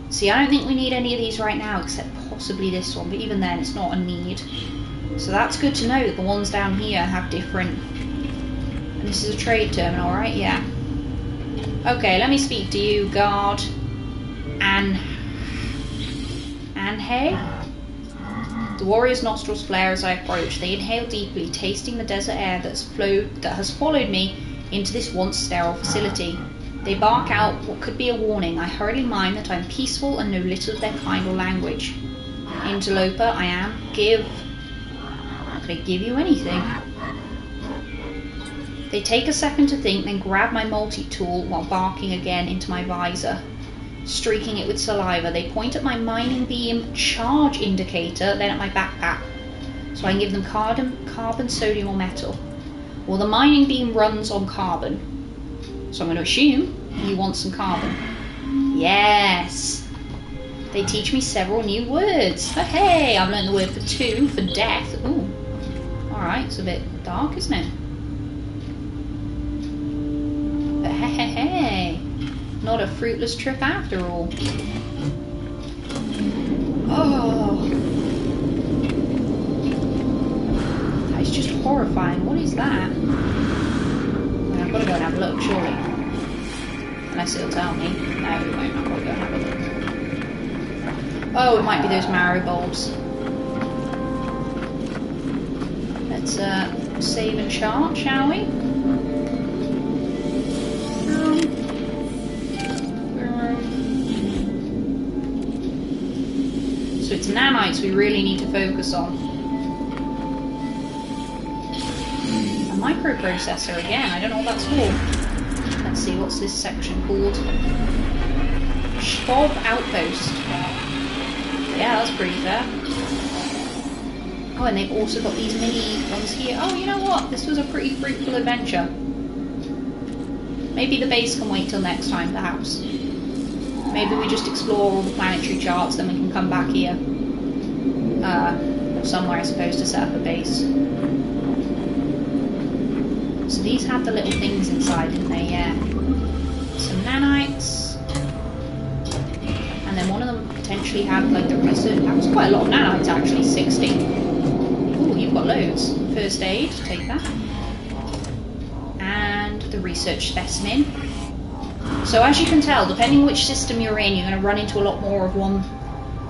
See, I don't think we need any of these right now, except possibly this one, but even then it's not a need. So that's good to know that the ones down here have different... And this is a trade terminal, right? Yeah. Okay, let me speak to you, guard. Anhe? The warrior's nostrils flare as I approach. They inhale deeply, tasting the desert air that has followed me into this once sterile facility. They bark out what could be a warning. I hurriedly mime that I am peaceful and know little of their kind or language. Interloper, I am. Give... Could I give you anything? They take a second to think, then grab my multi-tool while barking again into my visor. Streaking it with saliva, they point at my mining beam charge indicator, then at my backpack. So I can give them carbon, sodium or metal. Well, the mining beam runs on carbon. So I'm going to assume you want some carbon. Yes! They teach me several new words. Oh, hey, I've learned the word for two, for death. Ooh. Alright, it's a bit dark, isn't it? But hey. Not a fruitless trip after all. Oh. That is just horrifying. What is that? I've got to go and have a look, surely. Unless it'll tell me. No, it won't. I'll probably go and have a look. Oh, it might be those marrow bulbs. Let's save and chart, shall we? So it's nanites we really need to focus on. A microprocessor again, I don't know what that's for. Let's see, what's this section called? Shov Outpost. Yeah, that's pretty fair. Oh, and they've also got these mini ones here. Oh, you know what? This was a pretty fruitful adventure. Maybe the base can wait till next time, perhaps. Maybe we just explore all the planetary charts, then we can come back here. Or somewhere, I suppose, to set up a base. So these had the little things inside, didn't they? Yeah. Some nanites. And then one of them potentially had, like, the research. That was quite a lot of nanites, actually. 60. Ooh, you've got loads. First aid, take that. And the research specimen. So as you can tell, depending which system you're in, you're going to run into a lot more of one.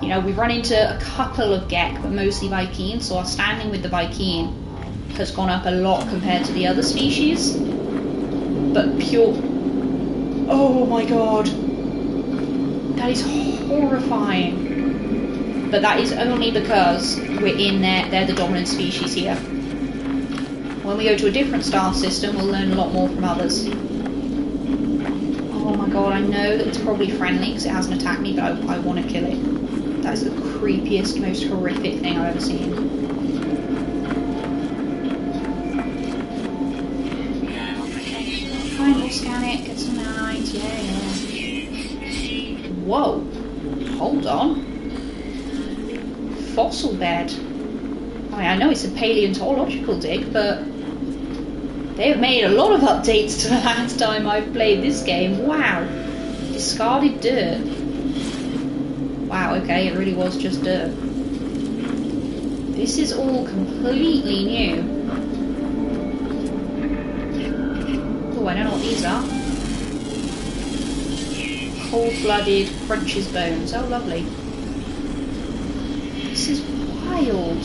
You know, we've run into a couple of Gek, but mostly Vy'keen, so our standing with the Vy'keen has gone up a lot compared to the other species. But pure... Oh my god. That is horrifying. But that is only because we're in there, they're the dominant species here. When we go to a different star system, we'll learn a lot more from others. Oh my god, I know that it's probably friendly because it hasn't attacked me, but I want to kill it. That is the creepiest, most horrific thing I've ever seen. Fine, we'll scan it, get some nanites, yeah. Whoa, hold on. Fossil bed. I mean, I know it's a paleontological dig, but they have made a lot of updates to the last time I've played this game. Wow. Discarded dirt. Wow, okay, it really was just dirt. This is all completely new. Oh, I don't know what these are. Cold-blooded crunches bones. Oh, lovely. This is wild.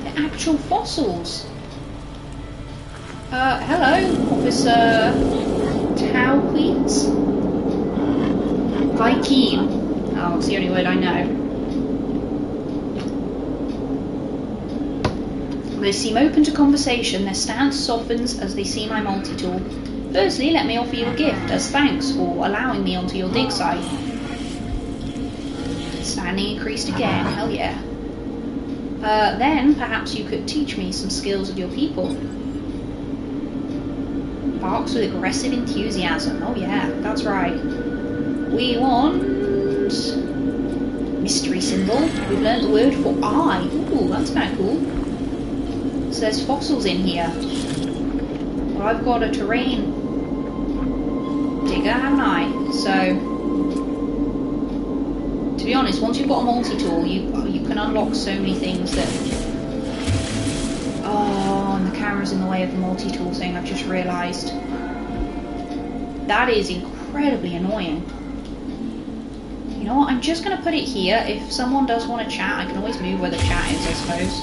They're actual fossils. Hello, Officer Tauqueens? Vy'keen. Oh, it's the only word I know. They seem open to conversation. Their stance softens as they see my multi-tool. Firstly, let me offer you a gift as thanks for allowing me onto your dig site. Standing increased again. Hell yeah. Then, perhaps you could teach me some skills of your people. Barks with aggressive enthusiasm. Oh yeah, that's right. We want... mystery symbol. We've learned the word for eye. Ooh, that's kind of cool. So there's fossils in here. Well, I've got a terrain digger, haven't I? So, to be honest, once you've got a multi-tool, you can unlock so many things that... Oh, and the camera's in the way of the multi-tool thing, I've just realised. That is incredibly annoying. You know what, I'm just going to put it here. If someone does want to chat, I can always move where the chat is, I suppose.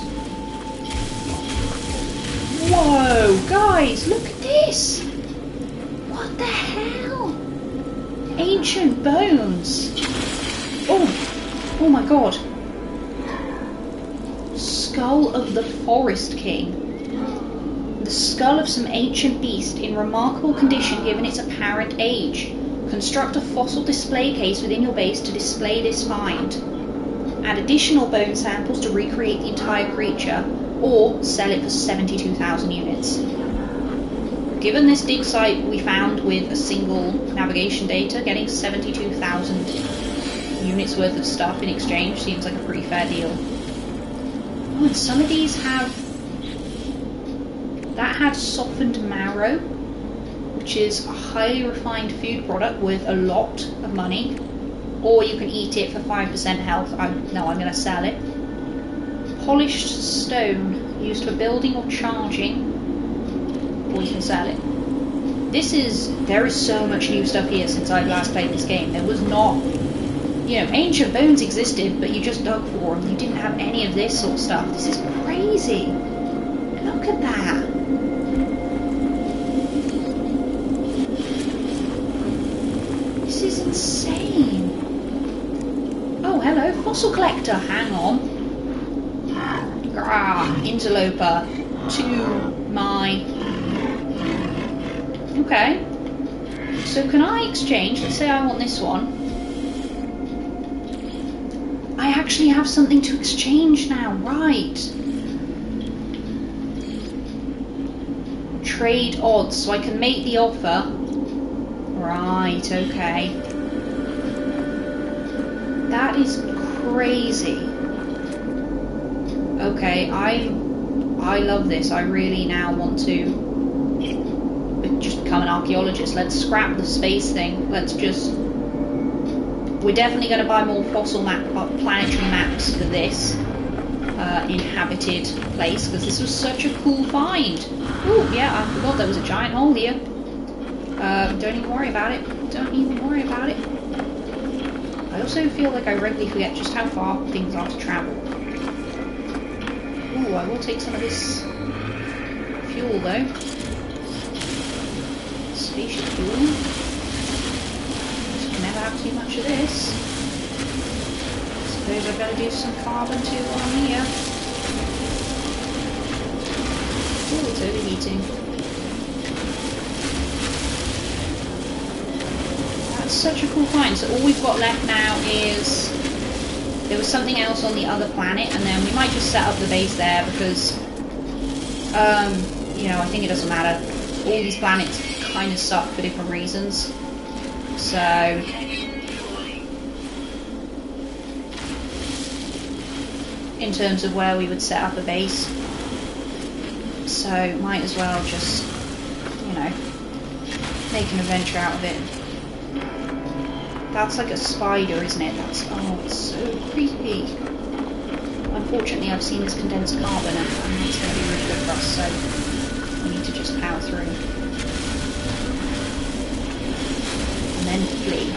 Whoa, guys, look at this! What the hell? Ancient bones! Oh my god. Skull of the Forest King. The skull of some ancient beast in remarkable condition given its apparent age. Construct a fossil display case within your base to display this find. Add additional bone samples to recreate the entire creature, or sell it for 72,000 units. Given this dig site we found with a single navigation data, getting 72,000 units worth of stuff in exchange seems like a pretty fair deal. Oh, and some of these have... That had softened marrow, which is a highly refined food product worth a lot of money. Or you can eat it for 5% health. I'm going to sell it. Polished stone, used for building or charging. Or you can sell it. there is so much new stuff here since I last played this game. There was not, you know, ancient bones existed, but you just dug for them. You didn't have any of this sort of stuff. This is crazy. Look at that. This is insane. Oh, hello, fossil collector. Hang on. Interloper to my... Okay. So can I exchange? Let's say I want this one. I actually have something to exchange now, right. Trade odds, so I can make the offer. Right, okay. That is crazy. Okay, I love this. I really now want to just become an archaeologist. Let's scrap the space thing. Let's just... We're definitely going to buy more fossil planetary maps for this inhabited place, because this was such a cool find. Oh, yeah, I forgot there was a giant hole here. Don't even worry about it. Don't even worry about it. I also feel like I regularly forget just how far things are to travel. Ooh, I will take some of this fuel though. Spaceship fuel. Just can never have too much of this. Suppose I've got to do some carbon too while I'm here. Ooh, it's overheating. That's such a cool find. So all we've got left now is... There was something else on the other planet, and then we might just set up the base there because, you know, I think it doesn't matter. All these planets kind of suck for different reasons. So, in terms of where we would set up a base, so might as well just, you know, make an adventure out of it. That's like a spider, isn't it? That's, oh, it's so creepy. Unfortunately, I've seen this condensed carbon, and it's going to be really good for us, so we need to just power through. And then flee.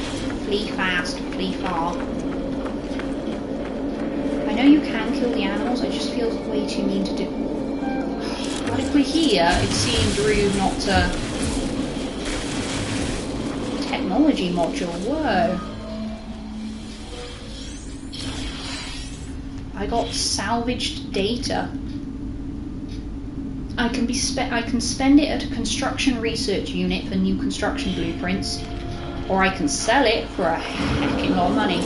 Flee fast, flee far. I know you can kill the animals, it just feels way too mean to do. But if we're here, it seemed rude not to... Technology module, whoa. I got salvaged data. I can spend it at a construction research unit for new construction blueprints, or I can sell it for a hecking lot of money.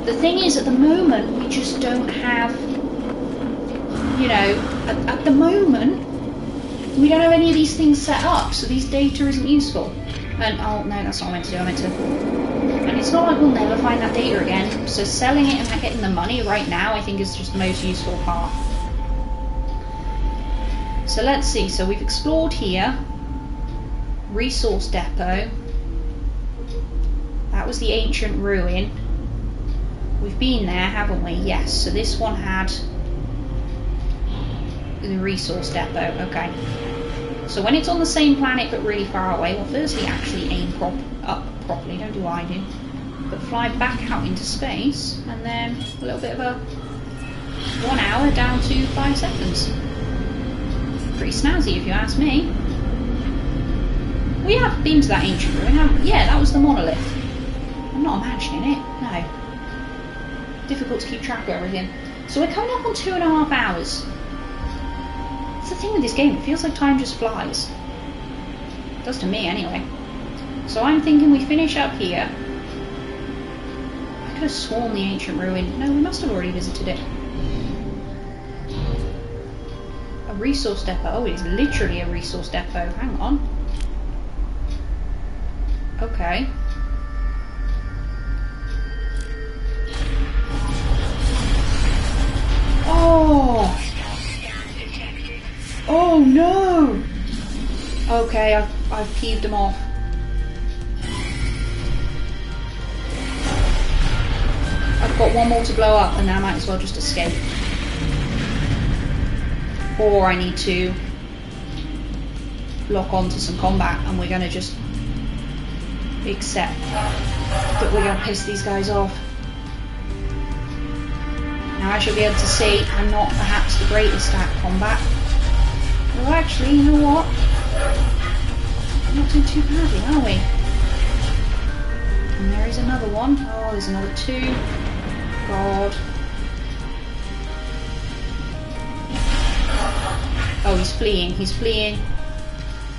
The thing is, at the moment, we just don't have, you know, at the moment, we don't have any of these things set up, so these data isn't useful. And, oh, no, that's not what I meant to do, I meant to... And it's not like we'll never find that data again, so selling it and getting the money right now, I think, is just the most useful part. So let's see, so we've explored here. Resource depot. That was the ancient ruin. We've been there, haven't we? Yes, so this one had... the resource depot, okay. So when it's on the same planet but really far away, well, firstly actually aim up properly, don't do what I do, but fly back out into space, and then a little bit of a 1 hour down to 5 seconds. Pretty snazzy if you ask me. We have been to that ancient ruin, haven't we? Yeah, that was the monolith. I'm not imagining it, no. Difficult to keep track of everything. So we're coming up on 2.5 hours. That's the thing with this game, it feels like time just flies. It does to me anyway. So I'm thinking we finish up here. I could have sworn the ancient ruin. No, we must have already visited it. A resource depot. Oh, it's literally a resource depot. Hang on. Okay. Oh! Oh no! Okay, I've peeved them off. I've got one more to blow up, and then I might as well just escape. Or I need to lock onto some combat, and we're going to just accept that we're going to piss these guys off. Now, as you'll be able to see, I'm not perhaps the greatest at combat. Well, actually, you know what? We're not doing too badly, are we? And there is another one. Oh, there's another two. God. Oh, he's fleeing. He's fleeing.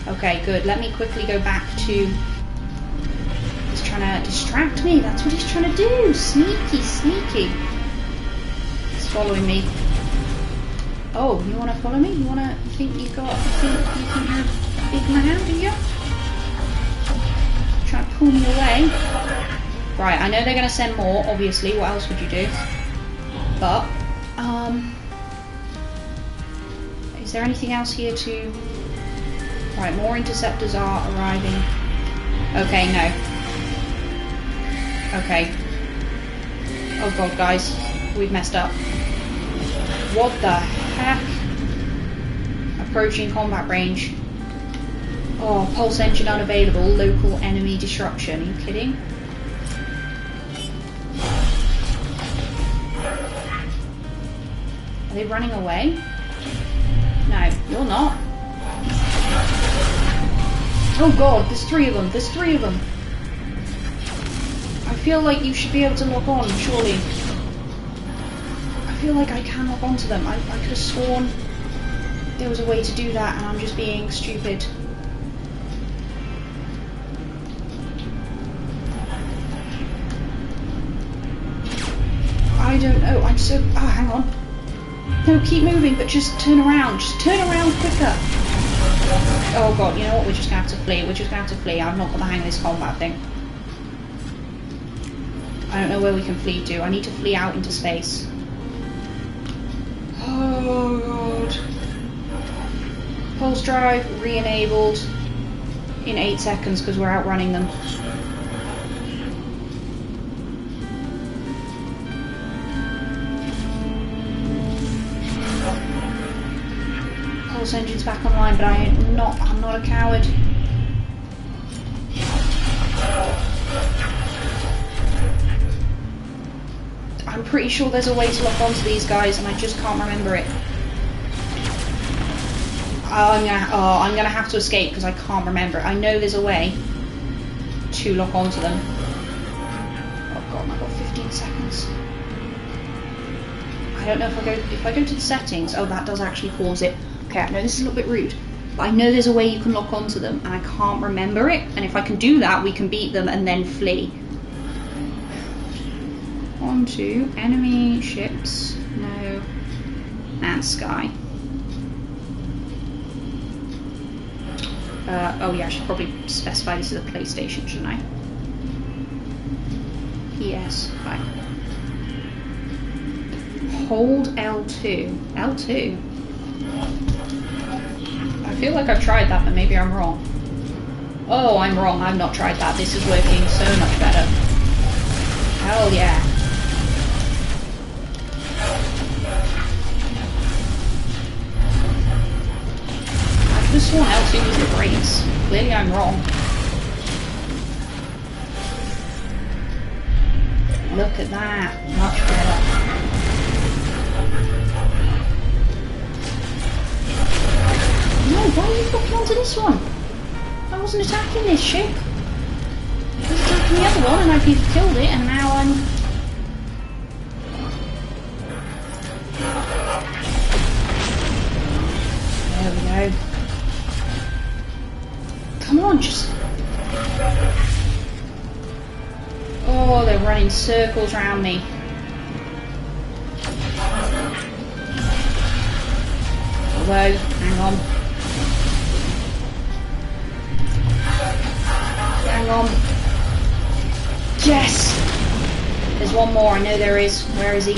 Okay, good. Let me quickly go back to... He's trying to distract me. That's what he's trying to do. Sneaky, sneaky. He's following me. Oh, you want to follow me? You think you're a big man, do you? Trying to pull me away. Right, I know they're going to send more, obviously. What else would you do? But, is there anything else here to... Right, more interceptors are arriving. Okay, no. Okay. Oh god, guys. We've messed up. What the heck? Approaching combat range. Oh, pulse engine unavailable. Local enemy disruption. Are you kidding? Are they running away? No, you're not. Oh god, there's three of them. There's three of them. I feel like you should be able to lock on, surely. I feel like I can lock onto them. I could have sworn there was a way to do that, and I'm just being stupid. I don't know. I'm so... Oh, hang on. No, keep moving, but just turn around. Just turn around quicker. Oh god, you know what? We're just going to have to flee. We're just going to have to flee. I've not got the hang of this combat thing. I don't know where we can flee to. I need to flee out into space. Oh god. Pulse drive re-enabled in 8 seconds because we're outrunning them. Pulse engine's back online, but I'm not a coward. I'm pretty sure there's a way to lock onto these guys, and I just can't remember it. I'm gonna have to escape because I can't remember it. I know there's a way to lock onto them. Oh god, I've got 15 seconds. I don't know if I go to the settings. Oh, that does actually pause it. Okay, I know this is a little bit rude, but I know there's a way you can lock onto them, and I can't remember it. And if I can do that, we can beat them and then flee. Onto enemy ships, no, and sky. Oh yeah, I should probably specify this as a PlayStation, shouldn't I? Yes, right. Hold L2. L2? I feel like I've tried that, but maybe I'm wrong. Oh, I'm wrong. I've not tried that. This is working so much better. Hell yeah. I could have sworn L2 was the brakes. Clearly I'm wrong. Look at that. Much better. No, why are you looking onto this one? I wasn't attacking this ship. I was attacking the other one and I've either killed it and now I'm... There we go. Come on, just... Oh, they're running circles around me. Although, hang on. Hang on. Yes! There's one more, I know there is. Where is he?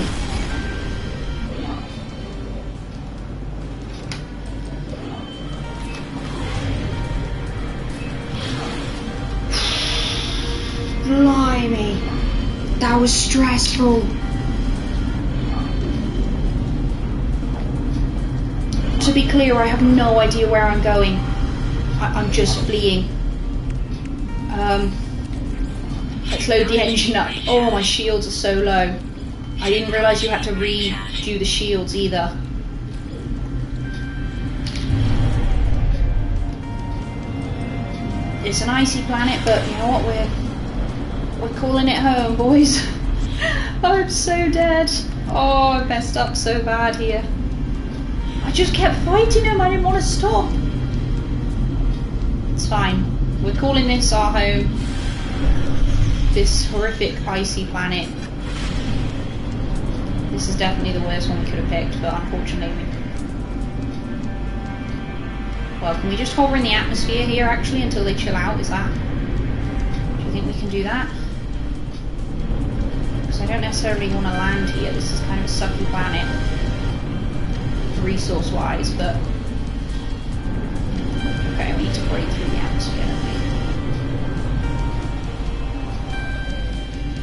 Blimey! That was stressful. To be clear, I have no idea where I'm going. I'm just fleeing. Let's load the engine up. Oh, my shields are so low. I didn't realise you had to redo the shields either. It's an icy planet, but you know what? We're calling it home, boys. I'm so dead. Oh, I messed up so bad here. I just kept fighting him. I didn't want to stop. It's fine. We're calling this our home. This horrific icy planet. This is definitely the worst one we could have picked, but unfortunately. Well, can we just hover in the atmosphere here actually until they chill out? Is that? Do you think we can do that? Because I don't necessarily want to land here. This is kind of a sucky planet, resource-wise, but okay, we need to break through the atmosphere, don't we?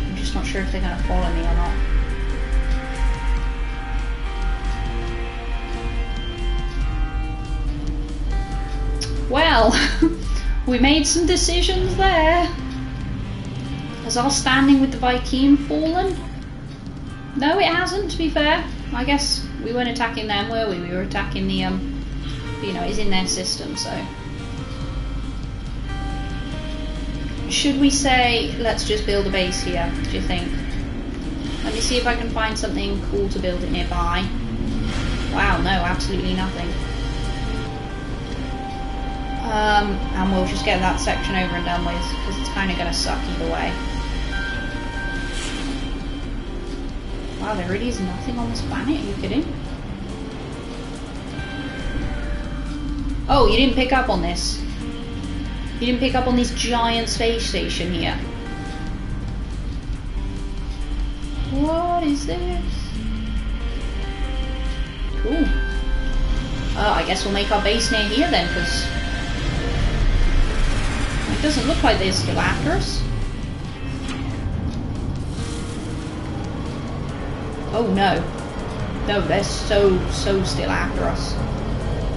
I'm just not sure if they're going to follow me or not. Well, we made some decisions there. Has our standing with the Vy'keen fallen? No, it hasn't, to be fair. I guess we weren't attacking them, were we? We were attacking the, you know, it's in their system, so. Should we say, let's just build a base here, do you think? Let me see if I can find something cool to build it nearby. Wow, no, absolutely nothing. And we'll just get that section over and done with, because it's kind of going to suck either way. Wow, there really is nothing on this planet, are you kidding? Oh, you didn't pick up on this. You didn't pick up on this giant space station here. What is this? Cool. I guess we'll make our base near here then, because it doesn't look like they're still after us. Oh no. No, they're so still after us.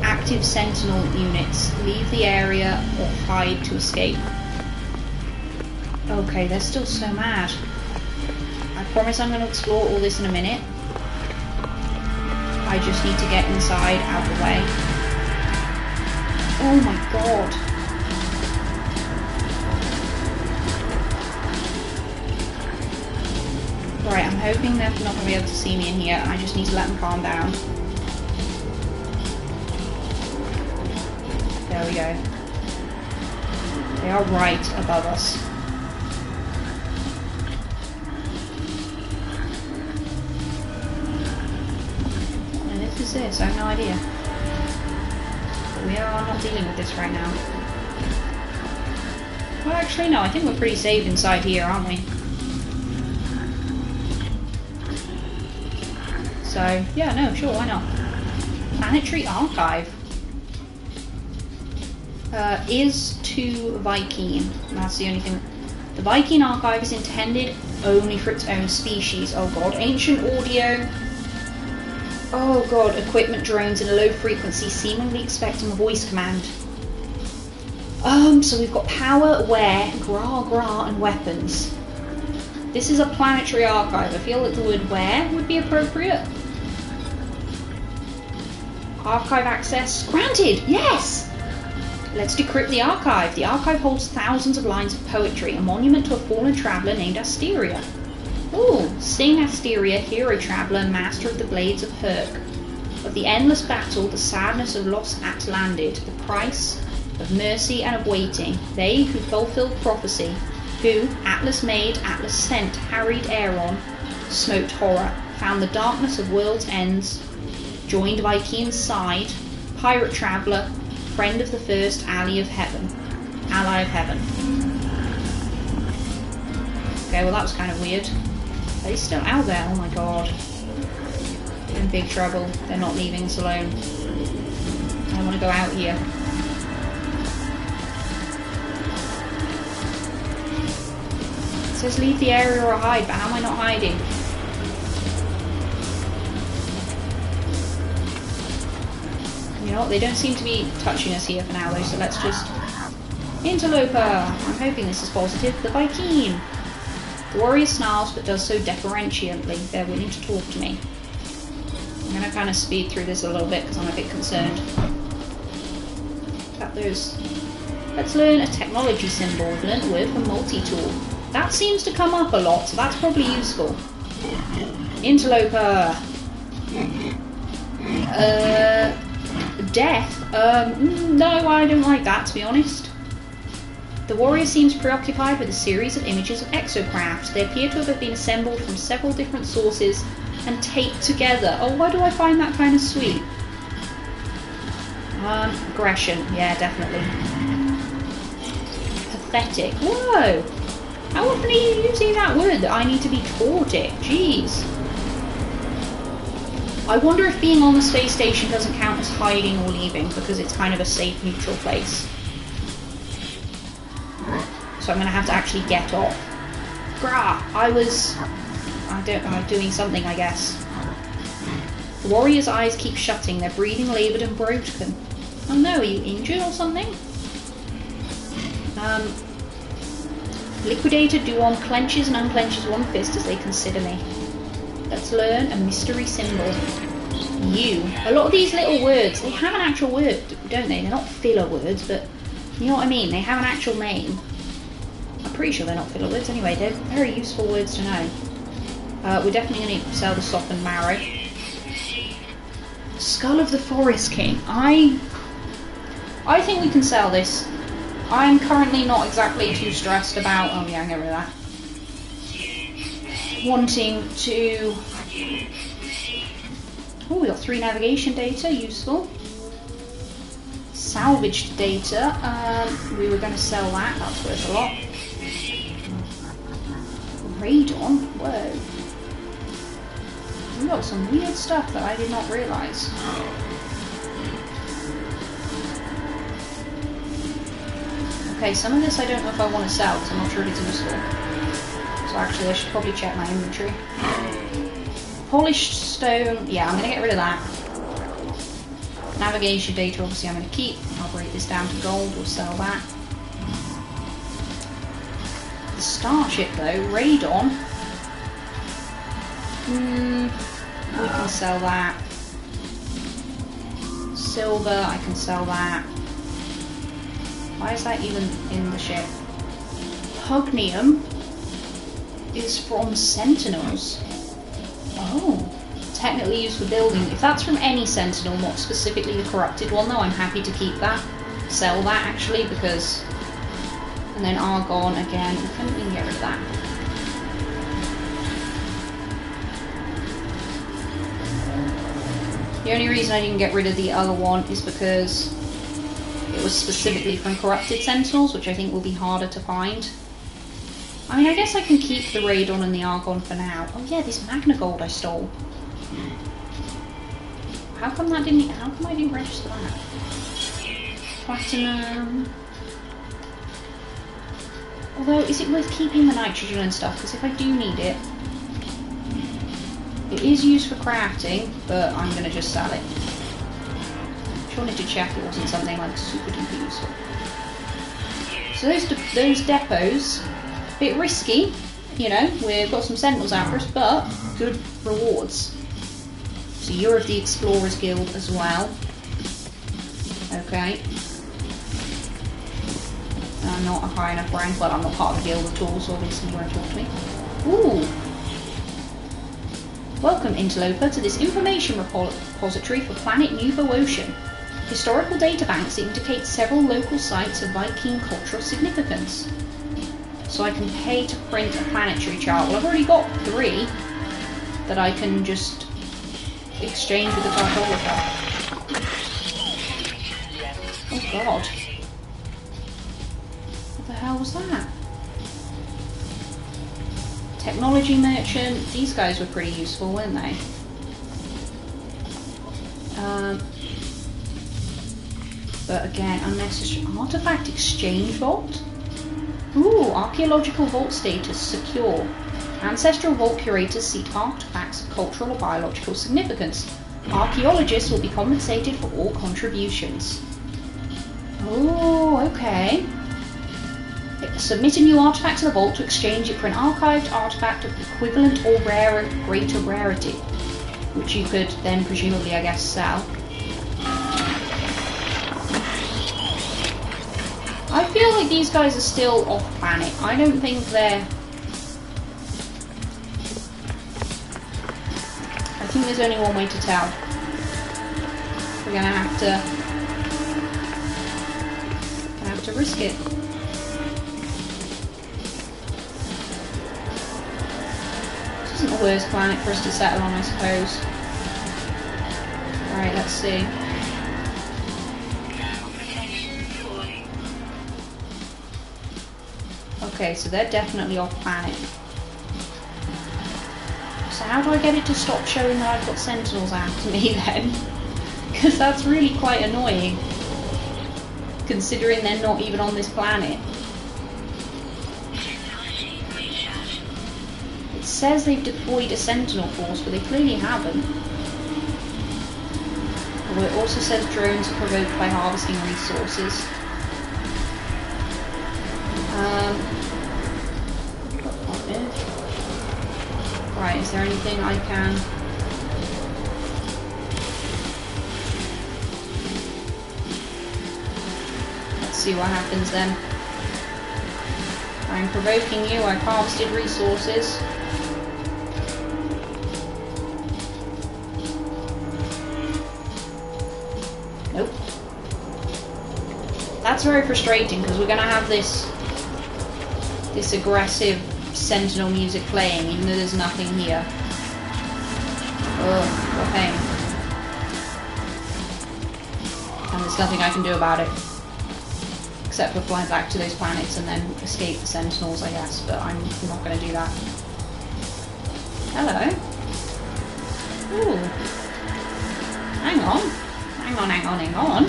Active sentinel units. Leave the area or hide to escape. Okay, they're still so mad. I promise I'm going to explore all this in a minute. I just need to get inside, out of the way. Oh my god. Right, I'm hoping they're not going to be able to see me in here. I just need to let them calm down. There we go. They are right above us. What on earth is this? I have no idea. But we are not dealing with this right now. Well, actually, no. I think we're pretty safe inside here, aren't we? So, yeah, no, sure, why not? Planetary Archive. Is to Vy'keen. That's the only thing. The Vy'keen Archive is intended only for its own species. Oh god. Ancient audio. Oh god. Equipment drones in a low frequency, seemingly expecting a voice command. So we've got power, wear, gra, and weapons. This is a planetary archive. I feel that the word wear would be appropriate. Archive access granted. Yes! Let's decrypt the archive. The archive holds thousands of lines of poetry, a monument to a fallen traveller named Asteria. Ooh, sing Asteria, hero traveller, master of the blades of Herc. Of the endless battle, the sadness of loss at-landed, the price of mercy and of waiting. They who fulfilled prophecy, who, Atlas made, Atlas sent, harried Aeron, smoked horror, found the darkness of world's ends, joined Vy'keen's side, pirate traveller, friend of the first ally of heaven. Okay, well that was kind of weird. Are they still out there? Oh my god. They're in big trouble. They're not leaving us alone. I want to go out here. It says leave the area or hide, but how am I not hiding? You know know what, they don't seem to be touching us here for now though, so let's just... Interloper! I'm hoping this is positive. The Vy'keen! The warrior snarls, but does so deferentially. They're willing to talk to me. I'm going to kind of speed through this a little bit because I'm a bit concerned. Tap those. Let's learn a technology symbol. Learn the word for multi-tool. That seems to come up a lot, so that's probably useful. Interloper! Death? No, I don't like that, to be honest. The warrior seems preoccupied with a series of images of exocraft. They appear to have been assembled from several different sources and taped together. Oh, why do I find that kind of sweet? Aggression. Yeah, definitely. Pathetic. Whoa! How often are you using that word that I need to be taught it? Jeez. I wonder if being on the space station doesn't count as hiding or leaving because it's kind of a safe, neutral place. So I'm going to have to actually get off. Grah! I'm doing something, I guess. The warrior's eyes keep shutting. They're breathing laboured and broken. Oh no, are you injured or something? Liquidator Duon clenches and unclenches one fist as they consider me. Let's learn a mystery symbol. You. A lot of these little words, they have an actual word, don't they? They're not filler words, but you know what I mean? They have an actual name. I'm pretty sure they're not filler words anyway. They're very useful words to know. We're definitely going to sell the softened marrow. Skull of the Forest King. I think we can sell this. I'm currently not exactly too stressed about... Oh yeah, I'll get rid of that. Wanting to... Oh, we got 3 navigation data, useful. Salvaged data, we were going to sell that, that's worth a lot. Radon, whoa. We got some weird stuff that I did not realise. Okay, some of this I don't know if I want to sell because I'm not sure if it's useful. So actually I should probably check my inventory. Polished stone, yeah, I'm going to get rid of that. Navigation data, obviously I'm going to keep. I'll break this down to gold, we'll sell that. The starship though, radon. We can sell that. Silver, I can sell that. Why is that even in the ship? Pugnium is from Sentinels. Oh, technically used for building. If that's from any Sentinel, not specifically the corrupted one, though, I'm happy to keep that. Sell that actually, because. And then Argon again. We can get rid of that. The only reason I didn't get rid of the other one is because it was specifically from corrupted Sentinels, which I think will be harder to find. I mean, I guess I can keep the Radon and the Argon for now. Oh yeah, this Magna Gold I stole. How come I didn't register that? Platinum. Although, is it worth keeping the nitrogen and stuff? Because if I do need it, it is used for crafting, but I'm going to just sell it. Just wanted to check it wasn't something like super duper useful. So those depots, a bit risky, you know, we've got some Sentinels out for us, but good rewards. So you're of the Explorers Guild as well. Okay. I'm not a high enough rank, well I'm not part of the guild at all, so obviously you won't talk to me. Ooh! Welcome, Interloper, to this information repository for planet New Boeotian. Historical databanks indicate several local sites of Vy'keen cultural significance. So I can pay to print a planetary chart. Well, I've already got 3 that I can just exchange with the cartographer. Oh god. What the hell was that? Technology merchant. These guys were pretty useful, weren't they? But again, unnecessary. Artifact exchange vault? Ooh, archaeological vault status secure. Ancestral vault curators seek artifacts of cultural or biological significance. Archaeologists will be compensated for all contributions. Oh, okay. Submit a new artifact to the vault to exchange it for an archived artifact of equivalent or rarer, greater rarity, which you could then presumably, I guess, sell. I feel like these guys are still off planet. I don't think they're... I think there's only one way to tell. We're gonna have to risk it. This isn't the worst planet for us to settle on, I suppose. Alright, let's see. Okay, so they're definitely off planet. So how do I get it to stop showing that I've got sentinels after me then? Because that's really quite annoying, considering they're not even on this planet. It says they've deployed a sentinel force, but they clearly haven't. Although it also says drones are provoked by harvesting resources. Right, is there anything I can... Let's see what happens then. I'm provoking you, I've harvested resources. Nope. That's very frustrating because we're going to have this aggressive sentinel music playing even though there's nothing here. Ugh, what pain. And there's nothing I can do about it. Except for fly back to those planets and then escape the sentinels, I guess, but I'm not going to do that. Hello. Ooh. Hang on. Hang on.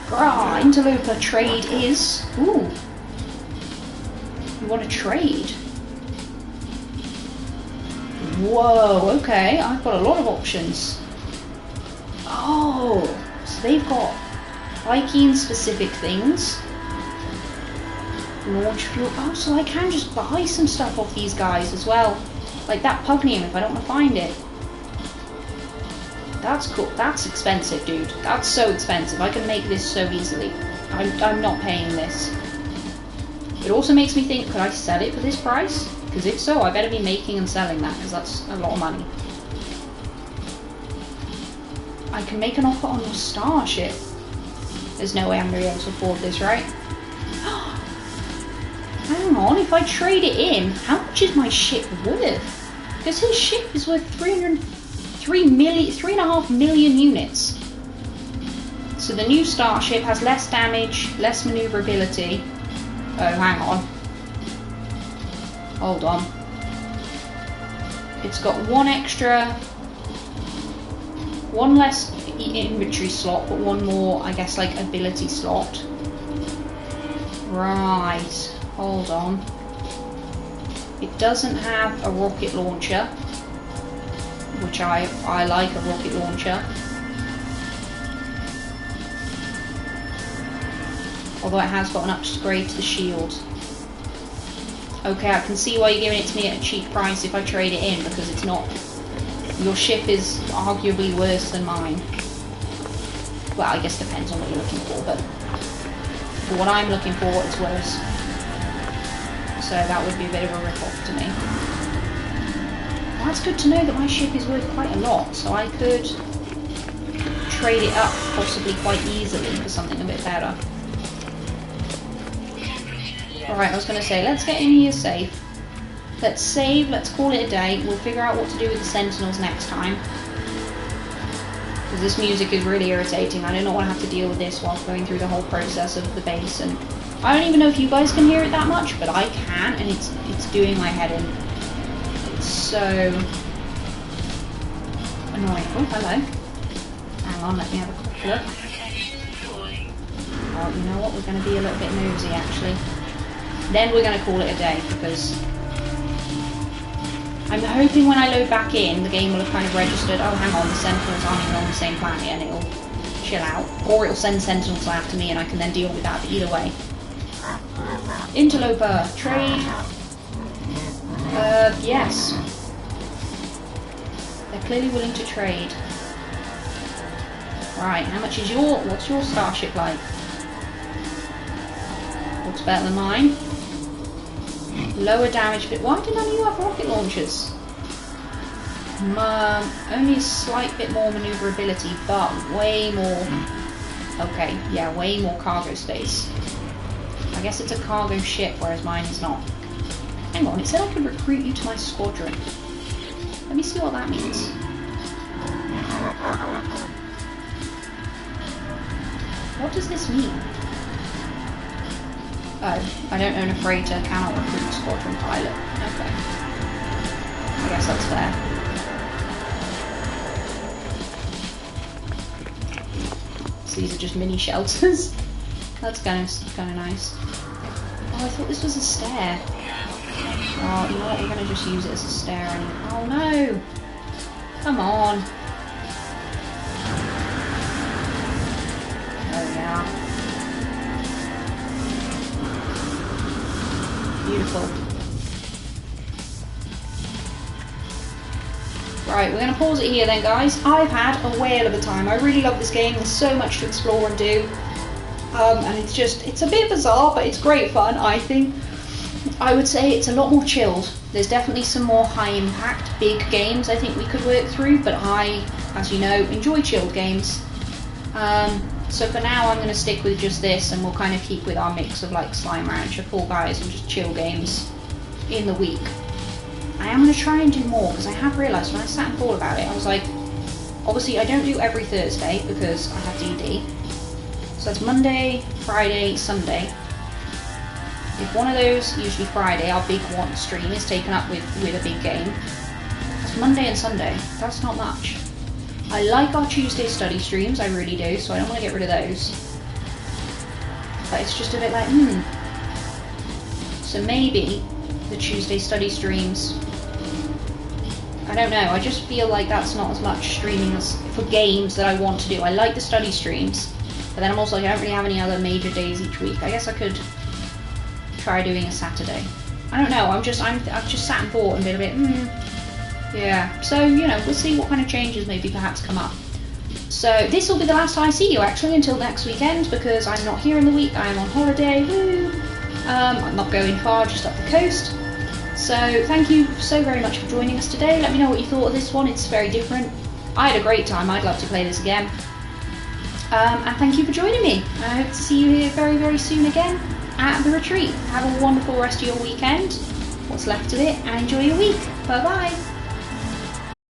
Grah, interloper trade is... Ooh. You want to trade? Whoa, okay, I've got a lot of options. Oh, so they've got Vy'keen specific things. Launch fuel. Oh, so I can just buy some stuff off these guys as well. Like that Pugnium if I don't want to find it. That's cool. That's expensive, dude. That's so expensive. I can make this so easily. I'm not paying this. It also makes me think, could I sell it for this price? Because if so, I better be making and selling that, because that's a lot of money. I can make an offer on your starship. There's no way I'm going to be able to afford this, right? Hang on, if I trade it in, how much is my ship worth? Because his ship is worth 3.5 million units. So the new starship has less damage, less maneuverability. Oh, hang on. Hold on. It's got one less inventory slot, but one more, I guess, like ability slot. Right. Hold on. It doesn't have a rocket launcher, which I like a rocket launcher. Although it has got an upgrade to the shield. Okay, I can see why you're giving it to me at a cheap price if I trade it in, because it's not... Your ship is arguably worse than mine. Well, I guess it depends on what you're looking for, but... For what I'm looking for, it's worse. So that would be a bit of a rip-off to me. Well, that's good to know that my ship is worth quite a lot, so I could... trade it up possibly quite easily for something a bit better. Alright, I was going to say, let's get in here safe. Let's save, let's call it a day. We'll figure out what to do with the sentinels next time. Because this music is really irritating. I do not want to have to deal with this whilst going through the whole process of the base. And I don't even know if you guys can hear it that much, but I can, and it's doing my head in. It's so annoying. Oh, hello. Hang on, let me have a quick look. Oh, you know what? We're going to be a little bit nosy, actually. Then we're going to call it a day, because I'm hoping when I load back in, the game will have kind of registered, oh hang on, the Sentinels aren't even on the same planet, and it'll chill out. Or it'll send Sentinels after me and I can then deal with that, but either way. Interloper, trade. Yes. They're clearly willing to trade. Right, how much is what's your starship like? Looks better than mine. Lower damage, but why do none of you have rocket launchers? Only a slight bit more maneuverability, but way more... Okay, yeah, way more cargo space. I guess it's a cargo ship, whereas mine is not. Hang on, it said I could recruit you to my squadron. Let me see what that means. What does this mean? Oh, I don't own a freighter, cannot recruit a squadron pilot. Okay. I guess that's fair. So these are just mini shelters. That's kind of nice. Oh, I thought this was a stair. Oh, you know what? We're going to just use it as a stair. Oh no! Come on. Oh yeah. Beautiful. Right, we're going to pause it here then, guys. I've had a whale of a time. I really love this game. There's so much to explore and do. And it's a bit bizarre, but it's great fun, I think. I would say it's a lot more chilled. There's definitely some more high impact, big games I think we could work through, but I, as you know, enjoy chilled games. So for now I'm going to stick with just this, and we'll kind of keep with our mix of like Slime Rancher, Fall Guys and just chill games in the week. I am going to try and do more, because I have realised when I sat and thought about it, I was like, obviously I don't do every Thursday because I have DD. So that's Monday, Friday, Sunday. If one of those, usually Friday, our big one stream is taken up with a big game, that's Monday and Sunday. That's not much. I like our Tuesday study streams, I really do, so I don't want to get rid of those. But it's just a bit like, So maybe the Tuesday study streams, I don't know, I just feel like that's not as much streaming as for games that I want to do. I like the study streams, but then I'm also like, I don't really have any other major days each week. I guess I could try doing a Saturday. I don't know, I've just sat and thought and been a bit, yeah. So, you know, we'll see what kind of changes maybe perhaps come up. So this will be the last time I see you actually until next weekend, because I'm not here in the week, I am on holiday, woo! I'm not going far, just up the coast. So thank you so very much for joining us today. Let me know what you thought of this one, it's very different. I had a great time, I'd love to play this again. And thank you for joining me. I hope to see you here very, very soon again at the retreat. Have a wonderful rest of your weekend, what's left of it, and enjoy your week. Bye bye.